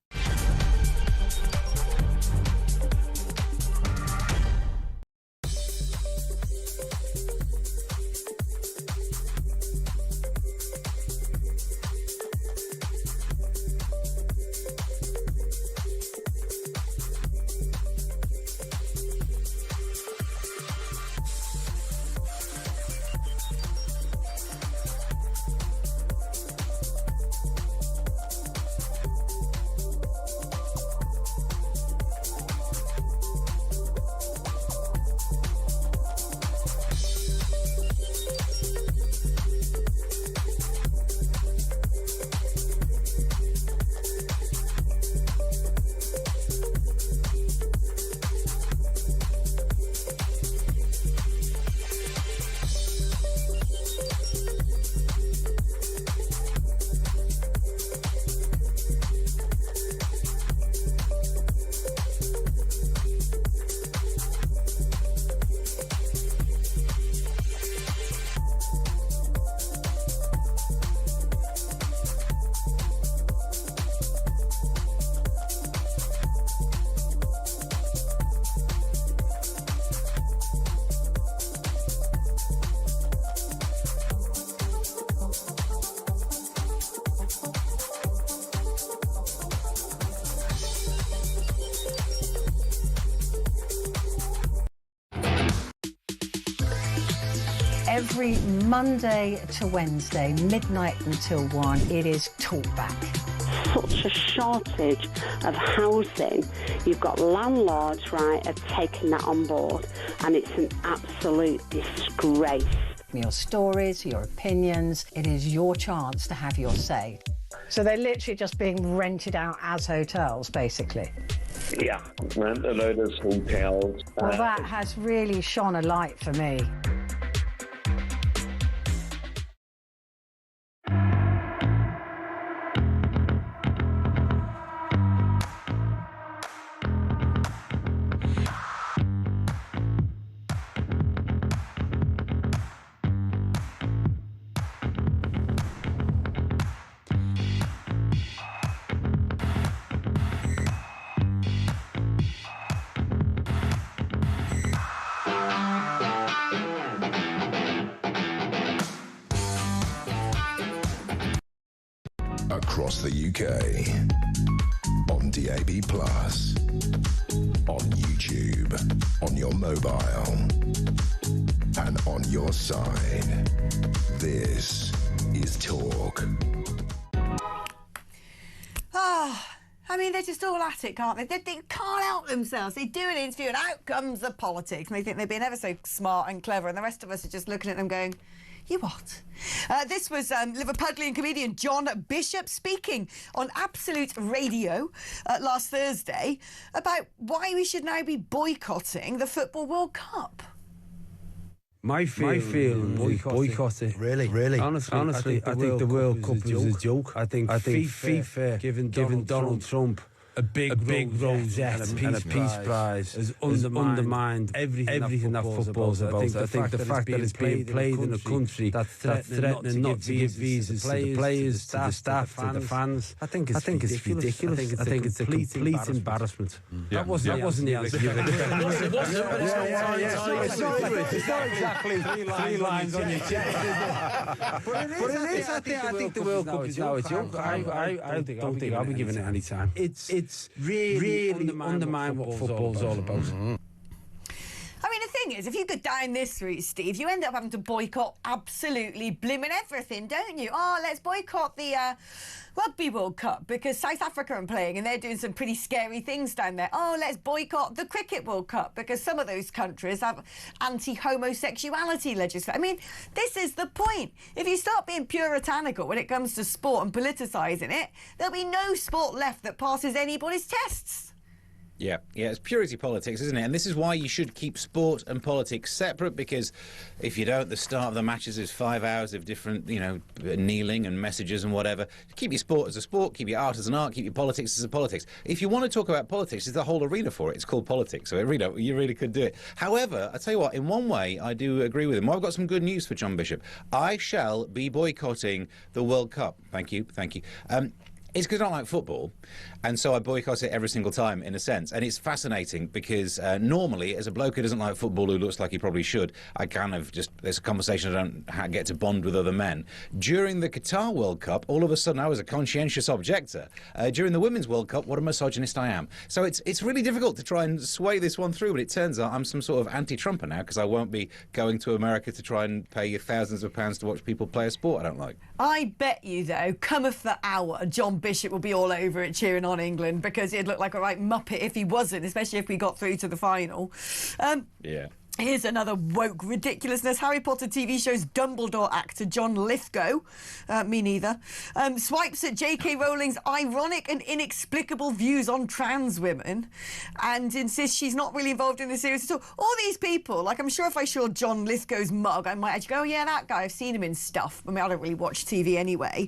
Every Monday to Wednesday, midnight until 1, it is Talkback. Such a shortage of housing. You've got landlords, right, are taking that on board, and it's an absolute disgrace. Your stories, your opinions, it is your chance to have your say. So they're literally just being rented out as hotels, basically. Yeah, and a load of hotels. Well, that has really shone a light for me. Across the UK, on DAB+, on YouTube, on your mobile, and on your side. This is Talk. I mean, they're just all at it, can't they? They can't help themselves. They do an interview and out comes the politics. And they think they've been ever so smart and clever, and the rest of us are just looking at them going, you what? This was Liverpudlian comedian John Bishop speaking on Absolute Radio last Thursday about why we should now be boycotting the Football World Cup. My feeling boycott it. Really? Honestly, I think the World Cup was a joke. I think FIFA giving Donald Trump a big rosette and a peace prize has undermined everything that football's about. I think the fact that it's being played in a country that's threatening not to give visas to the players, to the staff, to the fans, I think it's ridiculous. I think it's a complete embarrassment. That wasn't the answer. It's not exactly 3 lines on your chest. But it is. I think the World Cup is now a joke. I don't think I'll be giving it any time. It's really undermine what football's all about. I mean, the thing is, if you go down this route, Steve, you end up having to boycott absolutely blimmin' everything, don't you? Oh, let's boycott the Rugby World Cup because South Africa are playing and they're doing some pretty scary things down there. Oh, let's boycott the Cricket World Cup because some of those countries have anti-homosexuality legislation. I mean, this is the point. If you start being puritanical when it comes to sport and politicising it, there'll be no sport left that passes anybody's tests. Yeah, it's purity politics, isn't it? And this is why you should keep sport and politics separate, because if you don't, the start of the matches is 5 hours of different, kneeling and messages and whatever. Keep your sport as a sport, keep your art as an art, keep your politics as a politics. If you want to talk about politics, there's the whole arena for it. It's called politics, so you really could do it. However, I tell you what, in one way, I do agree with him. I've got some good news for John Bishop. I shall be boycotting the World Cup. Thank you. It's because I don't like football, and so I boycott it every single time, in a sense. And it's fascinating because normally, as a bloke who doesn't like football, who looks like he probably should, there's a conversation I don't get to bond with other men. During the Qatar World Cup, all of a sudden I was a conscientious objector. During the Women's World Cup, what a misogynist I am. So it's really difficult to try and sway this one through, but it turns out I'm some sort of anti-Trumper now, because I won't be going to America to try and pay thousands of pounds to watch people play a sport I don't like. I bet you, though, cometh the hour, John Bishop will be all over it cheering on England, because he'd look like a right muppet if he wasn't, especially if we got through to the final. Yeah. Here's another woke ridiculousness. Harry Potter TV show's Dumbledore actor John Lithgow, me neither, swipes at J.K. Rowling's ironic and inexplicable views on trans women and insists she's not really involved in the series at all. All these people, like, I'm sure if I saw John Lithgow's mug, I might actually go, oh, yeah, that guy, I've seen him in stuff. I mean, I don't really watch TV anyway.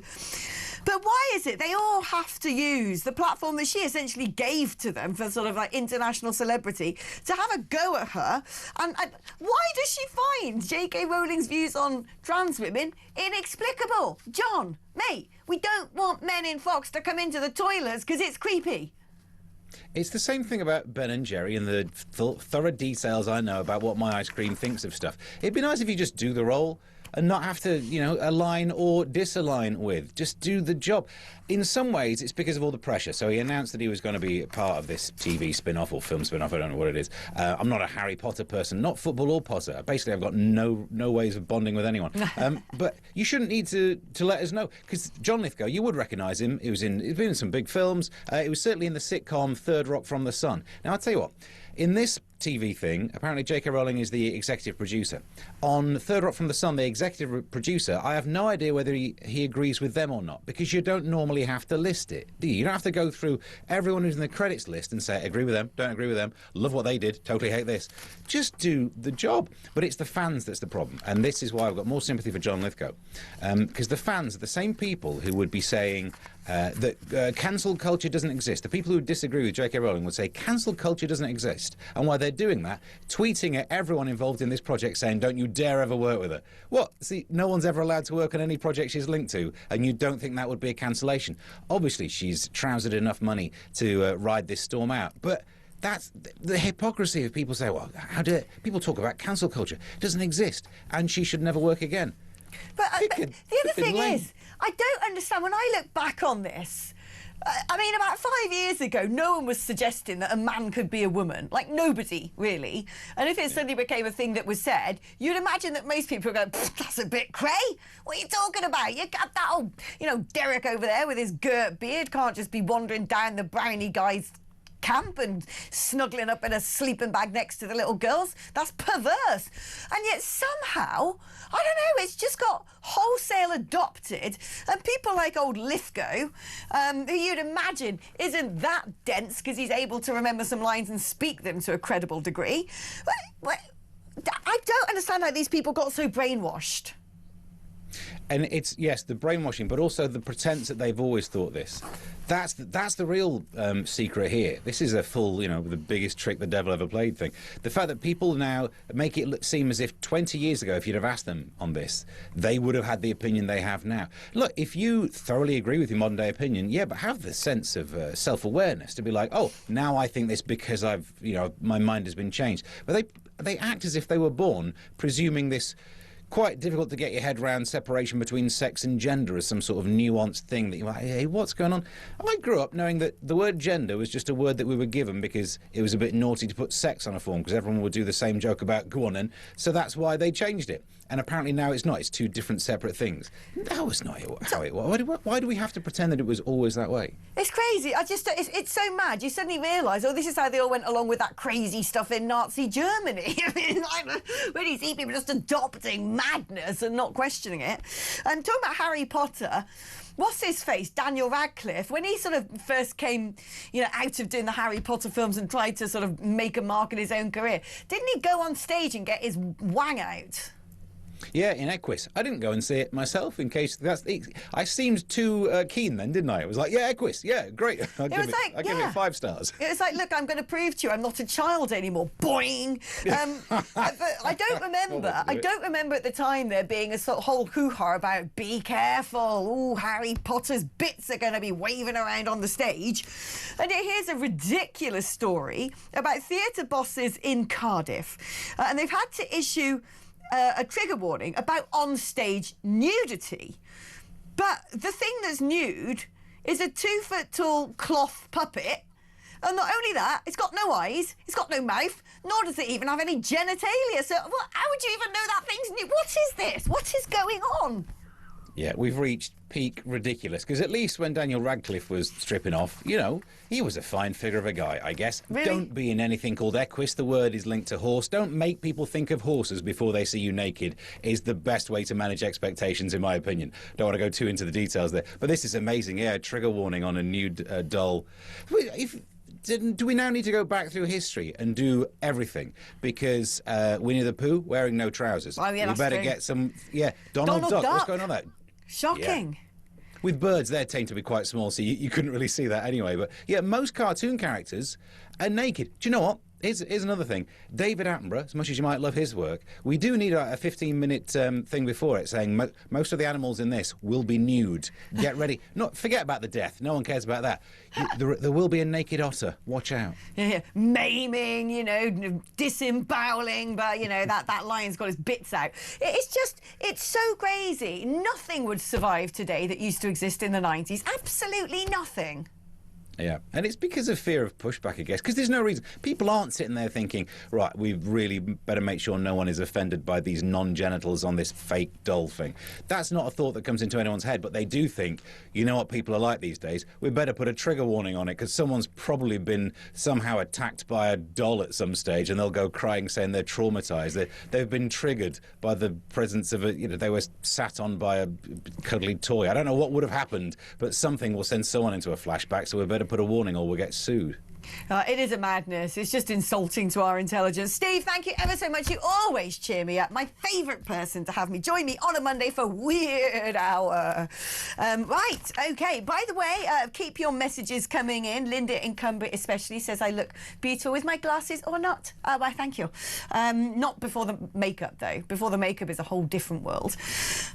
But why is it they all have to use the platform that she essentially gave to them for sort of like international celebrity to have a go at her? And why does she find J.K. Rowling's views on trans women inexplicable? John, mate, we don't want men in Fox to come into the toilets because it's creepy. It's the same thing about Ben and Jerry and the thorough details I know about what my ice cream thinks of stuff. It'd be nice if you just do the role and not have to, align or disalign with. Just do the job. In some ways, it's because of all the pressure. So he announced that he was going to be part of this TV spin-off or film spin-off. I don't know what it is. I'm not a Harry Potter person, not football or Potter. Basically, I've got no ways of bonding with anyone. But you shouldn't need to let us know, because John Lithgow, you would recognise him. He's been in some big films. He was certainly in the sitcom Third Rock from the Sun. Now, I'll tell you what. In this TV thing, apparently J.K. Rowling is the executive producer. On Third Rock from the Sun, the executive producer, I have no idea whether he agrees with them or not, because you don't normally have to list it, do you? You don't have to go through everyone who's in the credits list and say, agree with them, don't agree with them, love what they did, totally hate this. Just do the job. But it's the fans that's the problem, and this is why I've got more sympathy for John Lithgow. Because the fans are the same people who would be saying that cancel culture doesn't exist. The people who disagree with J.K. Rowling would say cancel culture doesn't exist. And why they're doing that, tweeting at everyone involved in this project saying, don't you dare ever work with her. What? See, no one's ever allowed to work on any project she's linked to, and you don't think that would be a cancellation. Obviously, she's trousered enough money to ride this storm out. But that's the hypocrisy of people say, well, how dare people talk about cancel culture? It doesn't exist, and she should never work again. But the other thing is, I don't understand, when I look back on this, I mean, about 5 years ago, no one was suggesting that a man could be a woman. Like, nobody, really. And if it suddenly became a thing that was said, you'd imagine that most people would go, that's a bit cray. What are you talking about? You got that old, Derek over there with his girt beard can't just be wandering down the brownie guy's camp and snuggling up in a sleeping bag next to the little girls. That's perverse. And yet somehow, I don't know, it's just got wholesale adopted, and people like old Lithgow, who you'd imagine isn't that dense because he's able to remember some lines and speak them to a credible degree. I don't understand how these people got so brainwashed. And it's, yes, the brainwashing, but also the pretense that they've always thought this. That's the real secret here. This is a full, the biggest trick the devil ever played thing. The fact that people now make it seem as if 20 years ago, if you'd have asked them on this, they would have had the opinion they have now. Look, if you thoroughly agree with your modern day opinion, yeah, but have the sense of self-awareness to be like, oh, now I think this because I've, my mind has been changed. But they act as if they were born presuming this quite difficult to get your head around separation between sex and gender as some sort of nuanced thing that you're like, hey, what's going on? I grew up knowing that the word gender was just a word that we were given because it was a bit naughty to put sex on a form because everyone would do the same joke about go on then. So that's why they changed it. And apparently now it's not. It's two different separate things. That was not how it was. Why do we have to pretend that it was always that way? It's crazy. It's so mad. You suddenly realise, this is how they all went along with that crazy stuff in Nazi Germany. I mean, when you see people just adopting madness and not questioning it. And talking about Harry Potter, what's his face? Daniel Radcliffe, when he sort of first came, out of doing the Harry Potter films and tried to sort of make a mark in his own career, didn't he go on stage and get his wang out? Yeah, in Equus. I didn't go and see it myself in case I seemed too keen then, didn't I? It was like, yeah, Equus, yeah, great. I give it 5 stars. It was like, look, I'm going to prove to you I'm not a child anymore. Boing. I don't remember. I don't remember at the time there being a sort of whole hoo-ha about be careful. Ooh, Harry Potter's bits are going to be waving around on the stage. And yet here's a ridiculous story about theatre bosses in Cardiff, and they've had to issue a trigger warning about on-stage nudity. But the thing that's nude is a 2-foot-tall cloth puppet. And not only that, it's got no eyes, it's got no mouth, nor does it even have any genitalia. So how would you even know that thing's nude? What is this? What is going on? Yeah, we've reached peak ridiculous, because at least when Daniel Radcliffe was stripping off, he was a fine figure of a guy, I guess. Really? Don't be in anything called Equus. The word is linked to horse. Don't make people think of horses before they see you naked is the best way to manage expectations, in my opinion. Don't want to go too into the details there. But this is amazing. Yeah, trigger warning on a nude doll. Do we now need to go back through history and do everything? Because Winnie the Pooh wearing no trousers. Oh, yeah, we better true. Get some... Yeah, Donald Duck. What's going on there? Shocking. Yeah. With birds, they tend to be quite small, so you couldn't really see that anyway. But yeah, most cartoon characters are naked. Do you know what? Here's another thing. David Attenborough, as much as you might love his work, we do need a 15-minute thing before it saying most of the animals in this will be nude. Get ready. Forget about the death. No one cares about that. There will be a naked otter. Watch out. Yeah. Maiming, disemboweling, but, that lion's got his bits out. It's so crazy. Nothing would survive today that used to exist in the 90s. Absolutely nothing. Yeah, and it's because of fear of pushback, I guess, because there's no reason. People aren't sitting there thinking, right, we really better make sure no one is offended by these non-genitals on this fake doll thing. That's not a thought that comes into anyone's head, but they do think, you know what people are like these days? We better put a trigger warning on it because someone's probably been somehow attacked by a doll at some stage, and they'll go crying saying they're traumatised. They've been triggered by the presence of they were sat on by a cuddly toy. I don't know what would have happened, but something will send someone into a flashback, so we better put a warning or we'll get sued. It is a madness. It's just insulting to our intelligence. Steve, thank you ever so much. You always cheer me up. My favourite person to have me join me on a Monday for Weird Hour. Right, OK. By the way, keep your messages coming in. Linda in Cumbria especially says I look beautiful with my glasses or not. Why, thank you. Not before the makeup, though. Before the makeup is a whole different world.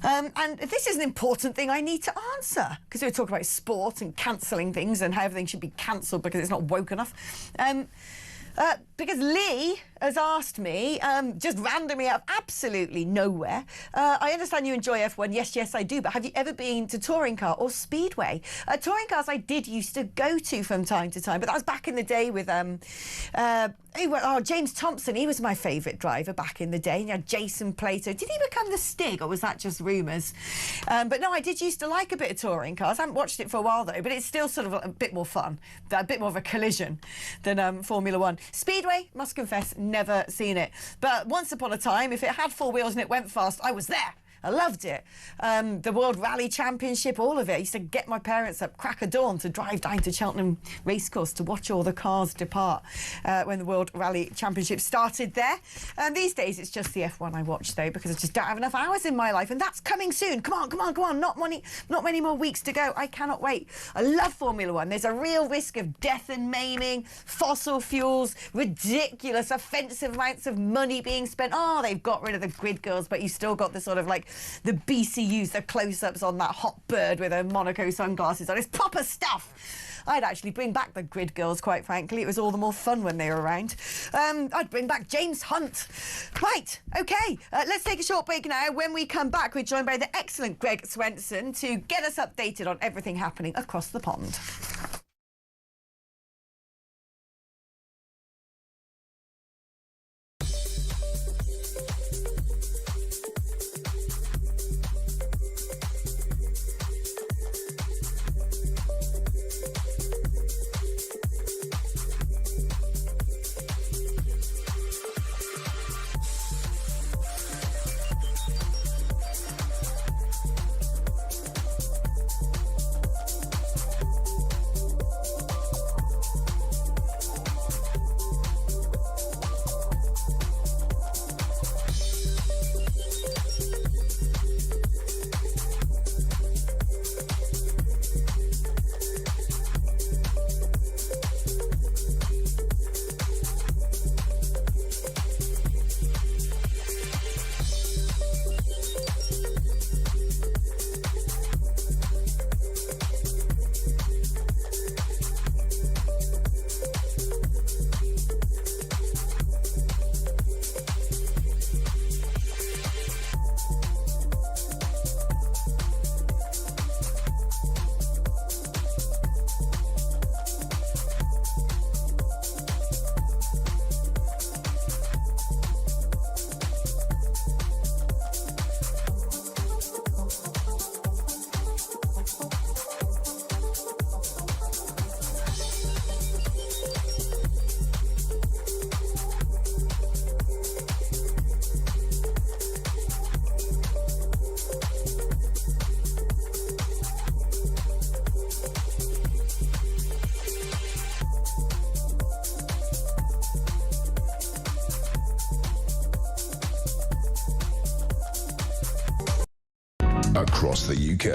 And this is an important thing I need to answer, because we talk about sport and cancelling things and how everything should be cancelled because it's not woke enough. Because Lee has asked me, just randomly out of absolutely nowhere, I understand you enjoy F1. Yes, I do. But have you ever been to touring car or speedway? Touring cars I did used to go to from time to time, but that was back in the day with James Thompson. He was my favourite driver back in the day. You had Jason Plato. Did he become the Stig, or was that just rumours? But no, I did used to like a bit of touring cars. I haven't watched it for a while, though, but it's still sort of a bit more fun, a bit more of a collision than Formula One. Speedway, must confess, never seen it. But once upon a time, if it had four wheels and it went fast, I was there. I loved it. The World Rally Championship, all of it. I used to get my parents up crack of dawn to drive down to Cheltenham Racecourse to watch all the cars depart when the World Rally Championship started there. These days, it's just the F1 I watch, though, because I just don't have enough hours in my life, and that's coming soon. Come on. Not many more weeks to go. I cannot wait. I love Formula One. There's a real risk of death and maiming, fossil fuels, ridiculous, offensive amounts of money being spent. Oh, they've got rid of the grid girls, but you still got the sort of like the BCUs, the close-ups on that hot bird with her Monaco sunglasses on. It's proper stuff. I'd actually bring back the grid girls, quite frankly. It was all the more fun when they were around. I'd bring back James Hunt. Right, OK, let's take a short break now. When we come back, we're joined by the excellent Greg Swenson to get us updated on everything happening across the pond. Across the UK,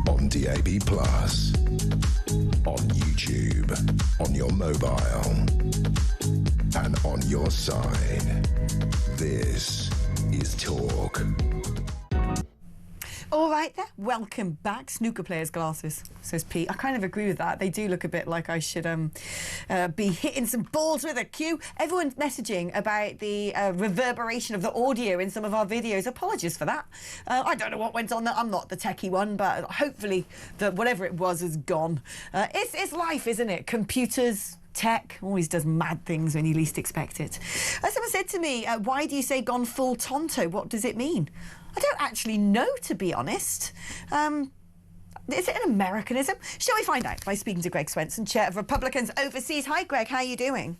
on DAB+, on YouTube, on your mobile, and on your side. This is Talk. All right there, welcome back. Snooker players' glasses, says Pete. I kind of agree with that. They do look a bit like I should be hitting some balls with a cue. Everyone's messaging about the reverberation of the audio in some of our videos. Apologies for that. I don't know what went on there. I'm not the techie one, but hopefully whatever it was is gone. It's life, isn't it? Computers, tech always does mad things when you least expect it. Someone said to me, why do you say gone full Tonto? What does it mean? I don't actually know, to be honest. Is it an Americanism? Shall we find out by speaking to Greg Swenson, Chair of Republicans Overseas? Hi, Greg. How are you doing?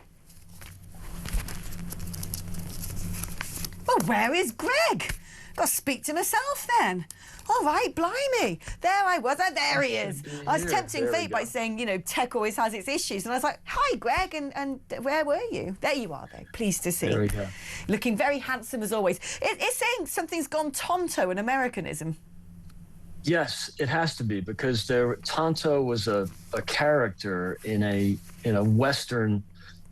Well, where is Greg? Got to speak to myself then. All right, blimey. There I was. Oh, there he is. I was tempting fate by saying, you know, tech always has its issues. And I was like, hi, Greg, and where were you? There you are, though. Pleased to see. There we go. Looking very handsome as always. It's saying something's gone Tonto, an Americanism. Yes, it has to be, because Tonto was a character in a Western,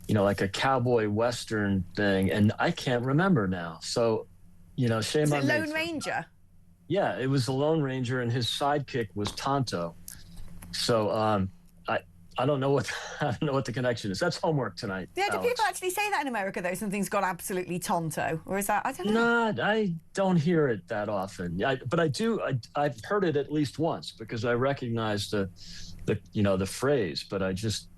you know, like a cowboy Western thing, and I can't remember now. So, you know, shame on me. Lone Ranger? Yeah, it was the Lone Ranger, and his sidekick was Tonto. So I don't know what the connection is. That's homework tonight. Yeah, do Alex. people actually say that in America, though? Something's gone absolutely Tonto, or is that, I don't know. No, I don't hear it that often. But I do. I've heard it at least once, because I recognize the phrase, but I just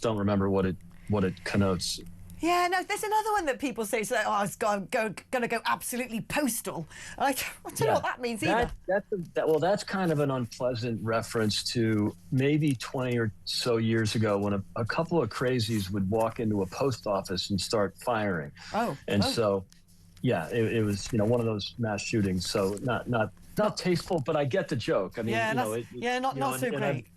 don't remember what it connotes. Yeah, no, there's another one that people say, so, oh, it's going to go absolutely postal. I don't know what that means either. That's kind of an unpleasant reference to maybe 20 or so years ago, when a couple of crazies would walk into a post office and start firing. So, yeah, it was, you know, one of those mass shootings. So not tasteful, but I get the joke. I mean, not so great.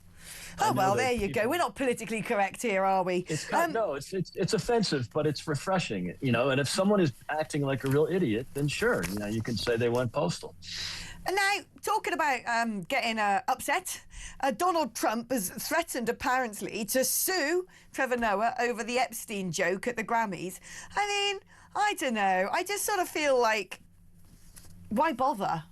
Oh, well, there you go. We're not politically correct here, are we? No, it's offensive, but it's refreshing, you know. And if someone is acting like a real idiot, then sure, you know, you can say they went postal. And now, talking about getting upset, Donald Trump has threatened, apparently, to sue Trevor Noah over the Epstein joke at the Grammys. I mean, I don't know. I just sort of feel like, why bother?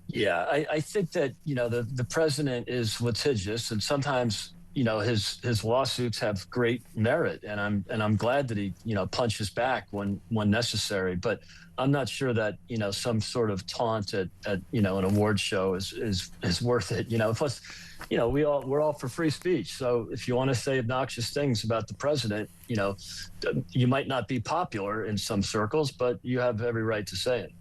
Yeah, I think that, you know, the president is litigious, and sometimes, you know, his lawsuits have great merit, and I'm glad that he, you know, punches back when necessary. But I'm not sure that, you know, some sort of taunt at you know, an award show is worth it. You know, plus, you know, we're all for free speech. So if you want to say obnoxious things about the president, you know, you might not be popular in some circles, but you have every right to say it.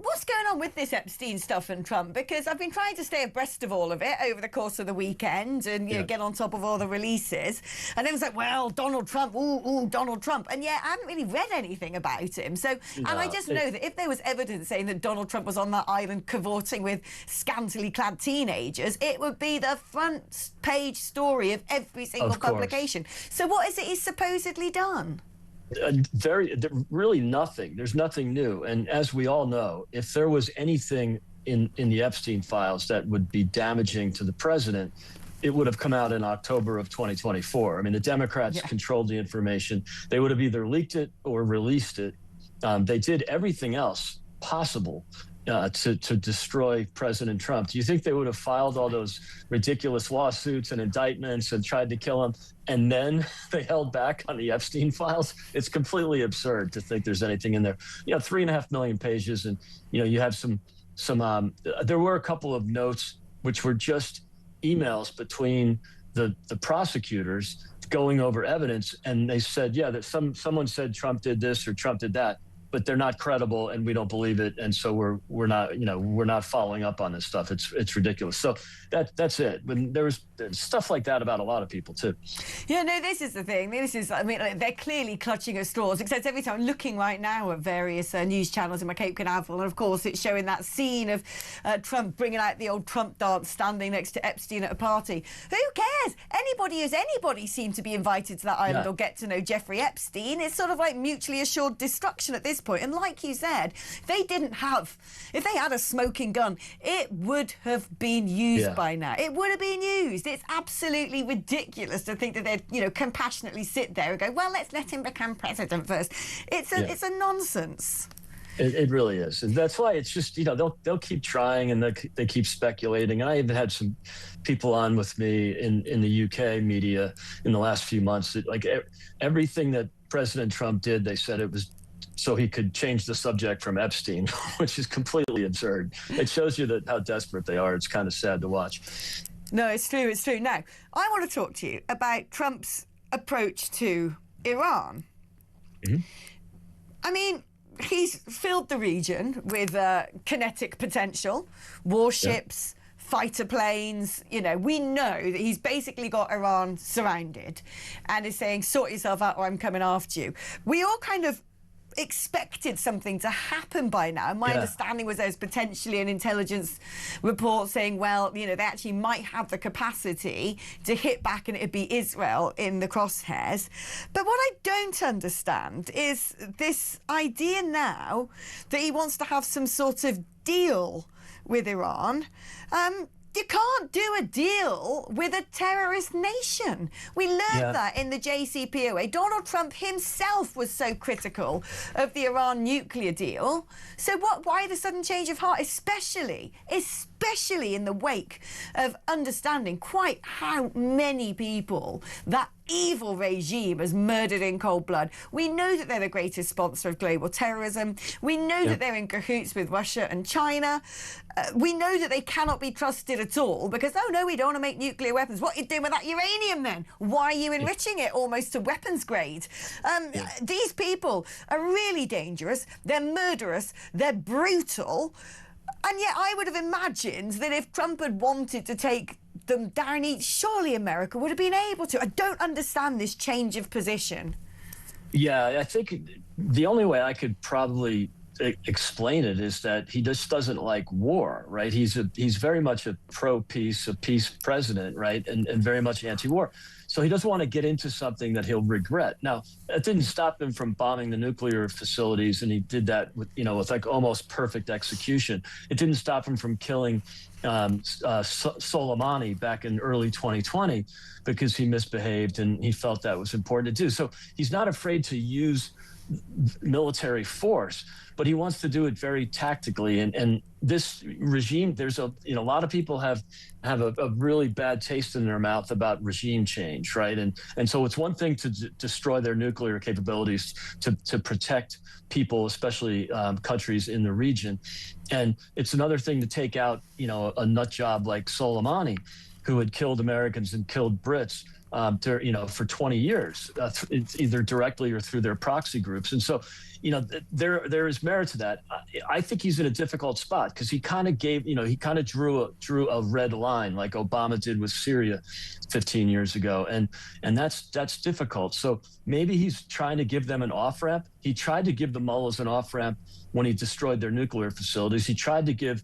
What's going on with this Epstein stuff and Trump? Because I've been trying to stay abreast of all of it over the course of the weekend and, you know, get on top of all the releases. And it was like, well, Donald Trump, ooh, Donald Trump. And yet I haven't really read anything about him. So, and I just know that if there was evidence saying that Donald Trump was on that island cavorting with scantily clad teenagers, it would be the front page story of every single publication. So what is it he's supposedly done? Really nothing. There's nothing new. And as we all know, if there was anything in the Epstein files that would be damaging to the president, it would have come out in October of 2024. I mean, the Democrats controlled the information. They would have either leaked it or released it. They did everything else possible to destroy President Trump. Do you think they would have filed all those ridiculous lawsuits and indictments and tried to kill him, and then they held back on the Epstein files? It's completely absurd to think there's anything in there. You know, 3.5 million pages, and, you know, you have some there were a couple of notes which were just emails between the prosecutors going over evidence, and they said, yeah, that someone said Trump did this or Trump did that, but they're not credible and we don't believe it, and so we're not following up on this stuff. It's ridiculous. So that's it. But there was stuff like that about a lot of people too. Yeah, no, this is the thing. I mean, they're clearly clutching at straws, except every time I'm looking right now at various news channels in my Cape Canaveral, and of course it's showing that scene of Trump bringing out the old Trump dance, standing next to Epstein at a party. Who cares? Anybody who's anybody seemed to be invited to that island or get to know Jeffrey Epstein. It's sort of like mutually assured destruction at this point. And like you said, if they had a smoking gun, it would have been used by now. It would have been used. It's absolutely ridiculous to think that they'd, you know, compassionately sit there and go, well, let's let him become president first. It's a nonsense. It really is, and that's why it's just, they'll keep trying, and they keep speculating. And I even had some people on with me in the UK media in the last few months that, like, everything that President Trump did, they said it was so he could change the subject from Epstein, which is completely absurd. It shows you how desperate they are. It's kind of sad to watch. No, it's true. It's true. Now, I want to talk to you about Trump's approach to Iran. Mm-hmm. I mean, he's filled the region with kinetic potential, warships, fighter planes. We know that he's basically got Iran surrounded and is saying, sort yourself out or I'm coming after you. We all kind of expected something to happen by now. My understanding was there's potentially an intelligence report saying, well, they actually might have the capacity to hit back and it'd be Israel in the crosshairs. But what I don't understand is this idea now that he wants to have some sort of deal with Iran. You can't do a deal with a terrorist nation. We learned that in the JCPOA. Donald Trump himself was so critical of the Iran nuclear deal. So why the sudden change of heart, especially in the wake of understanding quite how many people that evil regime has murdered in cold blood? We know that they're the greatest sponsor of global terrorism. We know that they're in cahoots with Russia and China. We know that they cannot be trusted at all because, oh no, we don't want to make nuclear weapons. What are you doing with that uranium then? Why are you enriching it almost to weapons grade? These people are really dangerous. They're murderous. They're brutal. And yet I would have imagined that if Trump had wanted to take them down, surely America would have been able to. I don't understand this change of position. Yeah, I think the only way I could probably explain it is that he just doesn't like war, right? He's very much a pro-peace, a peace president, right? And very much anti-war. So he doesn't want to get into something that he'll regret. Now, it didn't stop him from bombing the nuclear facilities, and he did that with like almost perfect execution. It didn't stop him from killing Soleimani back in early 2020 because he misbehaved and he felt that was important to do. So he's not afraid to use military force, but he wants to do it very tactically. And this regime, there's a lot of people have a really bad taste in their mouth about regime change, right? And so it's one thing to destroy their nuclear capabilities to protect people, especially countries in the region, and it's another thing to take out a nut job like Soleimani, who had killed Americans and killed Brits for 20 years, either directly or through their proxy groups. And so, there is merit to that. I think he's in a difficult spot because he kind of drew a red line like Obama did with Syria 15 years ago. And that's difficult. So maybe he's trying to give them an off-ramp. He tried to give the mullahs an off-ramp when he destroyed their nuclear facilities. He tried to give,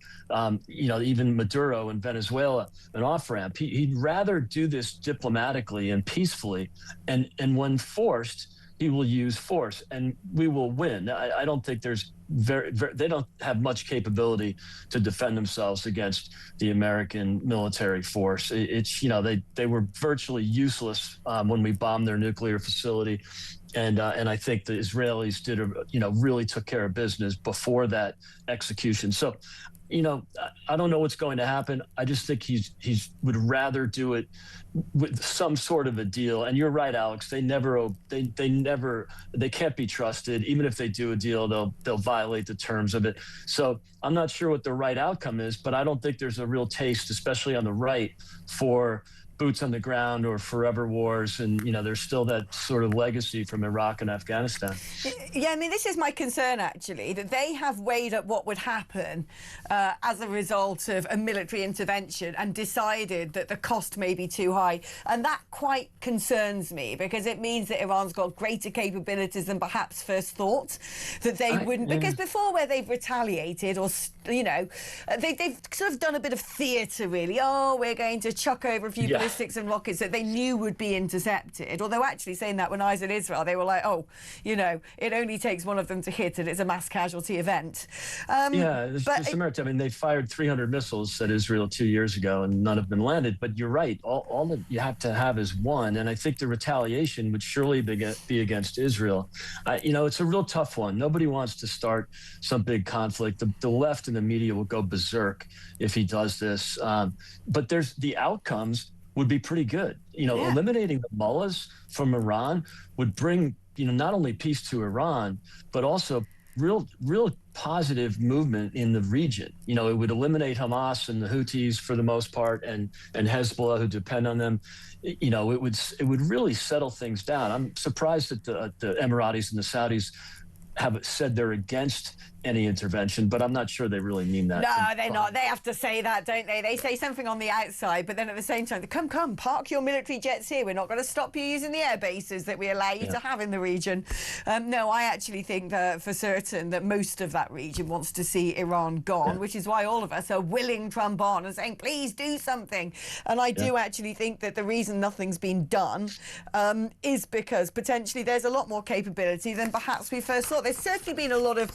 even Maduro in Venezuela an off-ramp. He'd rather do this diplomatically and peacefully. And when forced, he will use force, and we will win. I don't think there's they don't have much capability to defend themselves against the American military force. It's they were virtually useless when we bombed their nuclear facility, and I think the Israelis did really took care of business before that execution. So, I don't know what's going to happen. I just think he's would rather do it with some sort of a deal. And you're right, Alex. They can't be trusted. Even if they do a deal, they'll violate the terms of it. So I'm not sure what the right outcome is, but I don't think there's a real taste, especially on the right, for boots on the ground or forever wars. And, there's still that sort of legacy from Iraq and Afghanistan. Yeah, I mean, this is my concern, actually, that they have weighed up what would happen as a result of a military intervention and decided that the cost may be too high. And that quite concerns me because it means that Iran's got greater capabilities than perhaps first thought, that they wouldn't. Because before, where they've retaliated or, they've sort of done a bit of theatre, really. Oh, we're going to chuck over a few ballistic ballistics and rockets that they knew would be intercepted. Although actually saying that when I was in Israel, they were like, oh, you know, it only takes one of them to hit and it's a mass casualty event. Just America. I mean, they fired 300 missiles at Israel 2 years ago, and none have been landed. But you're right. All that you have to have is one, and I think the retaliation would surely be against Israel. You know, it's a real tough one. Nobody wants to start some big conflict. The left and the media will go berserk if he does this. But the outcomes would be pretty good. You know, eliminating the mullahs from Iran would bring, you know, not only peace to Iran, but also real positive movement in the region. You know, it would eliminate Hamas and the Houthis for the most part, and Hezbollah, who depend on them. You know, it would really settle things down. I'm surprised that the Emiratis and the Saudis have said they're against any intervention, but I'm not sure they really mean that. No, they're not. They have to say that, don't they? They say something on the outside, but then at the same time, come, park your military jets here. We're not going to stop you using the air bases that we allow you to have in the region. No, I actually think that for certain that most of that region wants to see Iran gone, which is why all of us are willing Trump on and saying, please do something. And I do actually think that the reason nothing's been done is because potentially there's a lot more capability than perhaps we first thought. There's certainly been a lot of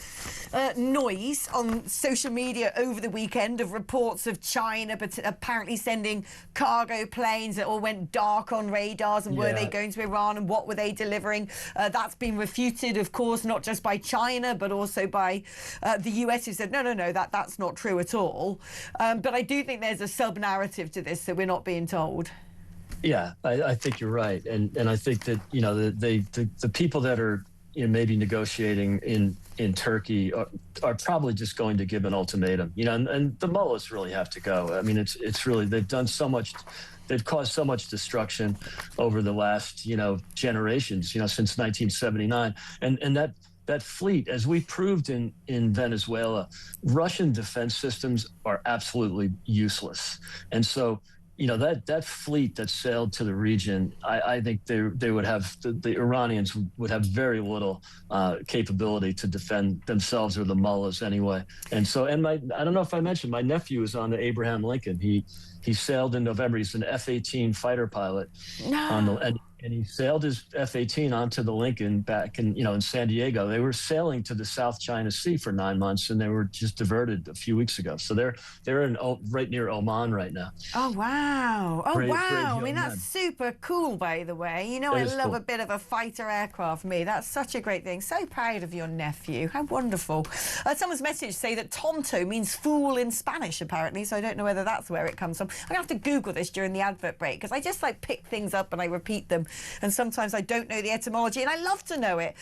noise on social media over the weekend of reports of China apparently sending cargo planes that all went dark on radars, and were they going to Iran and what were they delivering? That's been refuted, of course, not just by China but also by the US, who said no, that's not true at all. But I do think there's a sub-narrative to this that we're not being told. Yeah, I think you're right, and I think that, you know, the people that are, you know, maybe negotiating in Turkey are probably just going to give an ultimatum, you know, and the mullahs really have to go. I mean, it's really, they've done so much, they've caused so much destruction over the last, you know, generations, you know, since 1979, and that fleet, as we proved in Venezuela, Russian defense systems are absolutely useless, and so, you know, that fleet that sailed to the region, I think they would have, the Iranians would have very little capability to defend themselves or the mullahs anyway. And so, I don't know if I mentioned, my nephew is on the Abraham Lincoln. He sailed in November. He's an F-18 fighter pilot. And he sailed his F-18 onto the Lincoln back in San Diego. They were sailing to the South China Sea for 9 months, and they were just diverted a few weeks ago. So they're in right near Oman right now. Oh wow! I mean, that's super cool, by the way. You know, I love a bit of a fighter aircraft. That's such a great thing. So proud of your nephew. How wonderful. Someone's message say that tonto means fool in Spanish, apparently. So I don't know whether that's where it comes from. I'm gonna have to Google this during the advert break, because I just pick things up and I repeat them. And sometimes I don't know the etymology, and I love to know it.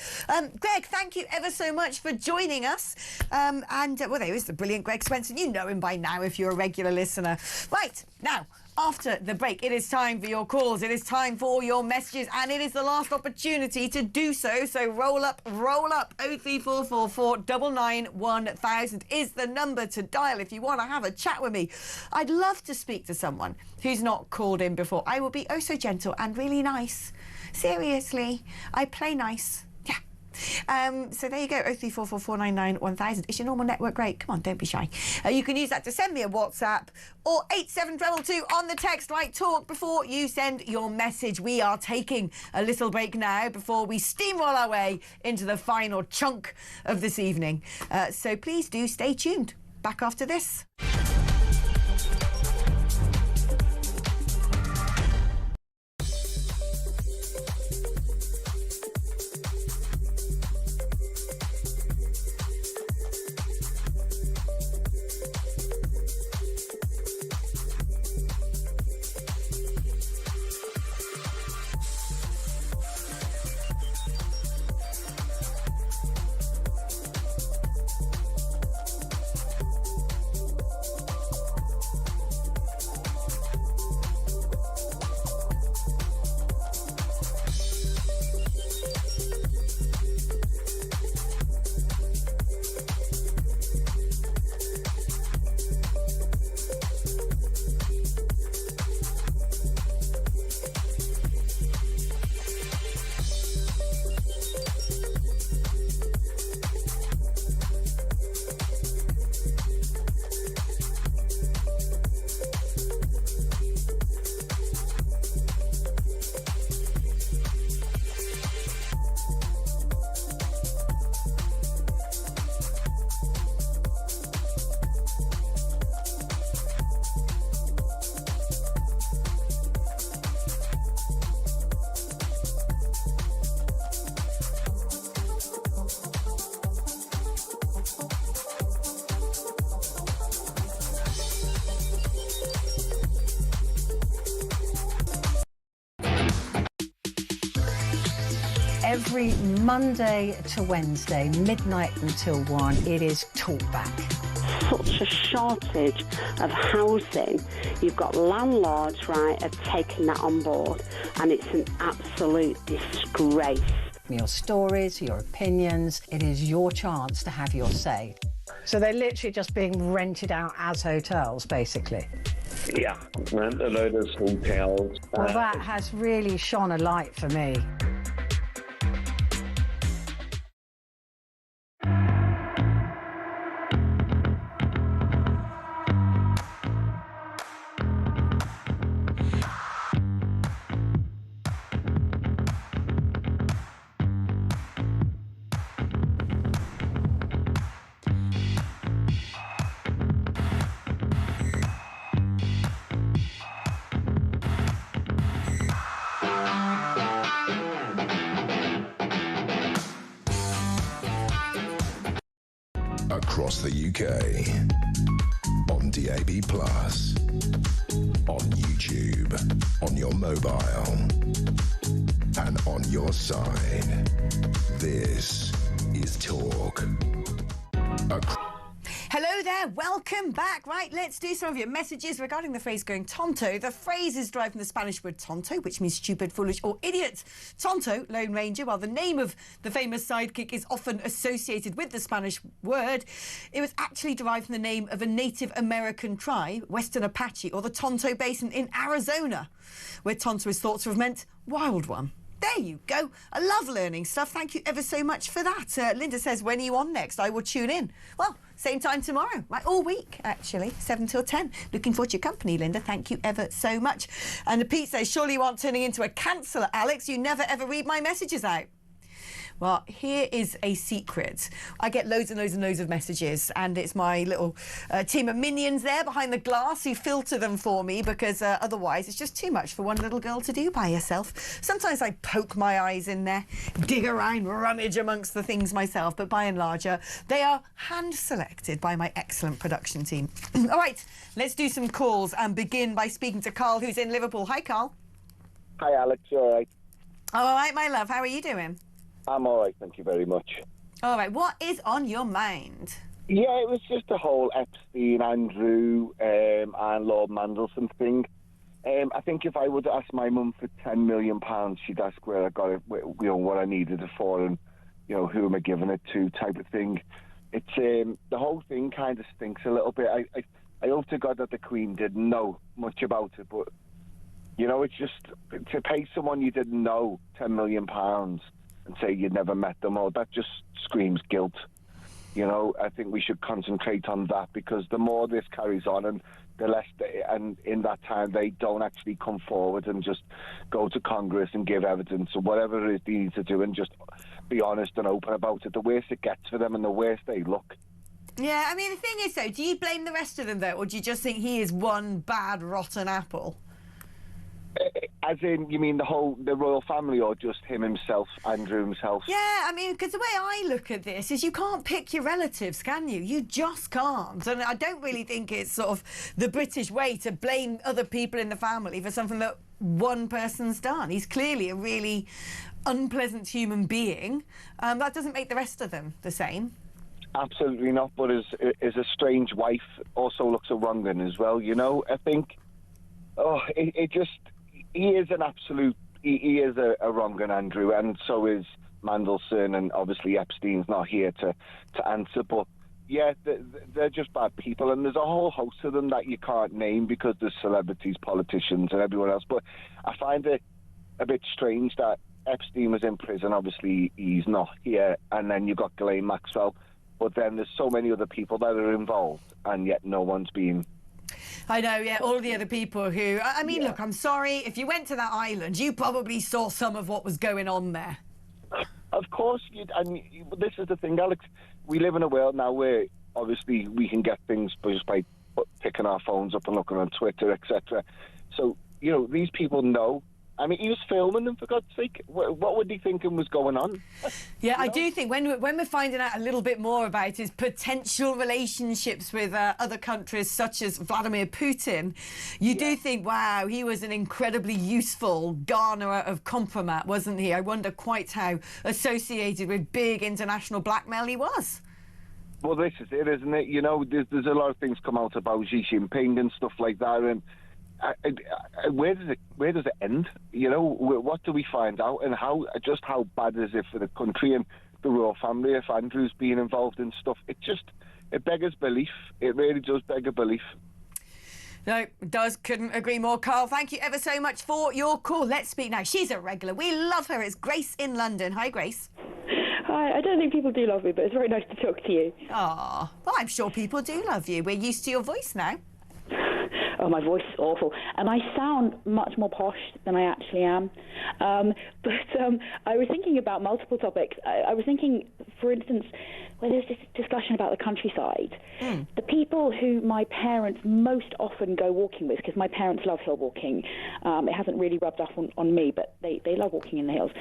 Greg, thank you ever so much for joining us. Well, there is the brilliant Greg Swenson. You know him by now if you're a regular listener. Right, now, after the break, it is time for your calls. It is time for your messages, and it is the last opportunity to do so. So roll up. 03444 991 1000 is the number to dial if you want to have a chat with me. I'd love to speak to someone who's not called in before. I will be oh so gentle and really nice. Seriously, I play nice. So there you go, 03444 991 1000. It's your normal network rate. Come on, don't be shy. You can use that to send me a WhatsApp, or 87222 on the text line. Talk before you send your message. We are taking a little break now before we steamroll our way into the final chunk of this evening. So please do stay tuned. Back after this. Every Monday to Wednesday, midnight until 1, it is Talkback. Such a shortage of housing. You've got landlords, right, have taken that on board, and it's an absolute disgrace. Your stories, your opinions, it is your chance to have your say. So they're literally just being rented out as hotels, basically. Yeah, rent a load of hotels. Well, that has really shone a light for me. Across the UK, on DAB+, on YouTube, on your mobile, and on your side. This is Talk. Hello there, welcome back. Right, let's do some of your messages regarding the phrase going tonto. The phrase is derived from the Spanish word tonto, which means stupid, foolish or idiot. Tonto, Lone Ranger, while the name of the famous sidekick is often associated with the Spanish word, it was actually derived from the name of a Native American tribe, Western Apache, or the Tonto Basin in Arizona, where tonto is thought to have meant wild one. There you go. I love learning stuff. Thank you ever so much for that. Linda says, when are you on next? I will tune in. Well, same time tomorrow, right? All week, actually, 7 till 10. Looking forward to your company, Linda. Thank you ever so much. And Pete says, surely you aren't turning into a canceller, Alex. You never, ever read my messages out. Well, here is a secret. I get loads and loads and loads of messages, and it's my little team of minions there behind the glass who filter them for me, because otherwise it's just too much for one little girl to do by herself. Sometimes I poke my eyes in there, dig around, rummage amongst the things myself, but by and large, they are hand-selected by my excellent production team. All right, let's do some calls and begin by speaking to Carl, who's in Liverpool. Hi, Carl. Hi, Alex. You all right? All right, my love. How are you doing? I'm all right, thank you very much. All right, what is on your mind? Yeah, it was just the whole Epstein, Andrew, and Lord Mandelson thing. I think if I would ask my mum for £10 million, she'd ask where I got it, what I needed it for, and who am I giving it to, type of thing. It's the whole thing kind of stinks a little bit. I hope to God that the Queen didn't know much about it, but it's just to pay someone you didn't know £10 million. And say you'd never met them, or that just screams guilt. I think we should concentrate on that, because the more this carries on, and the less, and in that time they don't actually come forward and just go to Congress and give evidence or whatever it is they need to do, and just be honest and open about it. The worse it gets for them, and the worse they look. Yeah, I mean, the thing is, though, do you blame the rest of them, though, or do you just think he is one bad, rotten apple? As in, you mean the royal family, or just him himself, Andrew himself? Yeah, I mean, because the way I look at this is you can't pick your relatives, can you? You just can't. And I don't really think it's sort of the British way to blame other people in the family for something that one person's done. He's clearly a really unpleasant human being. That doesn't make the rest of them the same. Absolutely not, but his a strange wife also looks a wrong one as well, I think. He is an absolute. He is a wrong un, Andrew, and so is Mandelson, and obviously Epstein's not here to answer. But yeah, they're just bad people, and there's a whole host of them that you can't name because there's celebrities, politicians, and everyone else. But I find it a bit strange that Epstein was in prison. Obviously, he's not here, and then you've got Ghislaine Maxwell. But then there's so many other people that are involved, and yet no one's been. I know, yeah, all the other people who... I mean, look, I'm sorry, if you went to that island, you probably saw some of what was going on there. Of course, and this is the thing, Alex. We live in a world now where, obviously, we can get things just by picking our phones up and looking on Twitter, etc. So, these people know I mean, he was filming them, for God's sake. What would he thinking was going on? Yeah, I do think when we're finding out a little bit more about his potential relationships with other countries such as Vladimir Putin, you do think, wow, he was an incredibly useful garnerer of compromat, wasn't he? I wonder quite how associated with big international blackmail he was. Well, this is it, isn't it? You know, there's a lot of things come out about Xi Jinping and stuff like that, and where does it end? You know, what do we find out, and how bad is it for the country and the royal family if Andrew's being involved in stuff? It beggars belief. It really does beg a belief. No, it does. Couldn't agree more, Carl. Thank you ever so much for your call. Let's speak now. She's a regular. We love her. It's Grace in London. Hi, Grace. Hi, I don't think people do love me, but it's very nice to talk to you. Ah, well, I'm sure people do love you. We're used to your voice now. Oh, my voice is awful. And I sound much more posh than I actually am. But I was thinking about multiple topics. I was thinking, for instance, where there's this discussion about the countryside, the people who my parents most often go walking with, because my parents love hill walking, it hasn't really rubbed off on me, but they love walking in the hills,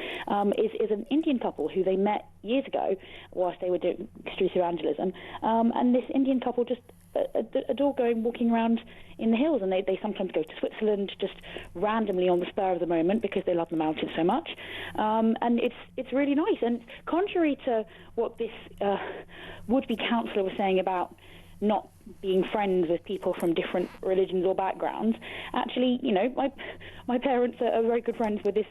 is an Indian couple who they met years ago whilst they were doing street evangelism. And this Indian couple just adore walking around in the hills, and they sometimes go to Switzerland just randomly on the spur of the moment because they love the mountains so much, and it's really nice. And contrary to what this would-be counsellor was saying about not being friends with people from different religions or backgrounds, actually, you know, my parents are very good friends with this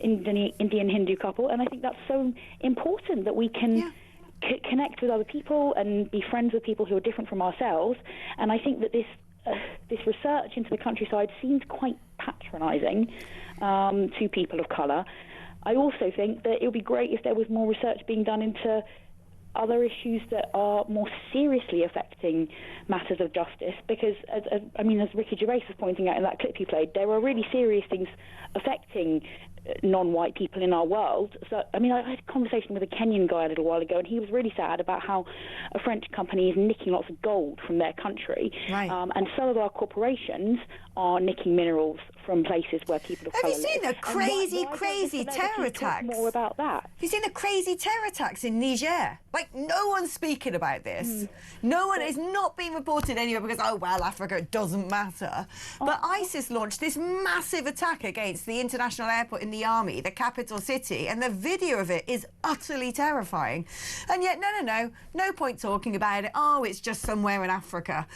Indian Hindu couple, and I think that's so important that we can connect with other people and be friends with people who are different from ourselves. And I think that this research into the countryside seems quite patronising to people of colour. I also think that it would be great if there was more research being done into other issues that are more seriously affecting matters of justice, because, as Ricky Gervais was pointing out in that clip he played, there are really serious things affecting non-white people in our world. So, I mean, I had a conversation with a Kenyan guy a little while ago, and he was really sad about how a French company is nicking lots of gold from their country. Right. And some of our corporations are nicking minerals from places where people of colour live. Have you seen the crazy terror attacks? More about that. Have you seen the crazy terror attacks in Niger? Like, no one's speaking about this. No one is not being reported anywhere because, oh, well, Africa, it doesn't matter. But ISIS launched this massive attack against the international airport in the army, the capital city, and the video of it is utterly terrifying. And yet, no point talking about it. Oh, it's just somewhere in Africa,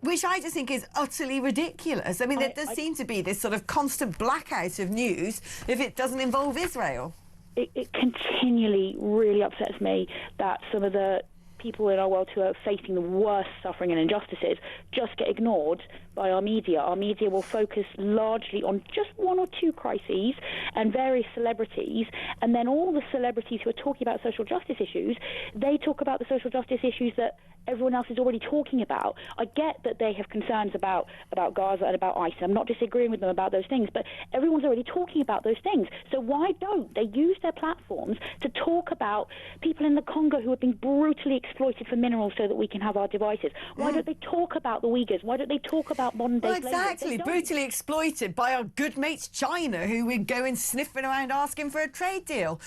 which I just think is utterly ridiculous. I mean, there does seem to be this sort of constant blackout of news if it doesn't involve Israel. It continually really upsets me that some of the people in our world who are facing the worst suffering and injustices just get ignored by our media. Our media will focus largely on just one or two crises and various celebrities, and then all the celebrities who are talking about social justice issues, they talk about the social justice issues that everyone else is already talking about. I get that they have concerns about Gaza and about ISIS. I'm not disagreeing with them about those things, but everyone's already talking about those things. So why don't they use their platforms to talk about people in the Congo who are being brutally exploited for minerals so that we can have our devices? Why don't they talk about the Uyghurs? Why don't they talk about modern-day slavery? Exactly, brutally exploited by our good mates China, who we go and sniffing around asking for a trade deal.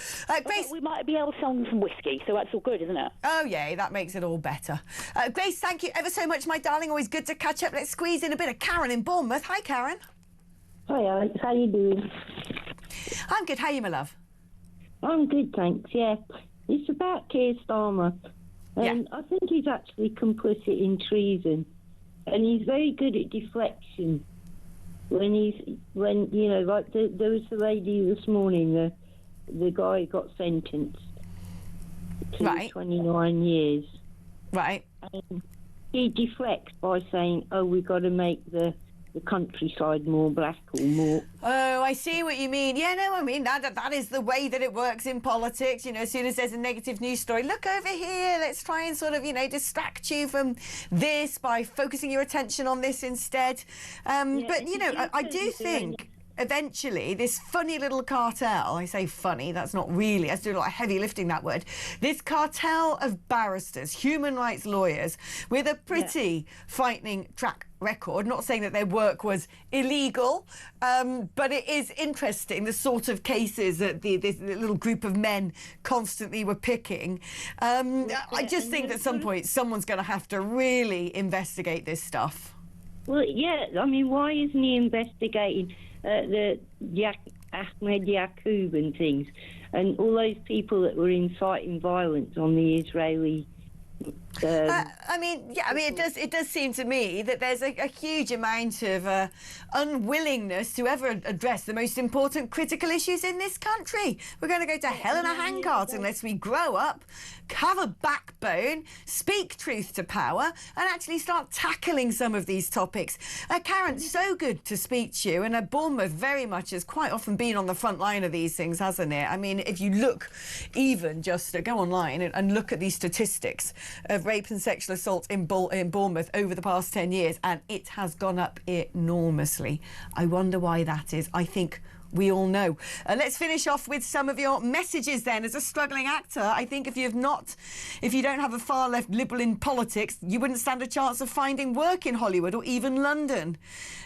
Grace, we might be able to sell them some whiskey, so that's all good, isn't it? Oh, yeah, that makes it all better. Grace, thank you ever so much, my darling. Always good to catch up. Let's squeeze in a bit of Karen in Bournemouth. Hi, Karen. Hi, Alex. How you doing? I'm good. How are you, my love? I'm good, thanks, yeah. It's about Keir Starmer. And I think he's actually complicit in treason. And he's very good at deflection. When you know, like there was the lady this morning, the guy got sentenced to 29 years. Right. And he deflects by saying, oh, we've got to make the countryside more black or more... Oh, I see what you mean. Yeah, no, I mean, that is the way that it works in politics. You know, as soon as there's a negative news story, look over here, let's try and sort of, you know, distract you from this by focusing your attention on this instead. But, you know, I do think... eventually this funny little cartel, I say funny, that's not really, let's do a lot of heavy lifting, that word, this cartel of barristers, human rights lawyers, with a pretty frightening track record, not saying that their work was illegal, but it is interesting the sort of cases that this little group of men constantly were picking. I just think that at some point someone's going to have to really investigate this stuff. Well, yeah, I mean, why isn't he investigating the Ahmed Yaqub and things, and all those people that were inciting violence on the Israeli? It does seem to me that there's a huge amount of unwillingness to ever address the most important critical issues in this country. We're going to go to hell in a handcart unless we grow up, have a backbone, speak truth to power, and actually start tackling some of these topics. Karen, so good to speak to you, and Bournemouth very much has quite often been on the front line of these things, hasn't it? I mean, if you look, even just go online and look at these statistics of rape and sexual assault in Bournemouth over the past 10 years, and it has gone up enormously. I wonder why that is. I think we all know. Let's finish off with some of your messages then. As a struggling actor, I think if you don't have a far left liberal in politics, you wouldn't stand a chance of finding work in Hollywood or even London.